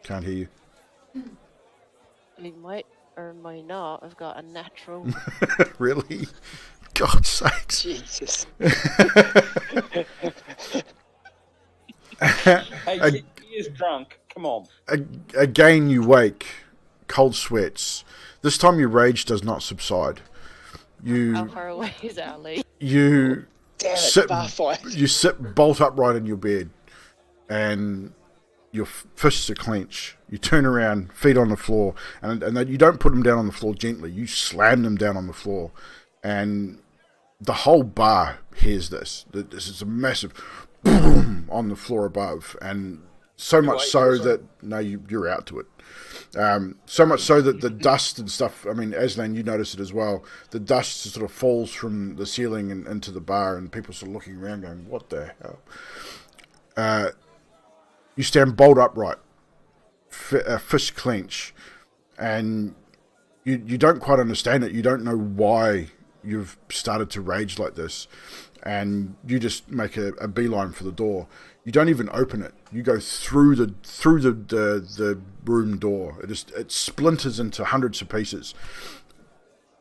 Can't hear you. I might or might not have got a natural. Really? God's sakes. Jesus. Hey, he is drunk. Come on. Again, you wake, cold sweats. This time your rage does not subside. How far away is Ali? You Damn it, bar fight. You sit bolt upright in your bed, and your fists are clenched. You turn around, feet on the floor, and you don't put them down on the floor gently. You slam them down on the floor, and the whole bar hears this. This is a massive boom on the floor above, and so much so that you're out to it. So much so that the dust and stuff, I mean, Aslan, you notice it as well, the dust sort of falls from the ceiling and into the bar, and people sort of looking around going, what the hell? You stand bolt upright, fist clench, and you don't quite understand it. You don't know why you've started to rage like this, and you just make a beeline for the door. You don't even open it. You go through the room door. It splinters into hundreds of pieces.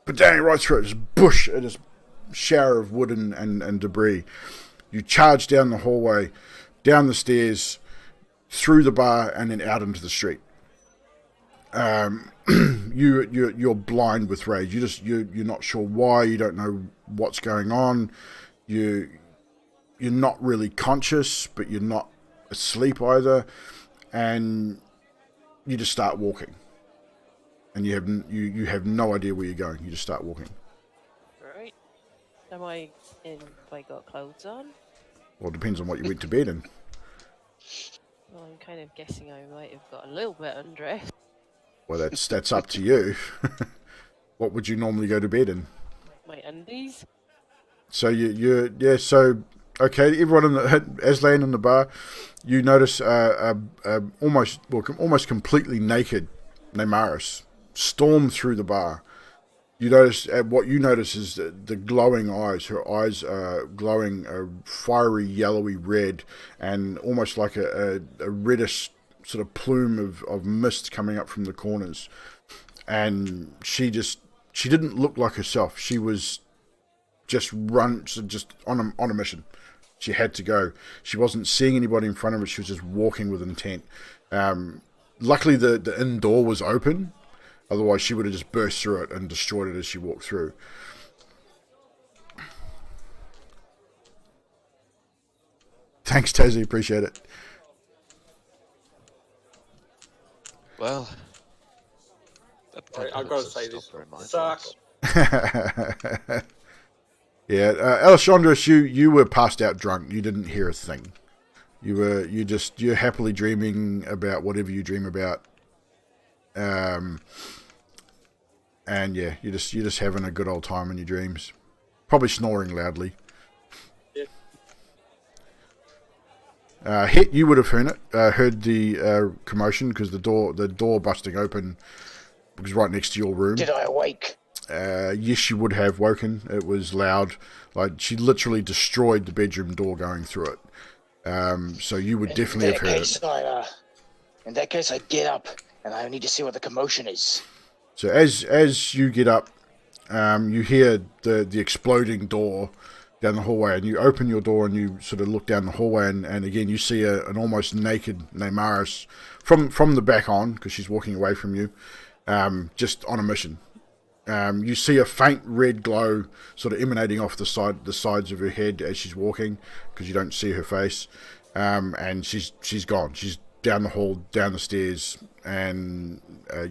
But down right through it, just shower of wood and debris. You charge down the hallway, down the stairs, through the bar and then out into the street. You're blind with rage. You're not sure why. You don't know what's going on. You're not really conscious, but you're not asleep either, and you just start walking. And you have no idea where you're going. You just start walking. Right. Have I got clothes on? Well, it depends on what you went to bed in. Well, I'm kind of guessing I might have got a little bit undressed. Well, that's up to you. What would you normally go to bed in? My undies. So so okay, everyone Aslan in the bar, you notice almost completely naked Neymaris storm through the bar. What you notice is the glowing eyes. Her eyes are glowing a fiery yellowy red, and almost like a reddish sort of plume of mist coming up from the corners. And she didn't look like herself. She was just on a mission. She had to go. She wasn't seeing anybody in front of her. She was just walking with intent. Luckily, the inn door was open. Otherwise, she would have just burst through it and destroyed it as she walked through. Thanks, Tazzy. Appreciate it. Well, I've got to say this sucks. Yeah, Alessandros, you were passed out drunk. You didn't hear a thing. You're happily dreaming about whatever you dream about. And yeah, you're just having a good old time in your dreams. Probably snoring loudly. Yeah. Hit, you would have heard the commotion because the door busting open was right next to your room. Did I awake? Yes, you would have woken. It was loud. Like, she literally destroyed the bedroom door going through it. So you would definitely have heard it. In that case, I get up and I need to see what the commotion is. So as you get up, you hear the exploding door down the hallway, and you open your door and you sort of look down the hallway, and again you see an almost naked Neymaris from the back on, because she's walking away from you, just on a mission. You see a faint red glow sort of emanating off the sides of her head as she's walking, because you don't see her face, and she's gone. She's down the hall, down the stairs, and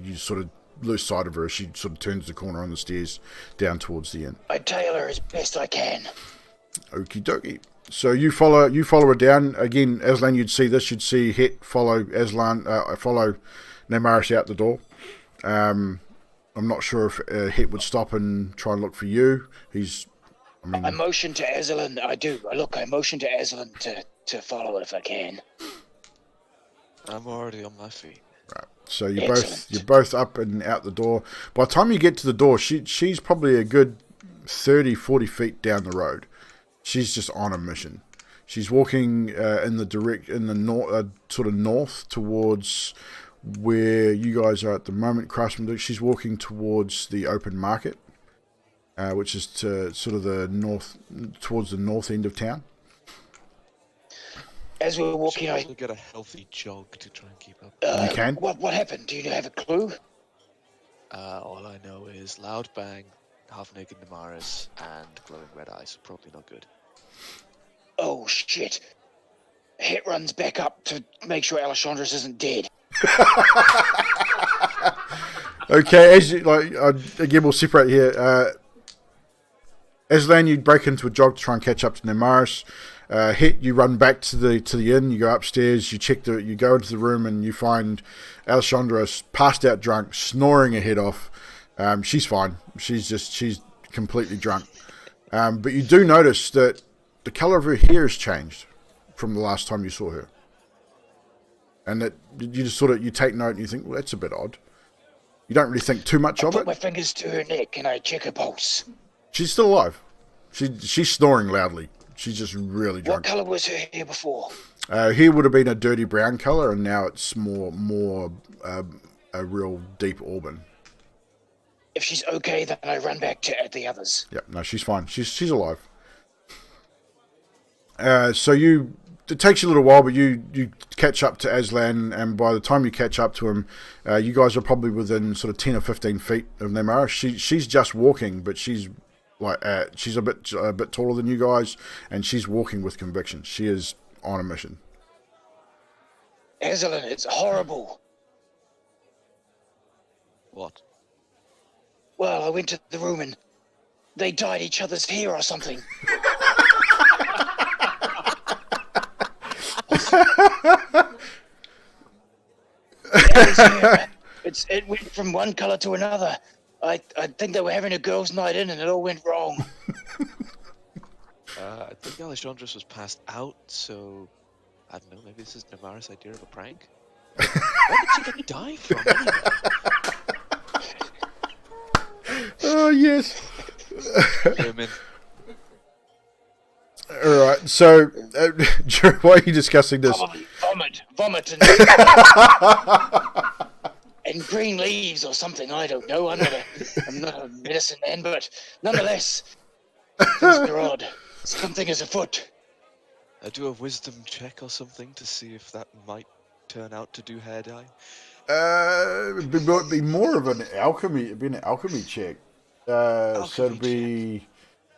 you sort of lose sight of her as she sort of turns the corner on the stairs down towards the inn. I tail her as best I can. Okie dokie. So you follow her down. Again, Aslan, you'd see this. You'd see Het follow Neymaris out the door. I'm not sure if Het would stop and try and look for you. I motion to Aslan. I motion to Aslan to follow it if I can. I'm already on my feet. Right. So you're both up and out the door. By the time you get to the door, she's probably a good 30, 40 feet down the road. She's just on a mission. She's walking in the sort of north towards where you guys are at the moment, Craftsman. She's walking towards the open market, which is to sort of the north, towards the north end of town. As we were walking, I get a healthy jog to try and keep up. You can. What happened? Do you have a clue? All I know is loud bang, half-naked Neymaris, and glowing red eyes. Probably not good. Oh shit! Het runs back up to make sure Alessandros isn't dead. Okay, as you again, we'll separate here. Aslan, you break into a jog to try and catch up to Neymaris. Het, you run back to the inn. You go upstairs. You go into the room and you find Alessandros passed out drunk, snoring her head off. She's fine. She's completely drunk. But you do notice that the color of her hair has changed from the last time you saw her, and that you just sort of take note and you think, well, that's a bit odd. You don't really think too much of it. I put my fingers to her neck and I check her pulse. She's still alive. She's snoring loudly. She's just really drunk. What colour was her hair before? Hair would have been a dirty brown colour, and now it's more a real deep auburn. If she's okay, then I run back to the others. Yeah, no, she's fine. She's alive. So you it takes you a little while, but you catch up to Aslan, and by the time you catch up to him, you guys are probably within sort of 10 or 15 feet of Nemara. She's just walking, but she's she's a bit taller than you guys, and she's walking with conviction. She is on a mission. Aslan, it's horrible. What? Well, I went to the room and they dyed each other's hair or something. It went from one colour to another. I think they were having a girls' night in and it all went wrong. I think Alexandros was passed out, so I don't know, maybe this is Namara's idea of a prank? Where did she get dye from anyway? Oh, yes. Women. Alright, so, why are you discussing this? Vomit and green leaves or something, I don't know. I'm not a medicine man, but nonetheless, things are odd. Something is afoot. I do a wisdom check or something to see if that might turn out to do hair dye. It'd be more of an alchemy. It'd be an alchemy check. So it'd be,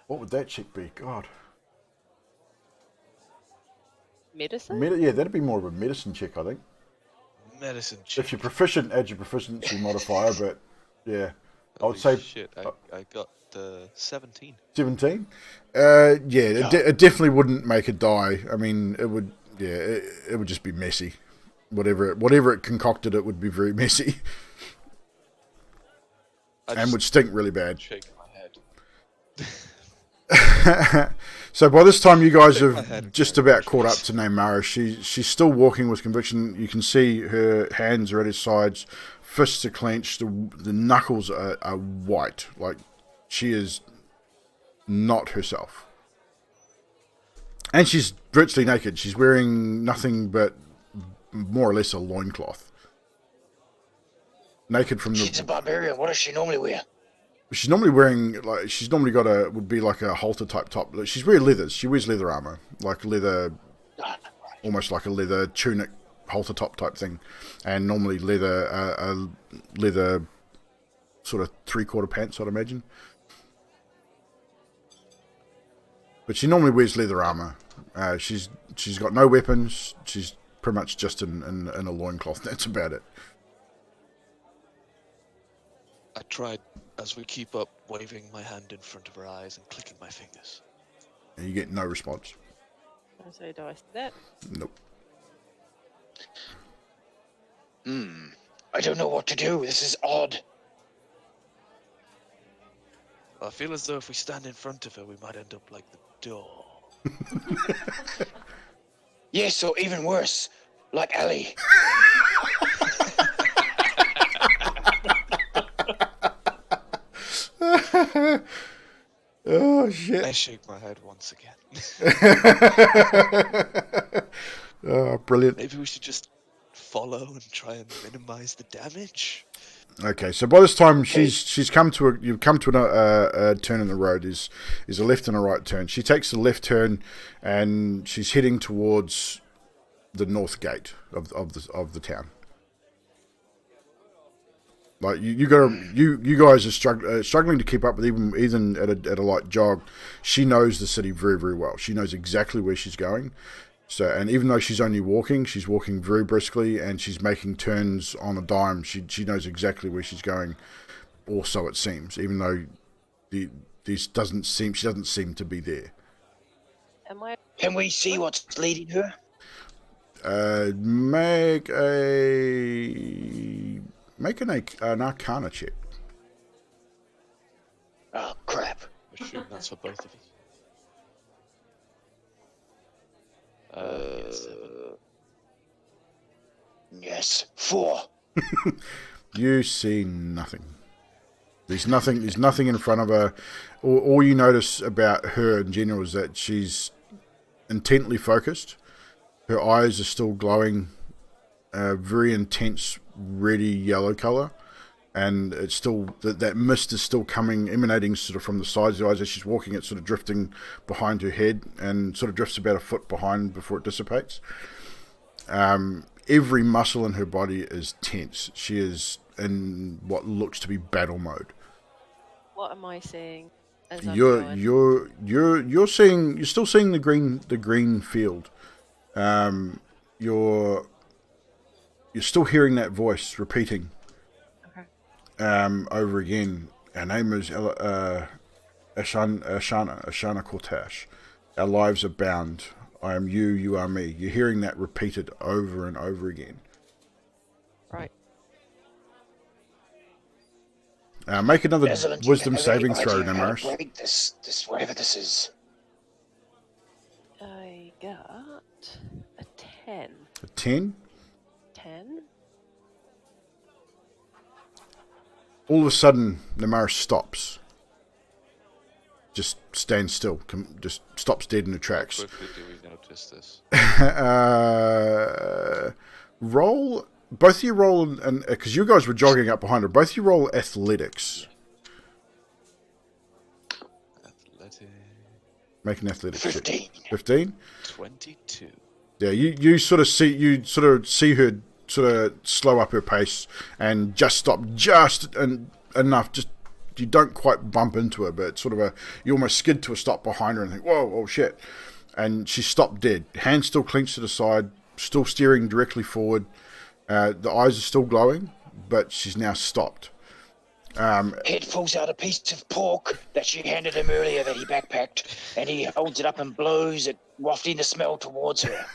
what would that check be? God. Medicine? Yeah, that'd be more of a medicine check, I think. Medicine check. If you're proficient, add your proficiency modifier. But yeah, I would Holy say shit, I got 17. 17. Yeah, it definitely wouldn't make a dye. I mean, it would. Yeah, it would just be messy. Whatever it concocted, it would be very messy, and would stink really bad. Shake my head. So by this time, you guys have just about caught up to Neymara. She's still walking with conviction. You can see her hands are at her sides, fists are clenched, the knuckles are white. Like, she is not herself. And she's virtually naked. She's wearing nothing but more or less a loincloth. Naked from the... She's a barbarian. What does she normally wear? She's normally wearing, like, she's normally got would be like a halter type top. She's wearing leathers. She wears leather armor, like leather, almost like a leather tunic, halter top type thing, and normally leather sort of 3/4 pants, I'd imagine. But she normally wears leather armor. She's got no weapons. She's pretty much just in a loincloth. That's about it. I tried, as we keep up, waving my hand in front of her eyes and clicking my fingers. And you get no response. I say, do I see that? Nope. I don't know what to do. This is odd. I feel as though if we stand in front of her, we might end up like the door. Yes, or even worse, like Ali. Oh, shit. I shake my head once again. Oh, brilliant. Maybe we should just follow and try and minimize the damage. Okay, so by this time you've come to a turn in the road. Is a left and a right turn. She takes the left turn, and she's heading towards the north gate of the town. Like you guys are struggling to keep up with even at a light jog. She knows the city very, very well. She knows exactly where she's going. So, and even though she's only walking, she's walking very briskly, and she's making turns on a dime. She knows exactly where she's going, or so it seems. Even though she doesn't seem to be there. Can we see what's leading her? Make an Arcana check. Oh crap! I assume that's for both of us. Yes, 4. You see nothing. There's nothing in front of her. All you notice about her in general is that she's intently focused. Her eyes are still glowing, very intense, reddy yellow color, and it's still that mist is still emanating sort of from the sides of the eyes as she's walking. It's sort of drifting behind her head and sort of drifts about a foot behind before it dissipates. Every muscle in her body is tense. She is in what looks to be battle mode. What am I seeing? As I'm You're going? you're still seeing the green field. You're still hearing that voice repeating. Okay. Over again. Our name is Ashana Kortash. Our lives are bound. I am you, you are me. You're hearing that repeated over and over again. Right. Make another Rosalind, wisdom you have any saving throw, idea how to Namaris. break this whatever this is. I got a 10. A 10. 10? All of a sudden, Namaris stops. Just stands still. Just stops dead in the How tracks. quickly do we notice this? Roll. Both of you roll, and because you guys were jogging up behind her, both of you roll athletics. Athletic. Make an athletics check. 15. 15? 22. Yeah, you sort of see her sort of slow up her pace and just stop just enough. Just you don't quite bump into her, but it's sort of you almost skid to a stop behind her and think, whoa, oh shit, and she stopped dead. Hand still clenched to the side, still steering directly forward. The eyes are still glowing, but she's now stopped. Head pulls out a piece of pork that she handed him earlier that he backpacked, and he holds it up and blows it, wafting the smell towards her.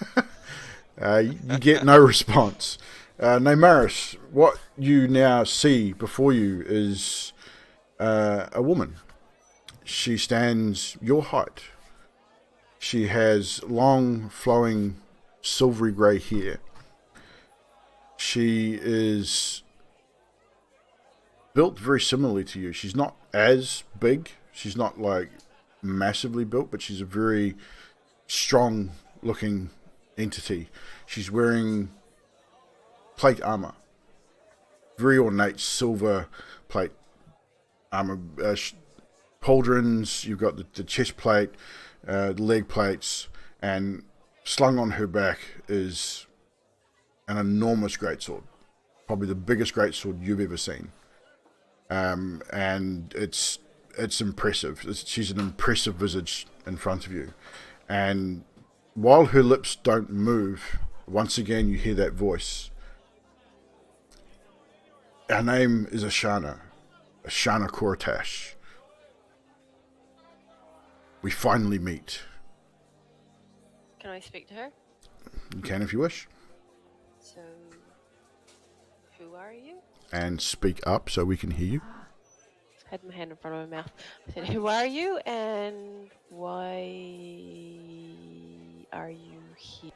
You get no response. Namaris, what you now see before you is a woman. She stands your height. She has long, flowing, silvery grey hair. She is built very similarly to you. She's not as big. She's not like massively built, but she's a very strong looking entity. She's wearing plate armor, very ornate silver plate armor, pauldrons. You've got the chest plate, the leg plates, and slung on her back is an enormous greatsword, probably the biggest greatsword you've ever seen. And it's impressive. She's an impressive visage in front of you, and while her lips don't move, once again you hear that voice. Our name is Ashana Kortash. We finally meet. Can I speak to her? You can if you wish. So, who are you? And speak up so we can hear you. I had my hand in front of my mouth. I said, who are you and why are you here?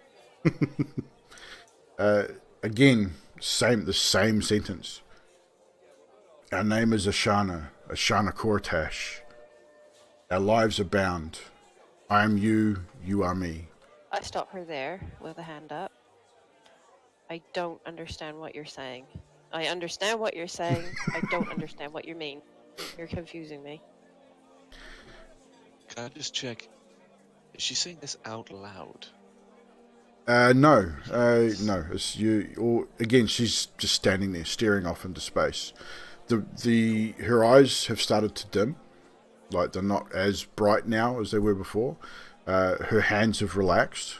Again, the same sentence. Our name is Ashana Kortash. Our lives are bound. I am you, you are me. I stop her there with a hand up. I don't understand what you're saying. I understand what you're saying. I don't understand what you mean. You're confusing me. Can I just check? Is she saying this out loud? No. It's you. Or again, she's just standing there, staring off into space. Her eyes have started to dim, like they're not as bright now as they were before. Her hands have relaxed.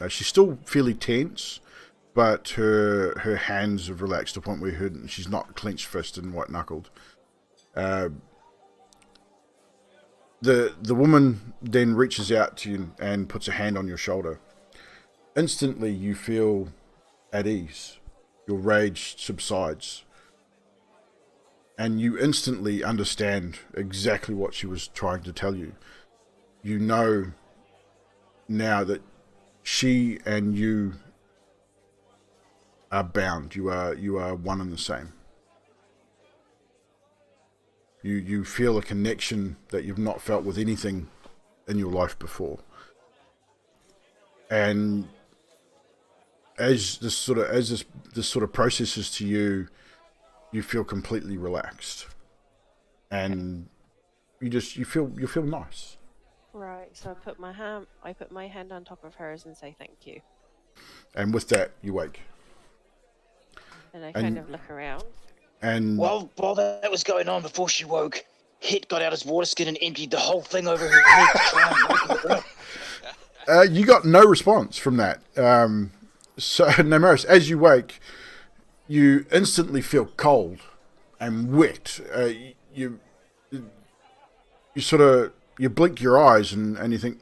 She's still fairly tense, but her hands have relaxed to the point where she's not clenched fisted and white knuckled. The woman then reaches out to you and puts a hand on your shoulder. Instantly, you feel at ease. Your rage subsides. And you instantly understand exactly what she was trying to tell you. You know now that she and you are bound. You are one and the same. You feel a connection that you've not felt with anything in your life before. And as this sort of processes to you, you feel completely relaxed, and you feel nice. Right. So I put my hand on top of hers and say thank you. And with that, you wake. And I kind of look around. And while that was going on, before she woke, Hit got out his water skin and emptied the whole thing over her head to try and wake her up. you got no response from that. So, Namaris, as you wake, you instantly feel cold and wet. You blink your eyes and you think,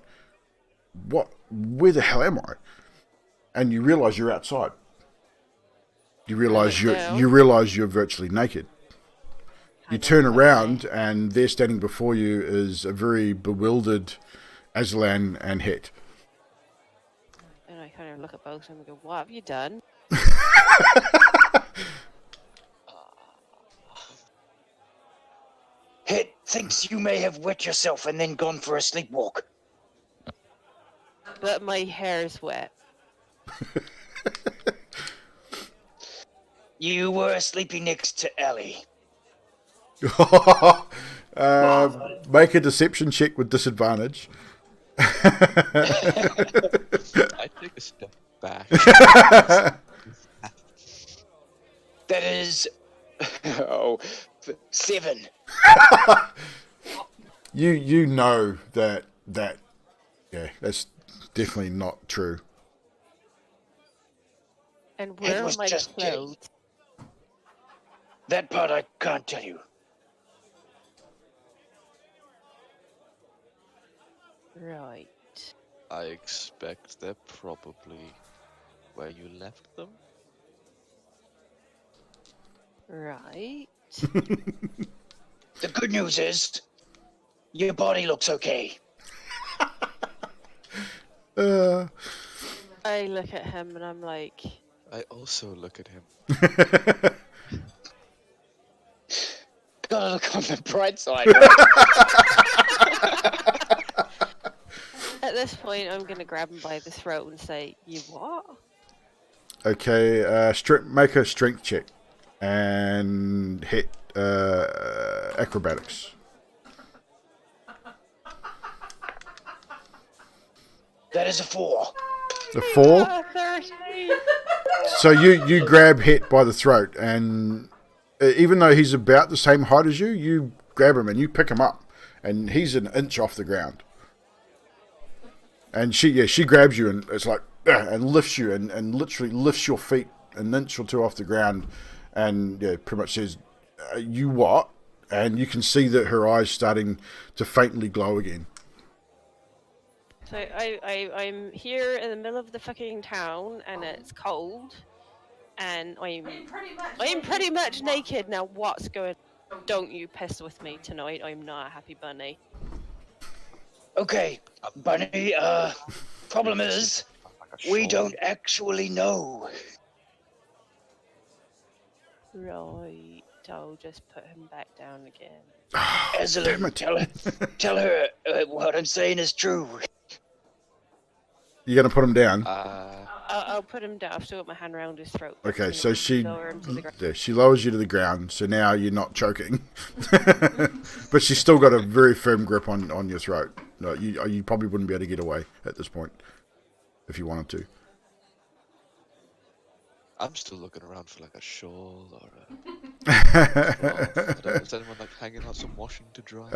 where the hell am I? And you realise you're outside. You realise you're virtually naked. You turn around and there standing before you is a very bewildered Aslan and Het. And I kind of look at both of them and go, what have you done? Hit thinks you may have wet yourself and then gone for a sleepwalk. But my hair's wet. You were sleeping next to Ellie. Make a deception check with disadvantage. I take a step back. That is... 7. You know that that's definitely not true. And where are my clothes? That part I can't tell you. Right. I expect they're probably where you left them. Right. The good news is, your body looks okay. I look at him and I'm like... I also look at him. Gotta look on the bright side. At this point, I'm going to grab him by the throat and say, you what? Okay, make a strength check and hit acrobatics. That is a 4. The 4? 13. So you grab Het by the throat, and even though he's about the same height as you, you grab him and you pick him up, and he's an inch off the ground. And she grabs you and it's like and lifts you and literally lifts your feet an inch or 2 off the ground, and pretty much says, "You what?" And you can see that her eyes starting to faintly glow again. So I'm here in the middle of the fucking town and it's cold and I'm pretty much naked. Now what's going on? Don't you piss with me tonight. I'm not a happy bunny. Okay, Bunny, problem is, we don't actually know. Right, I'll just put him back down again. Aslan, tell her what I'm saying is true. You're gonna put him down. I'll put him down. I've still got my hand around his throat. Okay, so she she lowers you to the ground. So now you're not choking, but she's still got a very firm grip on your throat. No, you probably wouldn't be able to get away at this point if you wanted to. I'm still looking around for like a shawl or a... Is anyone like hanging out some washing to dry?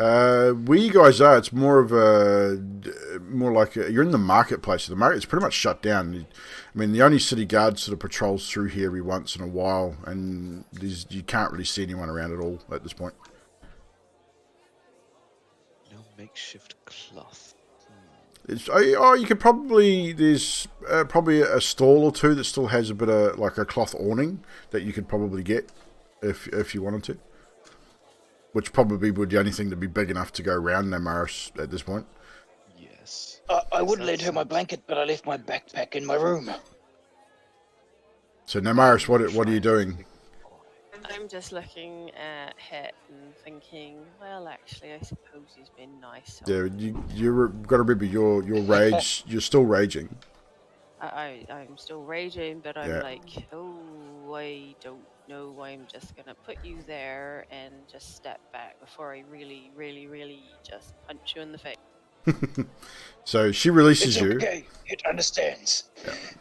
Where you guys are, it's more like you're in the marketplace. The market's pretty much shut down. I mean, the only city guard sort of patrols through here every once in a while, and you can't really see anyone around at all at this point. No makeshift cloth. You could probably there's probably a stall or two that still has a bit of like a cloth awning that you could probably get if you wanted to, which probably would be the only thing to be big enough to go around Namaris at this point. Yes. I would lend her my blanket, but I left my backpack in my room. So Namaris, what are you doing? I'm just looking at Het and thinking, well, actually, I suppose he's been nice. Yeah, you've got to remember your rage. You're still raging. I'm still raging, but I'm like, oh, I don't no, I'm just gonna put you there and just step back before I really, really, really just punch you in the face. So she releases It's you. okay. It understands.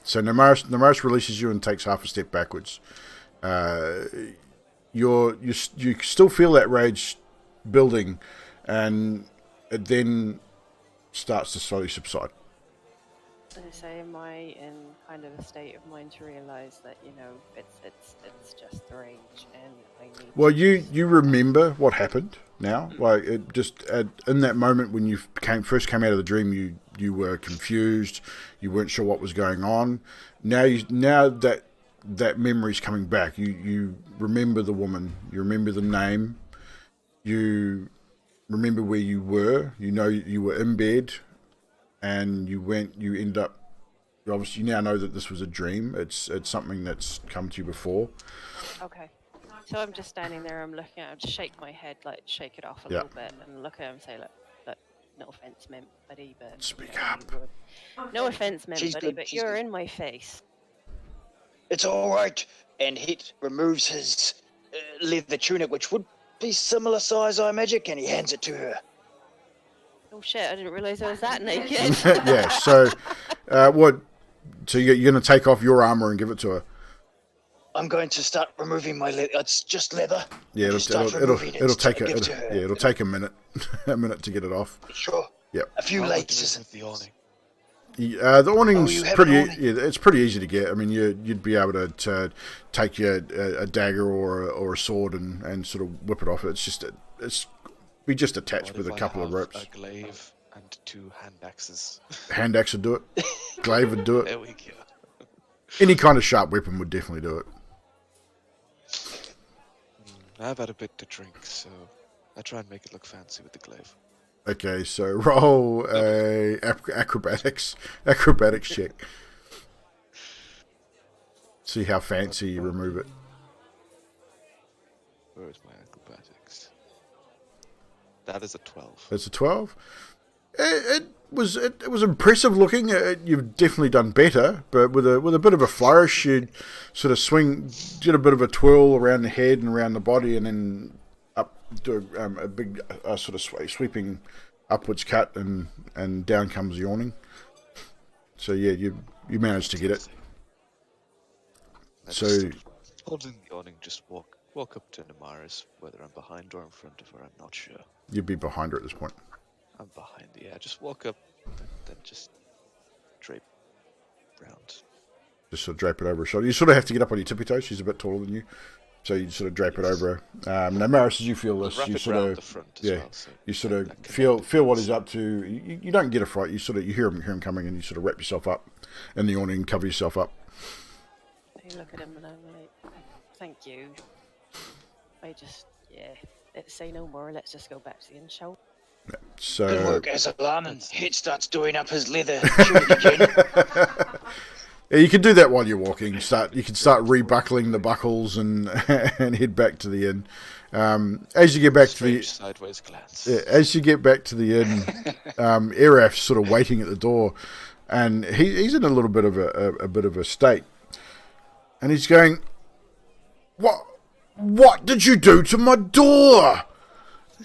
So Namaris releases you and takes half a step backwards. You still feel that rage building, and it then starts to slowly subside. As I say, am I in kind of a state of mind to realise that, you know, it's just the rage and I need Well, to you remember what happened now. Like, it just in that moment when you first came out of the dream, you were confused. You weren't sure what was going on. Now that memory's coming back. You remember the woman. You remember the name. You remember where you were. You know you were in bed, and you end up. Obviously, you now know that this was a dream. It's something that's come to you before. Okay. So I'm just standing there, I'm looking at him, just shake my head, like shake it off a little bit and look at him and say, look, no offence meant, buddy, but... Speak you know, up. No offence meant, She's buddy, good, but she's you're good. in my face. It's all right. And he removes his leather tunic, which would be similar size, I imagine, and he hands it to her. Oh shit, I didn't realise I was that naked. Yeah. So, what? So you're going to take off your armor and give it to her? I'm going to start removing my leather. It's just leather. Yeah, Just start removing it. it'll take Give to her. it'll take a minute, to get it off. Sure. Yep. A few How much laces. is with the awning? The awning's you have pretty. an awning? Yeah, it's pretty easy to get. I mean, you'd be able to take a dagger or a sword and sort of whip it off. It's just be just attached What with if a I couple of have ropes. A glaive and 2 hand axes. Hand axe would do it. Glaive would do it. There we go. Any kind of sharp weapon would definitely do it. I've had a bit to drink, so I try and make it look fancy with the glaive. Okay, so roll a acrobatics check. See how fancy you remove it. Where is my acrobatics? That is a 12. It's a 12. It was impressive looking. You've definitely done better, but with a bit of a flourish, you'd sort of did a bit of a twirl around the head and around the body, and then up, do a big sort of sweeping upwards cut, and down comes the awning. So yeah, you managed to get it. I So just sort of, holding the awning, just walk up to Namaris, whether I'm behind or in front of her, I'm not sure. you'd be behind her at this point. I'm behind, yeah. Just walk up, then just drape round. Just sort of drape it over her shoulder. You sort of have to get up on your tippy toes. She's a bit taller than you, so you sort of drape it over her. Now, Maris, as you feel this, Wrap you it sort round of the front as well, so you sort of that feel connected what piece. he's up to. You don't get a fright. You hear him coming, and you sort of wrap yourself up in the awning, cover yourself up. I look at him and I'm like, thank you. Let's say no more, let's just go back to the inn, shall we? Good So work, Azalan. Head starts doing up his leather tunic again. yeah, you can do that while you're walking. You can start rebuckling the buckles and and head back to the inn. As you get back to the Strange sideways glance. Yeah, as you get back to the inn, Eraf's sort of waiting at the door, and he's in a little bit of a state, and he's going, What did you do to my door?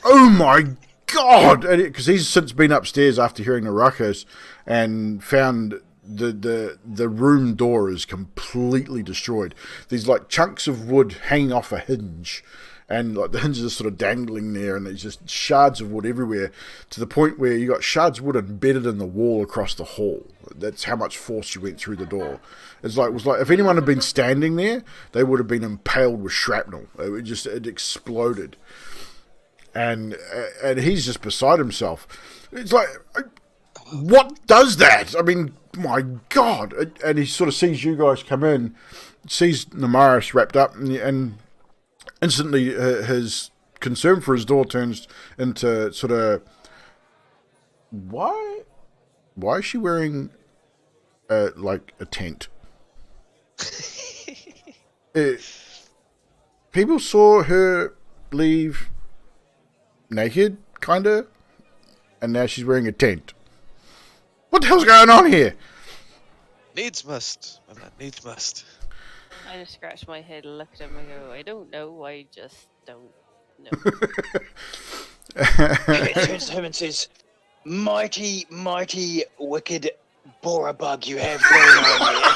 Oh my God!" Because he's since been upstairs after hearing the ruckus and found the room door is completely destroyed. There's like chunks of wood hanging off a hinge, and like the hinges are sort of dangling there, and there's just shards of wood everywhere, to the point where you got shards of wood embedded in the wall across the hall. That's how much force you went through the door. It was like if anyone had been standing there, they would have been impaled with shrapnel. It exploded, and he's just beside himself. It's like, what does that? I mean, my God! And he sort of sees you guys come in, sees Namaris wrapped up, and instantly his concern for his door turns into sort of, why is she wearing like a tent? People saw her leave naked, kinda, and now she's wearing a tent. What the hell's going on here? Needs must. My man, needs must. I just scratch my head, look at him, and go, I don't know. I just don't know. He turns to him and says, mighty, mighty, wicked borer bug you have going on there.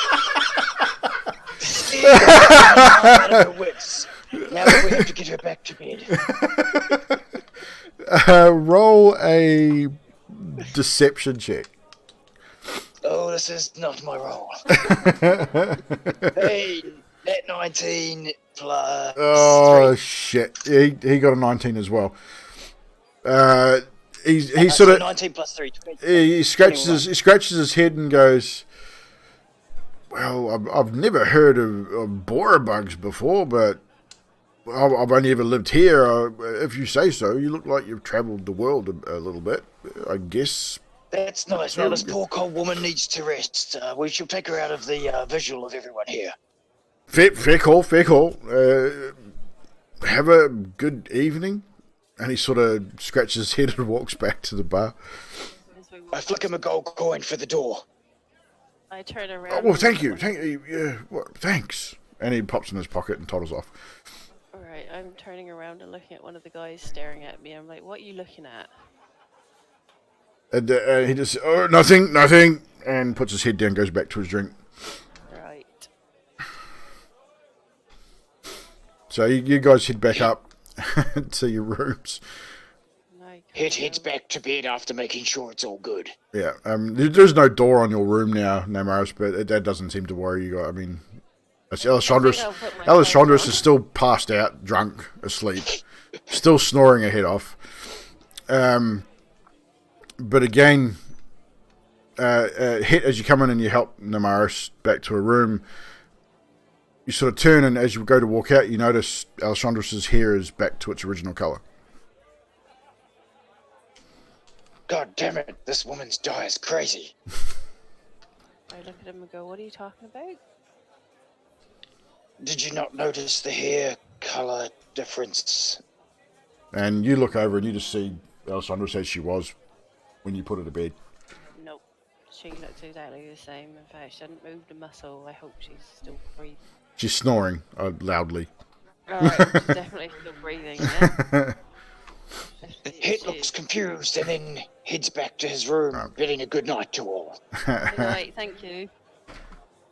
Out of her wits. Now we have to get her back to bed. Roll a deception check. Oh, this is not my role. Hey, net 19 plus Oh 3. shit! He got a 19 as well. He So sort of 19 plus 3. he scratches his head and goes, "Well, I've never heard of borer bugs before, but I've only ever lived here. If you say so, you look like you've travelled the world a little bit. I guess." That's nice. Now this poor cold woman needs to rest. We shall take her out of the visual of everyone here. Fair call. Have a good evening. And he sort of scratches his head and walks back to the bar. I flick him a gold coin for the door. I turn around. Oh, well, thank you. Thanks. And he pops in his pocket and toddles off. Alright, I'm turning around and looking at one of the guys staring at me. I'm like, what are you looking at? And he just, oh, nothing, and puts his head down, goes back to his drink. Right. So you guys head back up to your rooms. Heads back to bed after making sure it's all good. Yeah, there's no door on your room now, Namaris, but that doesn't seem to worry you guys. I mean, Alessandros is still passed out, drunk, asleep, still snoring her head off. But again, as you come in and you help Namaris back to her room, you sort of turn, and as you go to walk out, you notice Alessandros' hair is back to its original colour. God damn it, this woman's dye is crazy. I look at him and go, what are you talking about? Did you not notice the hair colour difference? And you look over and you just see Alessandros as she was when you put her to bed. Nope. She looks exactly the same. In fact, she hasn't moved a muscle. I hope she's still breathing. She's snoring loudly. Alright, she's definitely still breathing, yeah? Hit looks confused and then heads back to his room, bidding a good night to all. Good night, thank you.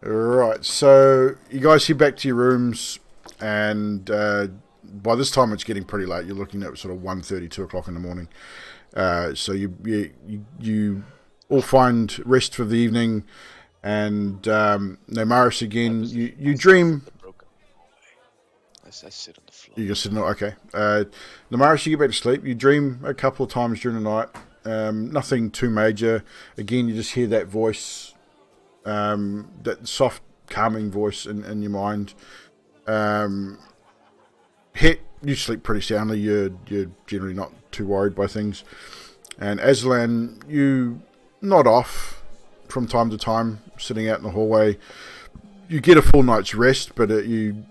Right, so you guys head back to your rooms, and by this time it's getting pretty late. You're looking at sort of 1:30, 2 o'clock in the morning. So you all find rest for the evening, and Namaris again. You dream. I sit on the floor. You just sit. Okay. Namaris, you get back to sleep. You dream a couple of times during the night. Nothing too major. Again, you just hear that voice, that soft, calming voice in your mind. You sleep pretty soundly. You're generally not too worried by things. And Aslan, you nod off from time to time, sitting out in the hallway. You get a full night's rest, but you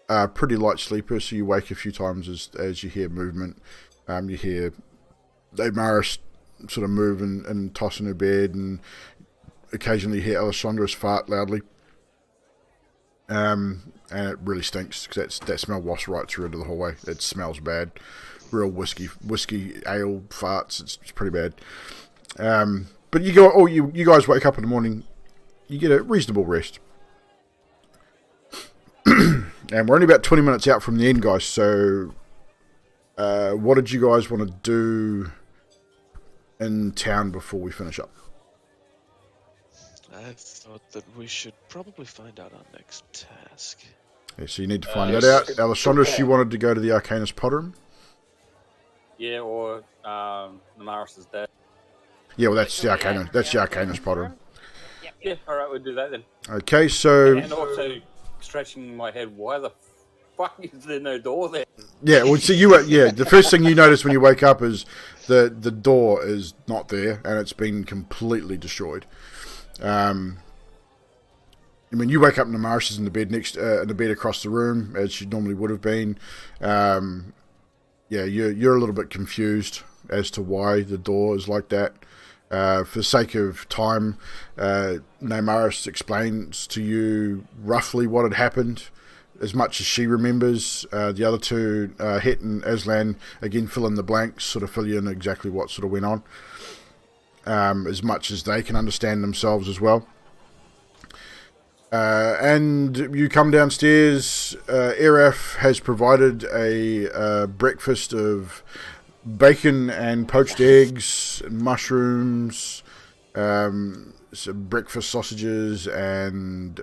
are pretty light sleeper, so you wake a few times as you hear movement. You hear Maris sort of move and toss in her bed, and occasionally hear Alessandros fart loudly. And it really stinks, because that smell wafts right through into the hallway. It smells bad. Real whiskey ale farts. It's pretty bad. But you guys wake up in the morning. You get a reasonable rest. And we're only about 20 minutes out from the end, guys. So, what did you guys want to do in town before we finish up? I thought that we should probably find out our next task. Yeah, so you need to find that out. Alessandros, you wanted to go to the Arcanist Potter. Yeah, or Namaris is dead. Yeah, well, that's the Arcanist. That's the Arcanist Potter. Yeah, all right, we'll do that then. Okay, so And also scratching my head, why the fuck is there no door there? yeah, well, so the first thing you notice when you wake up is the door is not there, and it's been completely destroyed. I mean, you wake up and Namaris is in the bed in the bed across the room, as she normally would have been. You're a little bit confused as to why the door is like that. For the sake of time, Neymaris explains to you roughly what had happened, as much as she remembers. The other two, Het and Aslan, again fill in the blanks, sort of fill you in exactly what sort of went on, as much as they can understand themselves as well. And you come downstairs. Eraf has provided a breakfast of bacon and poached eggs, and mushrooms, some breakfast sausages, and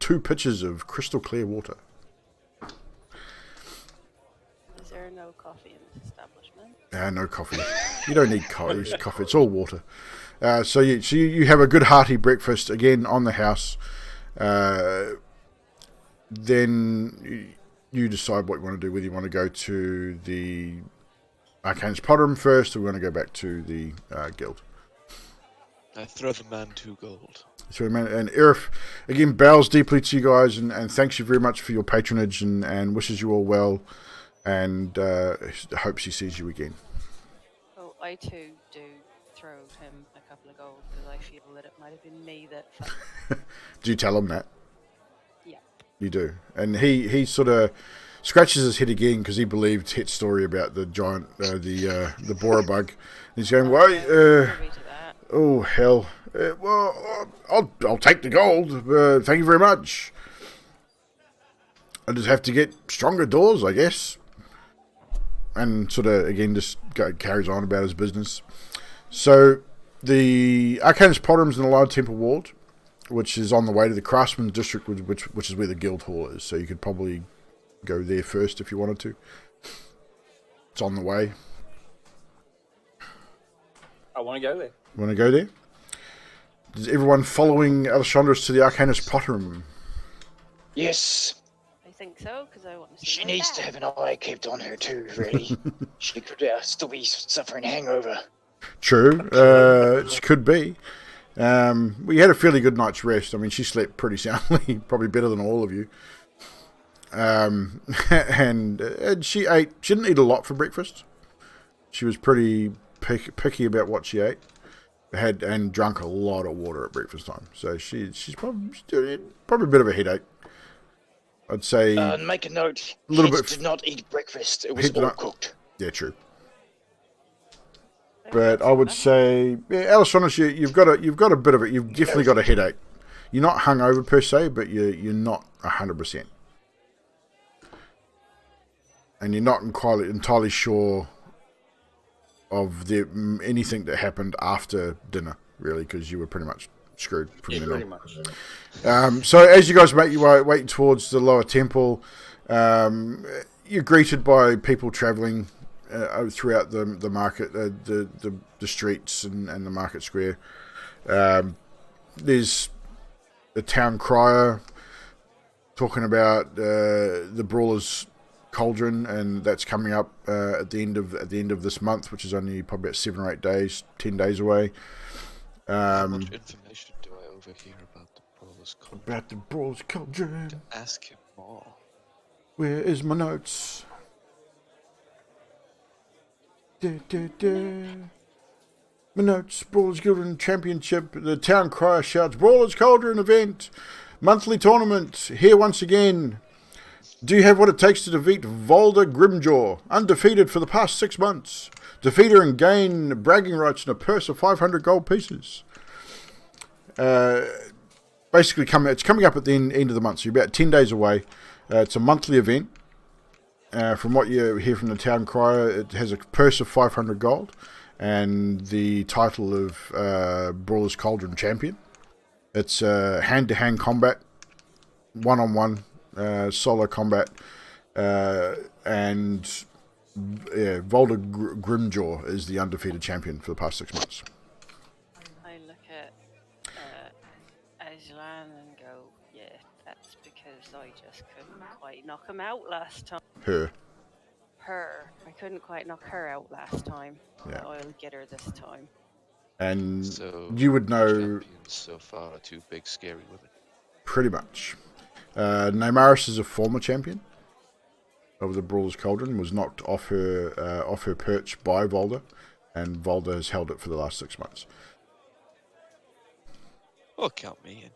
2 pitchers of crystal clear water. Is there no coffee in this establishment? No coffee. You don't need coffee. It's all water. So you have a good hearty breakfast again on the house. Then you decide what you want to do. Whether you want to go to the Arcanist Paradym first, or we want to go back to the guild. I throw the man 2 gold. So, and Erif again bows deeply to you guys and thanks you very much for your patronage and wishes you all well, and hopes he sees you again. Well, I too do throw him a couple of gold because I feel that it might have been me that. Do you tell him that? Yeah. You do, and he sort of scratches his head again because he believed Het's story about the giant, the boar bug. And he's going, "Well, oh hell! Well, I'll take the gold. Thank you very much. I just have to get stronger doors, I guess." And sort of again just carries on about his business. So the Arcanist Paradym's in the Lower Temple Ward, which is on the way to the Craftsman's District, which is where the guild hall is. So you could probably go there first if you wanted to. It's on the way. I want to go there. Want to go there? Is everyone following Alessandros to the Arcanist Paradym? Yes. I think so, because I want to see She my needs dad. to have an eye kept on her too, really. She could still be suffering hangover. True. It could be. We had a fairly good night's rest. I mean, she slept pretty soundly, probably better than all of you. And she ate. She didn't eat a lot for breakfast. She was pretty picky about what she ate. And drunk a lot of water at breakfast time. So she's probably a bit of a headache. I'd say. Make a note. A little Het bit. did not eat breakfast. It was Het did all not- cooked. Yeah, true. But I would say, yeah, Alessandros, you've got a bit of it. You've definitely got a headache. You're not hungover per se, but you're not 100%, and you're not entirely sure of anything that happened after dinner, really, because you were pretty much screwed from then Pretty on. much. So as you guys make your way towards the lower temple, you're greeted by people travelling throughout the market, the streets and the market square. There's the town crier talking about the Brawler's Cauldron, and that's coming up at the end of this month, which is only probably about 7 or 8 days, 10 days away. How much information do I overhear about the Brawler's Cauldron? About the Brawler's Cauldron. Ask him more. Where is my notes? My notes. Brawler's Cauldron Championship. The town crier shouts, Brawler's Cauldron event. Monthly tournament. Here once again. Do you have what it takes to defeat Volda Grimjaw? Undefeated for the past 6 months. Defeat her and gain bragging rights and a purse of 500 gold pieces. Basically, it's coming up at the end of the month, so you're about 10 days away. It's a monthly event. From what you hear from the town crier, it has a purse of 500 gold and the title of Brawler's Cauldron champion. It's hand-to-hand combat, one-on-one, solo combat, and Volda Grimjaw is the undefeated champion for the past 6 months. I look at Aslan and go, yeah, that's because I just couldn't quite knock him out last time. Her. I couldn't quite knock her out last time. Yeah. But I'll get her this time. And So you would know champions so far are 2 big scary women. pretty much. Neymaris is a former champion of the Brawler's Cauldron, was knocked off her perch by Volda and Volda has held it for the last 6 months. Oh, count me in.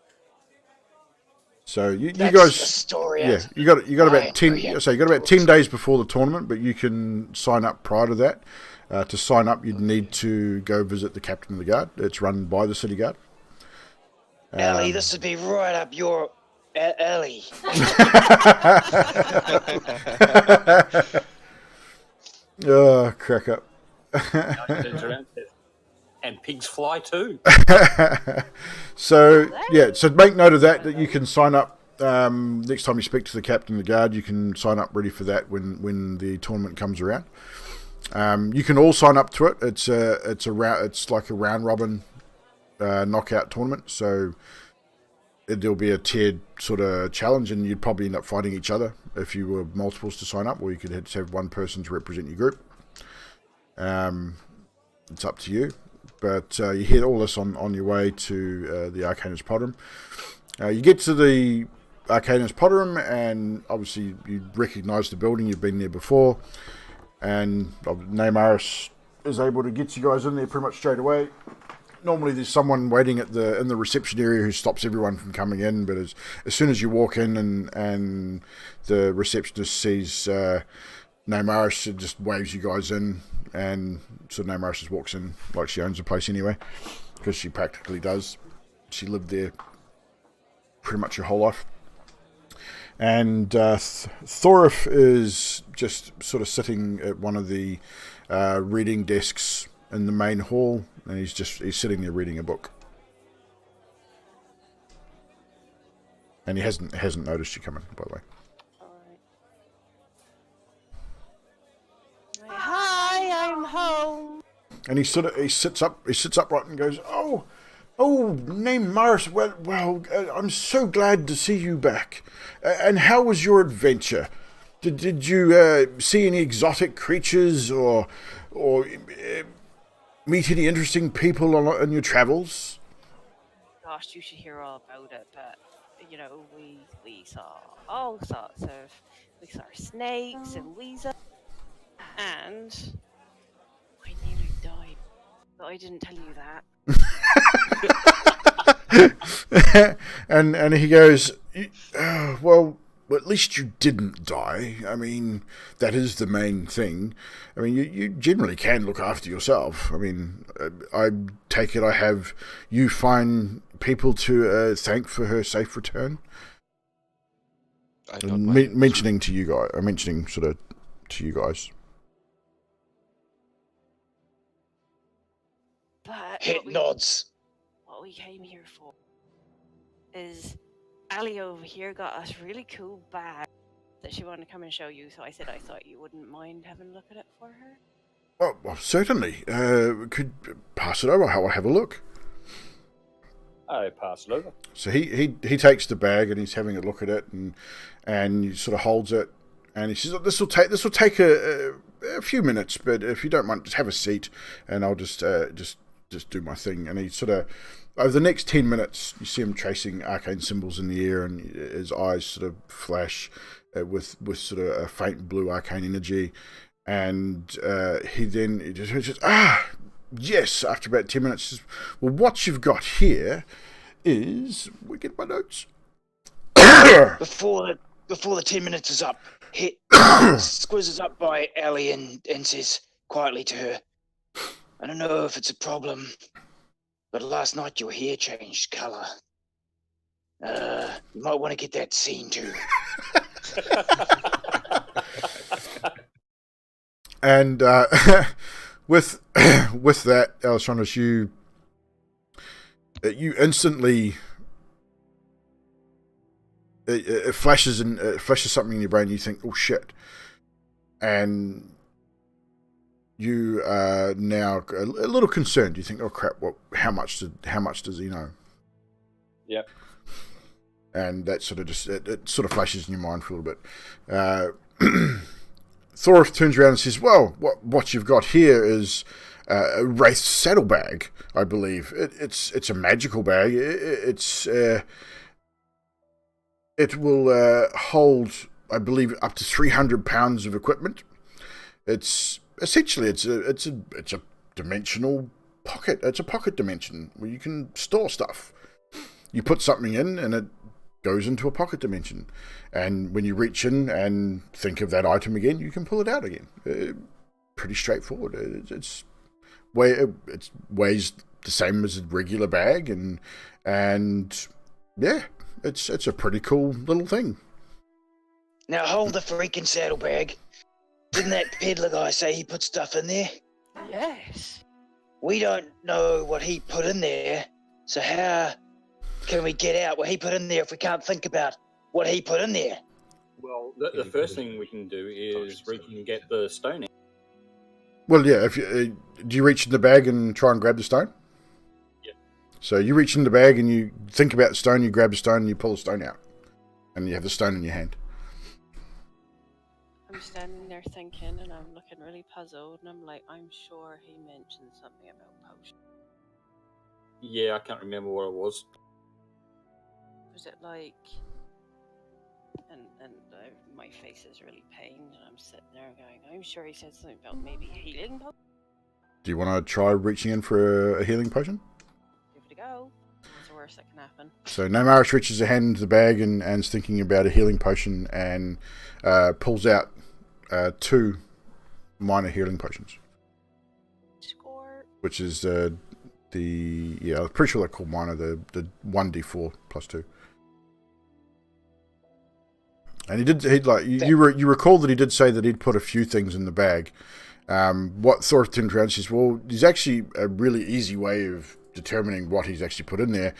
So you That's guys, the story. yeah, you got about 10. Brilliant. So you got about 10 days before the tournament, but you can sign up prior to that. To sign up, you'd need to go visit the captain of the guard. It's run by the city guard. Ellie, this would be right up your alley. Oh, crack up. Turns around and says, and pigs fly too. So yeah, so make note of that you can sign up next time you speak to the captain of the guard. You can sign up ready for that when the tournament comes around. You can all sign up to it. It's like a round robin knockout tournament. So there'll be a tiered sort of challenge, and you'd probably end up fighting each other if you were multiples to sign up, or you could have one person to represent your group. It's up to you. But you hear all this on your way to the Arcanist Paradym. You get to the Arcanist Paradym, and obviously you recognise the building. You've been there before, and Neymaris is able to get you guys in there pretty much straight away. Normally there's someone waiting in the reception area who stops everyone from coming in, but as soon as you walk in and the receptionist sees Neymaris, it just waves you guys in, and so Neymaris just walks in like she owns the place anyway, because she practically does. She lived there pretty much her whole life. And Thorif is just sort of sitting at one of the reading desks in the main hall, and he's sitting there reading a book. And he hasn't noticed you coming, by the way. Hi, I'm home. And he sits upright and goes, "Oh, Neymaris, well, I'm so glad to see you back. And how was your adventure? Did you see any exotic creatures or meet any interesting people on your travels?" Gosh, you should hear all about it, but we saw all sorts of. We saw snakes and weasels, and I nearly died. But I didn't tell you that. and he goes, well, at least you didn't die. I mean, that is the main thing. I mean, you generally can look after yourself. I mean, I take it I have you find people to thank for her safe return. Mentioning to you guys, to you guys. But Hit nods. What we came here for is Ali over here got us really cool bag that she wanted to come and show you. So I said I thought you wouldn't mind having a look at it for her. Well, certainly. Could pass it over. I'll have a look. I pass it over. So he takes the bag and he's having a look at it, and he sort of holds it, and he says, "This will take a few minutes, but if you don't mind, just have a seat, and I'll just do my thing." And he sort of, over the next 10 minutes, you see him tracing arcane symbols in the air, and his eyes sort of flash with sort of a faint blue arcane energy, and he just yes, after about 10 minutes, says, "Well, what you've got here is..." We get my notes. Before the 10 minutes is up, Hit squizzes up by Ellie and says quietly to her, "I don't know if it's a problem, but last night your hair changed colour. You might want to get that seen too." And with that, Alessandros, you instantly it flashes something in your brain. You think, "Oh shit!" And you are now a little concerned. You think, "Oh crap! How much does he know?" Yep. And that sort of it sort of flashes in your mind for a little bit. Thorif turns around and says, "Well, what you've got here is a wraith saddlebag, I believe. It's a magical bag. It will hold, I believe, up to 300 pounds of equipment. It's essentially it's a dimensional pocket. It's a pocket dimension where you can store stuff. You put something in and it goes into a pocket dimension. And when you reach in and think of that item again, you can pull it out again. Pretty straightforward. It's weighs the same as a regular bag, and yeah, it's a pretty cool little thing. Now hold the freaking saddlebag. Didn't that peddler guy say he put stuff in there? Yes. We don't know what he put in there, so how can we get out what he put in there if we can't think about what he put in there? Well, the first thing we can do is we can get the stone out. Well, yeah. If you do you reach in the bag and try and grab the stone? Yeah. So you reach in the bag and you think about the stone, you grab the stone and you pull the stone out. And you have the stone in your hand. I'm standing there thinking, and I'm looking really puzzled, and I'm like, I'm sure he mentioned something about potion. Yeah, I can't remember what it was. Was it like... And my face is really pained, and I'm sitting there going, I'm sure he said something about maybe healing potion. Do you want to try reaching in for a healing potion? Give it a go. What's the worst that can happen? So Nomaris reaches a hand into the bag and is thinking about a healing potion and pulls out 2 minor healing potions. Score. Which is I'm pretty sure they're called minor, the 1d4 plus 2. And you recall that he did say that he'd put a few things in the bag. What Thor turned around and says, well, there's actually a really easy way of determining what he's actually put in there.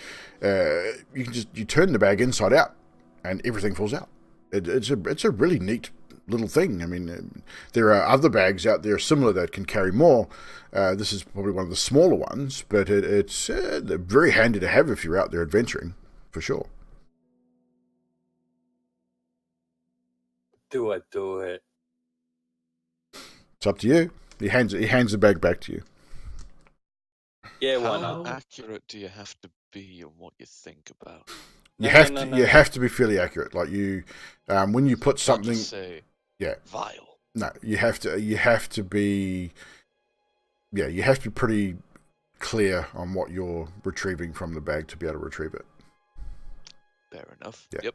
You turn the bag inside out and everything falls out. It's a really neat little thing. I mean, there are other bags out there similar that can carry more. This is probably one of the smaller ones, but it's very handy to have if you're out there adventuring, for sure. Do it. It's up to you. He hands the bag back to you. Yeah, why How not? accurate do you have to be on what you think about? You have to be fairly accurate. Like you, when you put something, Just say, yeah, vile. no, you have to be pretty clear on what you're retrieving from the bag to be able to retrieve it. Fair enough. Yeah. Yep.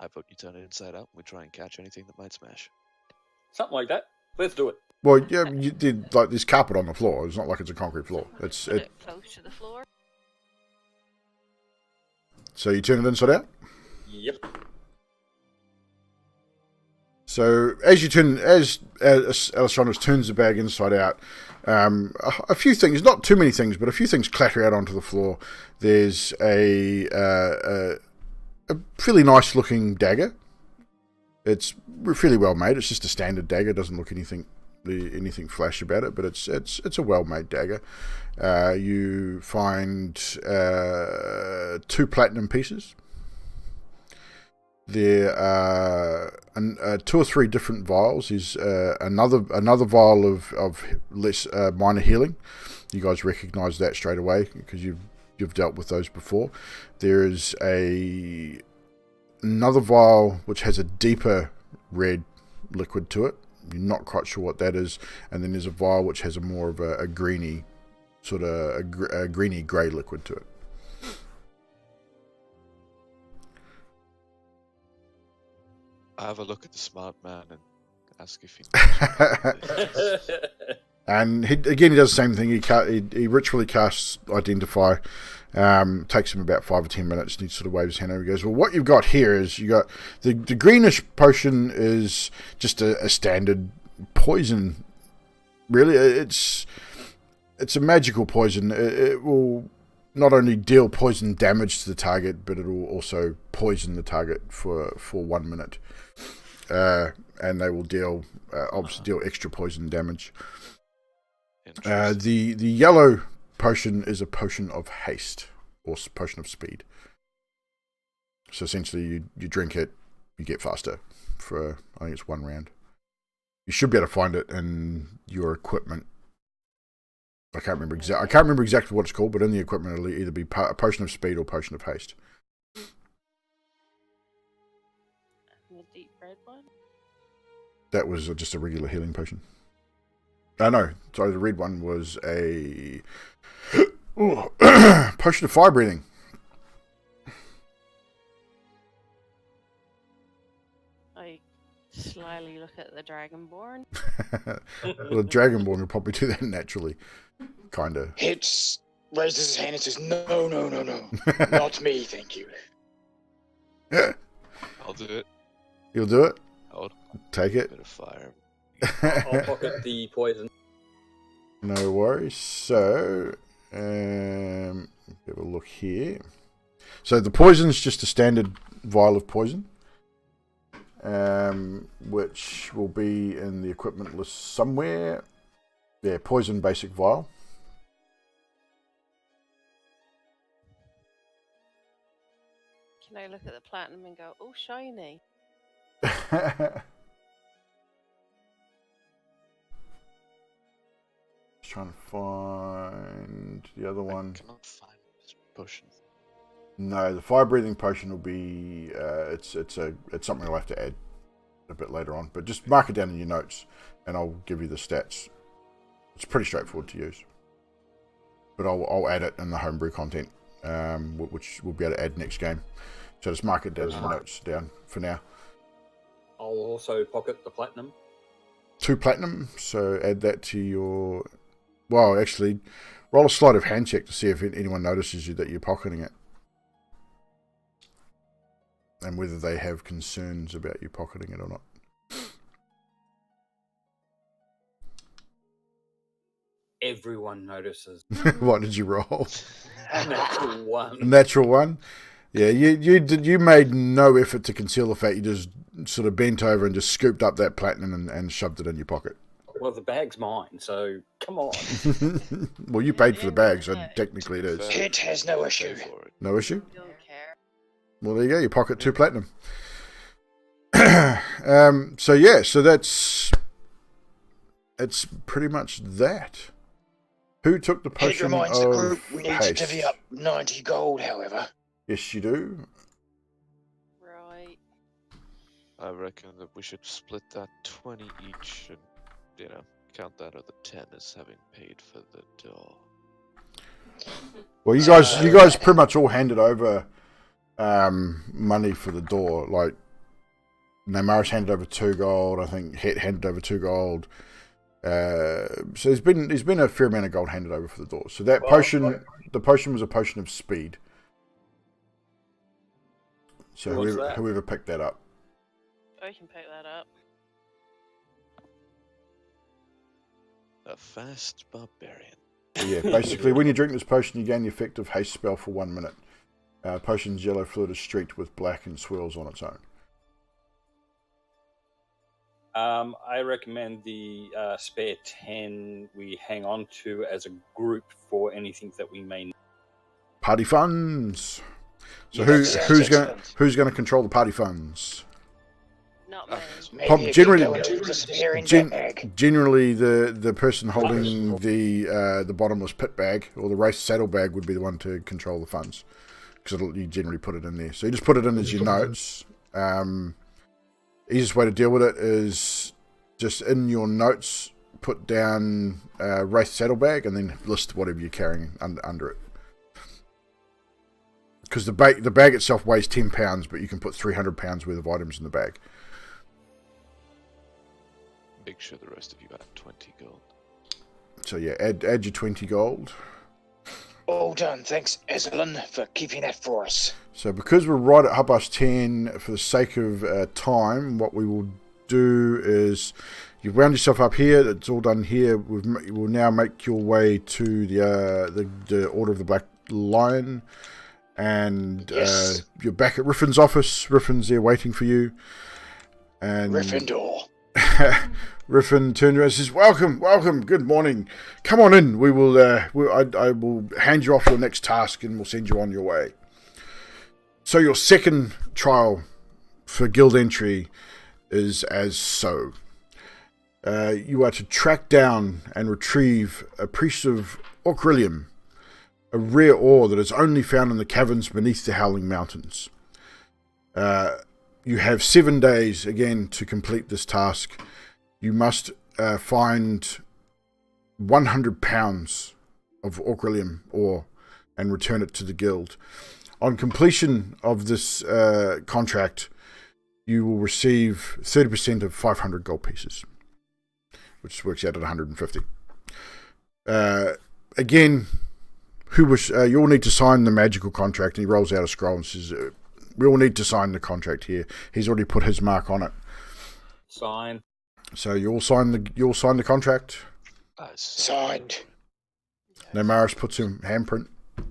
I vote you turn it inside out and we try and catch anything that might smash. Something like that. Let's do it. Well, yeah, you did like there's carpet on the floor. It's not like it's a concrete floor. Put it close to the floor. So you turn it inside out. Yep. So as Alessandro turns the bag inside out, a few things, not too many things, but a few things clatter out onto the floor. There's a fairly nice looking dagger. It's fairly well made. It's just a standard dagger. It doesn't look anything flash about it, but it's a well made dagger. You find 2 platinum pieces. There are 2 or 3 different vials. Is another vial of less minor healing. You guys recognise that straight away because you've dealt with those before. There is another vial which has a deeper red liquid to it. You're not quite sure what that is. And then there's a vial which has a more of a greeny, sort of a greeny grey liquid to it. I have a look at the smart man and ask if he knows. And he does the same thing. He ritually casts Identify. Takes him about 5 or 10 minutes. And he sort of waves his hand over. He goes, well, what you've got here is you got the greenish potion is just a standard poison. Really, it's a magical poison. It will not only deal poison damage to the target, but it will also poison the target for 1 minute. And they will deal extra poison damage. The yellow potion is a potion of haste or potion of speed. So essentially, you drink it, you get faster for I think it's 1 round. You should be able to find it in your equipment. I can't remember exactly what it's called, but in the equipment it'll either be a potion of speed or potion of haste. And the deep red one. That was just a regular healing potion. No, sorry, the red one was a potion of fire breathing. I slyly look at the Dragonborn. Well, the Dragonborn will probably do that naturally, kind of. Hits, raises his hand and says, no, not me, thank you. I'll do it. You'll do it? I'll Take it. bit of fire. I'll pocket the poison. No worries. So, have a look here. So the poison's just a standard vial of poison, which will be in the equipment list somewhere. Yeah, poison basic vial. Can I look at the platinum and go, oh, shiny? Just trying to find the other one. I cannot find this potion. No, the fire breathing potion will be it's something I'll have to add a bit later on. But just mark it down in your notes, and I'll give you the stats. It's pretty straightforward to use. But I'll add it in the homebrew content, which we'll be able to add next game. So just mark it down in the notes down for now. I'll also pocket the platinum. 2 platinum, so add that to your... Well, actually, roll a sleight of hand check to see if anyone notices you that you're pocketing it. And whether they have concerns about you pocketing it or not. Everyone notices. What did you roll? Natural 1. Natural 1? Yeah, you made no effort to conceal the fact. You just sort of bent over and just scooped up that platinum and shoved it in your pocket. Well, the bag's mine, so come on. Well, you paid for the bag, so technically it is. Hit has no issue. No issue? Don't care. Well, there you go. You pocket 2 platinum. So yeah, so it's pretty much that. Who took the Hit potion reminds of the group we need to haste? divvy up 90 gold, however. Yes, you do. Right. I reckon that we should split that 20 each and, count that other 10 as having paid for the door. Well, you guys pretty much all handed over money for the door. Like, Namaris handed over 2 gold. I think Het handed over 2 gold. So there's been a fair amount of gold handed over for the door. So that potion, the potion was a potion of speed. So whoever picked that up. I can pick that up. A fast barbarian. Yeah, basically, when you drink this potion, you gain the effect of haste spell for 1 minute. Potion's yellow fluid is streaked with black and swirls on its own. I recommend the spare 10 we hang on to as a group for anything that we may need. Party funds. So Yes, who's excellent. going to control the party funds? Not me. Maybe it Generally- can go into the disappearing bag. Generally, the person holding the bottomless pit bag or the race saddle bag would be the one to control the funds, because you generally put it in there. So you just put it in as your notes. Easiest way to deal with it is just in your notes put down race saddle bag and then list whatever you're carrying under it. Because the bag itself weighs 10 pounds, but you can put 300 pounds worth of items in the bag. Make sure the rest of you add 20 gold. So yeah, add your 20 gold. All done. Thanks, Ezelin, for keeping that for us. So because we're right at 10:30, for the sake of time, what we will do is you've wound yourself up here. It's all done here. We'll now make your way to the Order of the Black Lion, and Yes. you're back at Riffin's office. Riffin's there waiting for you. And Gryffindor. Riffin turned around and says, "Welcome, good morning. Come on in. I will hand you off your next task and we'll send you on your way." So your second trial for guild entry is as so. You are to track down and retrieve a piece of Orcrillium, a rare ore that is only found in the caverns beneath the Howling Mountains. You have 7 days, again, to complete this task. You must find 100 pounds of Orcrillium ore and return it to the guild. On completion of this contract, you will receive 30% of 500 gold pieces, which works out at 150. Again, you all need to sign the magical contract. And he rolls out a scroll and says, we all need to sign the contract here. He's already put his mark on it. Sign. So you all sign the contract. Signed. Namaris puts him handprint. We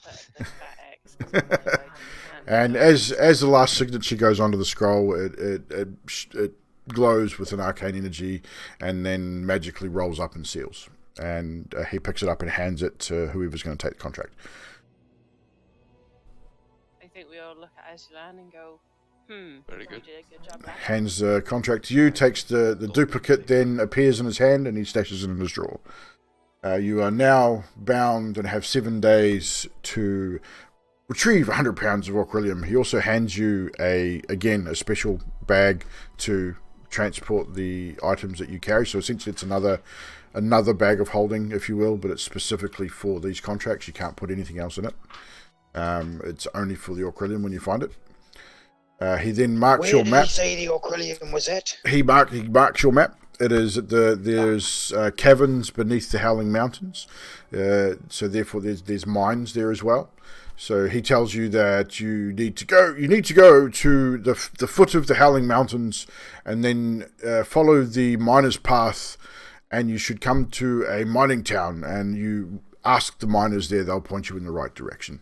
put the fat X 'cause otherwise you And can't. as the last signature goes onto the scroll, it glows with an arcane energy and then magically rolls up and seals. And he picks it up and hands it to whoever's going to take the contract. I think we all look at Aslan and go, Very good. You did a good job, lad. Hands the contract to you, takes the duplicate, then appears in his hand, and he stashes it in his drawer. You are now bound and have 7 days to retrieve 100 pounds of Orcrillium. He also hands you a special bag to transport the items that you carry. So essentially it's another bag of holding, if you will, but it's specifically for these contracts. You can't put anything else in it. It's only for the Orcrillium when you find it. He then marks your map. Where did he say the Orcrillium was at? He marks your map. It is at there's caverns beneath the Howling Mountains, so therefore there's mines there as well. So he tells you that you need to go to the foot of the Howling Mountains, and then follow the miner's path, and you should come to a mining town, and you ask the miners there; they'll point you in the right direction.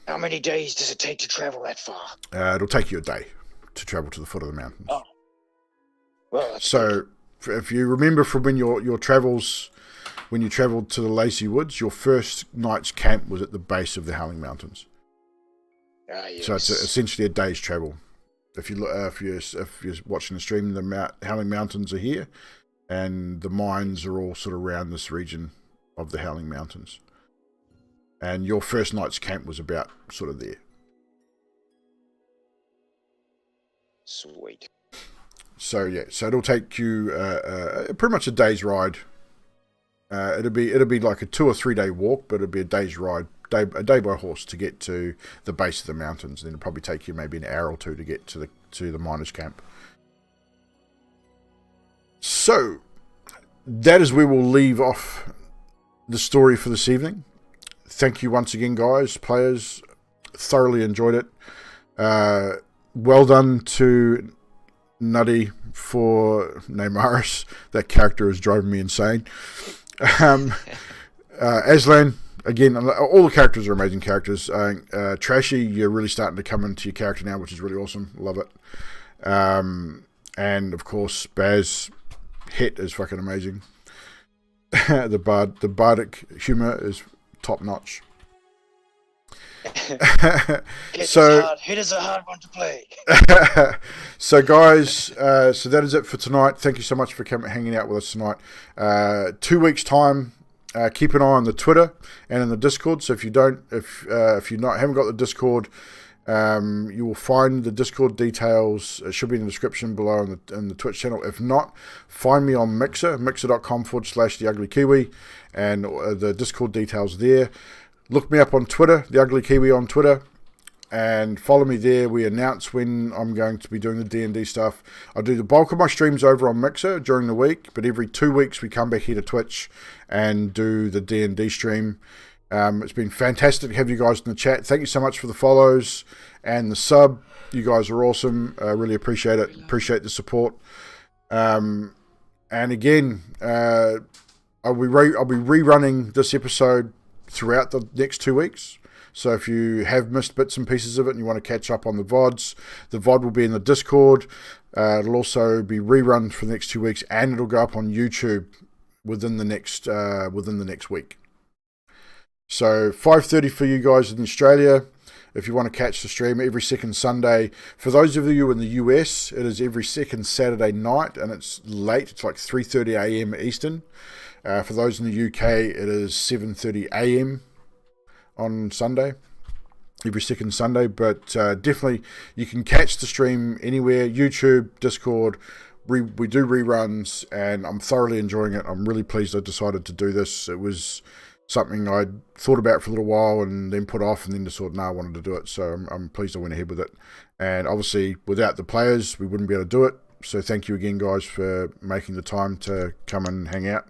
How many days does it take to travel that far? It'll take you a day to travel to the foot of the mountains. Oh. Well, So, if you remember from when your travels, when you travelled to the Lacey Woods, your first night's camp was at the base of the Howling Mountains. yes. So it's essentially a day's travel. If you're watching the stream, the Howling Mountains are here, and the mines are all sort of around this region of the Howling Mountains. And your first night's camp was about sort of there. Sweet. So yeah, so it'll take you pretty much a day's ride. It'll be like a 2 or 3 day walk, but it'll be a day's ride, a day by horse to get to the base of the mountains. Then it'll probably take you maybe an hour or two to get to the miners' camp. So that is where we'll leave off the story for this evening. Thank you once again, guys, players. Thoroughly enjoyed it. Well done to Nutty for Namaris. That character is driving me insane. Aslan, again, all the characters are amazing characters. Trashy, you're really starting to come into your character now, which is really awesome. Love it. And of course, Baz, Het is fucking amazing. The bardic humor is top notch. Het is a hard one to play. So guys, so that is it for tonight. Thank you so much for hanging out with us tonight. 2 weeks time, keep an eye on the Twitter and in the Discord. So if you haven't got the Discord, you will find the Discord details. It should be in the description below in the Twitch channel. If not, find me on Mixer, mixer.com/TheUglyKiwi, and the Discord details there. Look me up on Twitter, TheUglyKiwi on Twitter, and follow me there. We announce when I'm going to be doing the D&D stuff. I do the bulk of my streams over on Mixer during the week, but every 2 weeks we come back here to Twitch and do the D&D stream. It's been fantastic to have you guys in the chat. Thank you so much for the follows and the sub. You guys are awesome. I really appreciate it. Appreciate the support. And again, I'll be rerunning this episode throughout the next 2 weeks. So if you have missed bits and pieces of it and you want to catch up on the VODs, the VOD will be in the Discord. It'll also be rerun for the next 2 weeks, and it'll go up on YouTube within the next week. So 5:30 for you guys in Australia. If you want to catch the stream every second Sunday. For those of you in the US, it is every second Saturday night, and it's late. It's like 3:30 a.m. Eastern. For those in the UK, it is 7:30 a.m. on Sunday, every second Sunday. But definitely, you can catch the stream anywhere: YouTube, Discord, we do reruns, and I'm thoroughly enjoying it. I'm really pleased I decided to do this. It was something I'd thought about for a little while and then put off, and then decided, I wanted to do it. So I'm pleased I went ahead with it. And obviously, without the players, we wouldn't be able to do it. So thank you again, guys, for making the time to come and hang out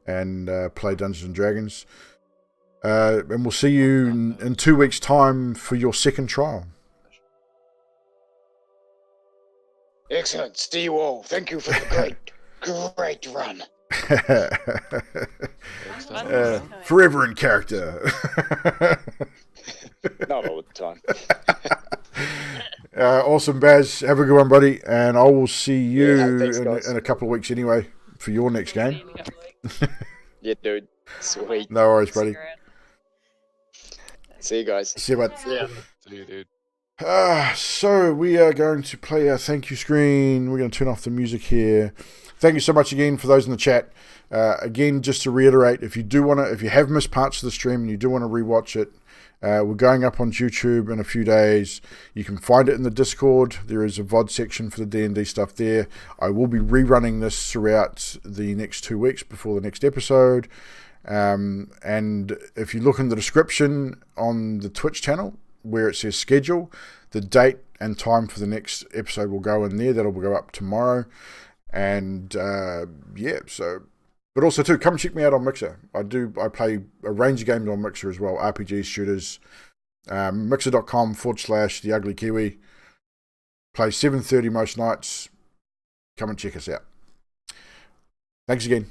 and play Dungeons and Dragons. And we'll see you in 2 weeks' time for your second trial. Excellent. See you all. Thank you for the great run. Forever in character. Not all the time. Awesome, Baz. Have a good one, buddy. And I will see you thanks, guys. in a couple of weeks anyway for your next game. Yeah, dude. Sweet. No worries, buddy. See you guys. See you, bud. Yeah. See you, dude. So we are going to play our thank you screen. We're going to turn off the music here. Thank you so much again for those in the chat. Again, just to reiterate, if you have missed parts of the stream and you do want to rewatch it, we're going up on YouTube in a few days. You can find it in the Discord. There is a VOD section for the D&D stuff there. I will be rerunning this throughout the next 2 weeks before the next episode. And if you look in the description on the Twitch channel where it says schedule, the date and time for the next episode will go in there. That'll go up tomorrow. And but also too, come check me out on Mixer. I play a range of games on Mixer as well, RPGs, shooters. Mixer.com/TheUglyKiwi. Play 7:30 most nights. Come and check us out. Thanks again.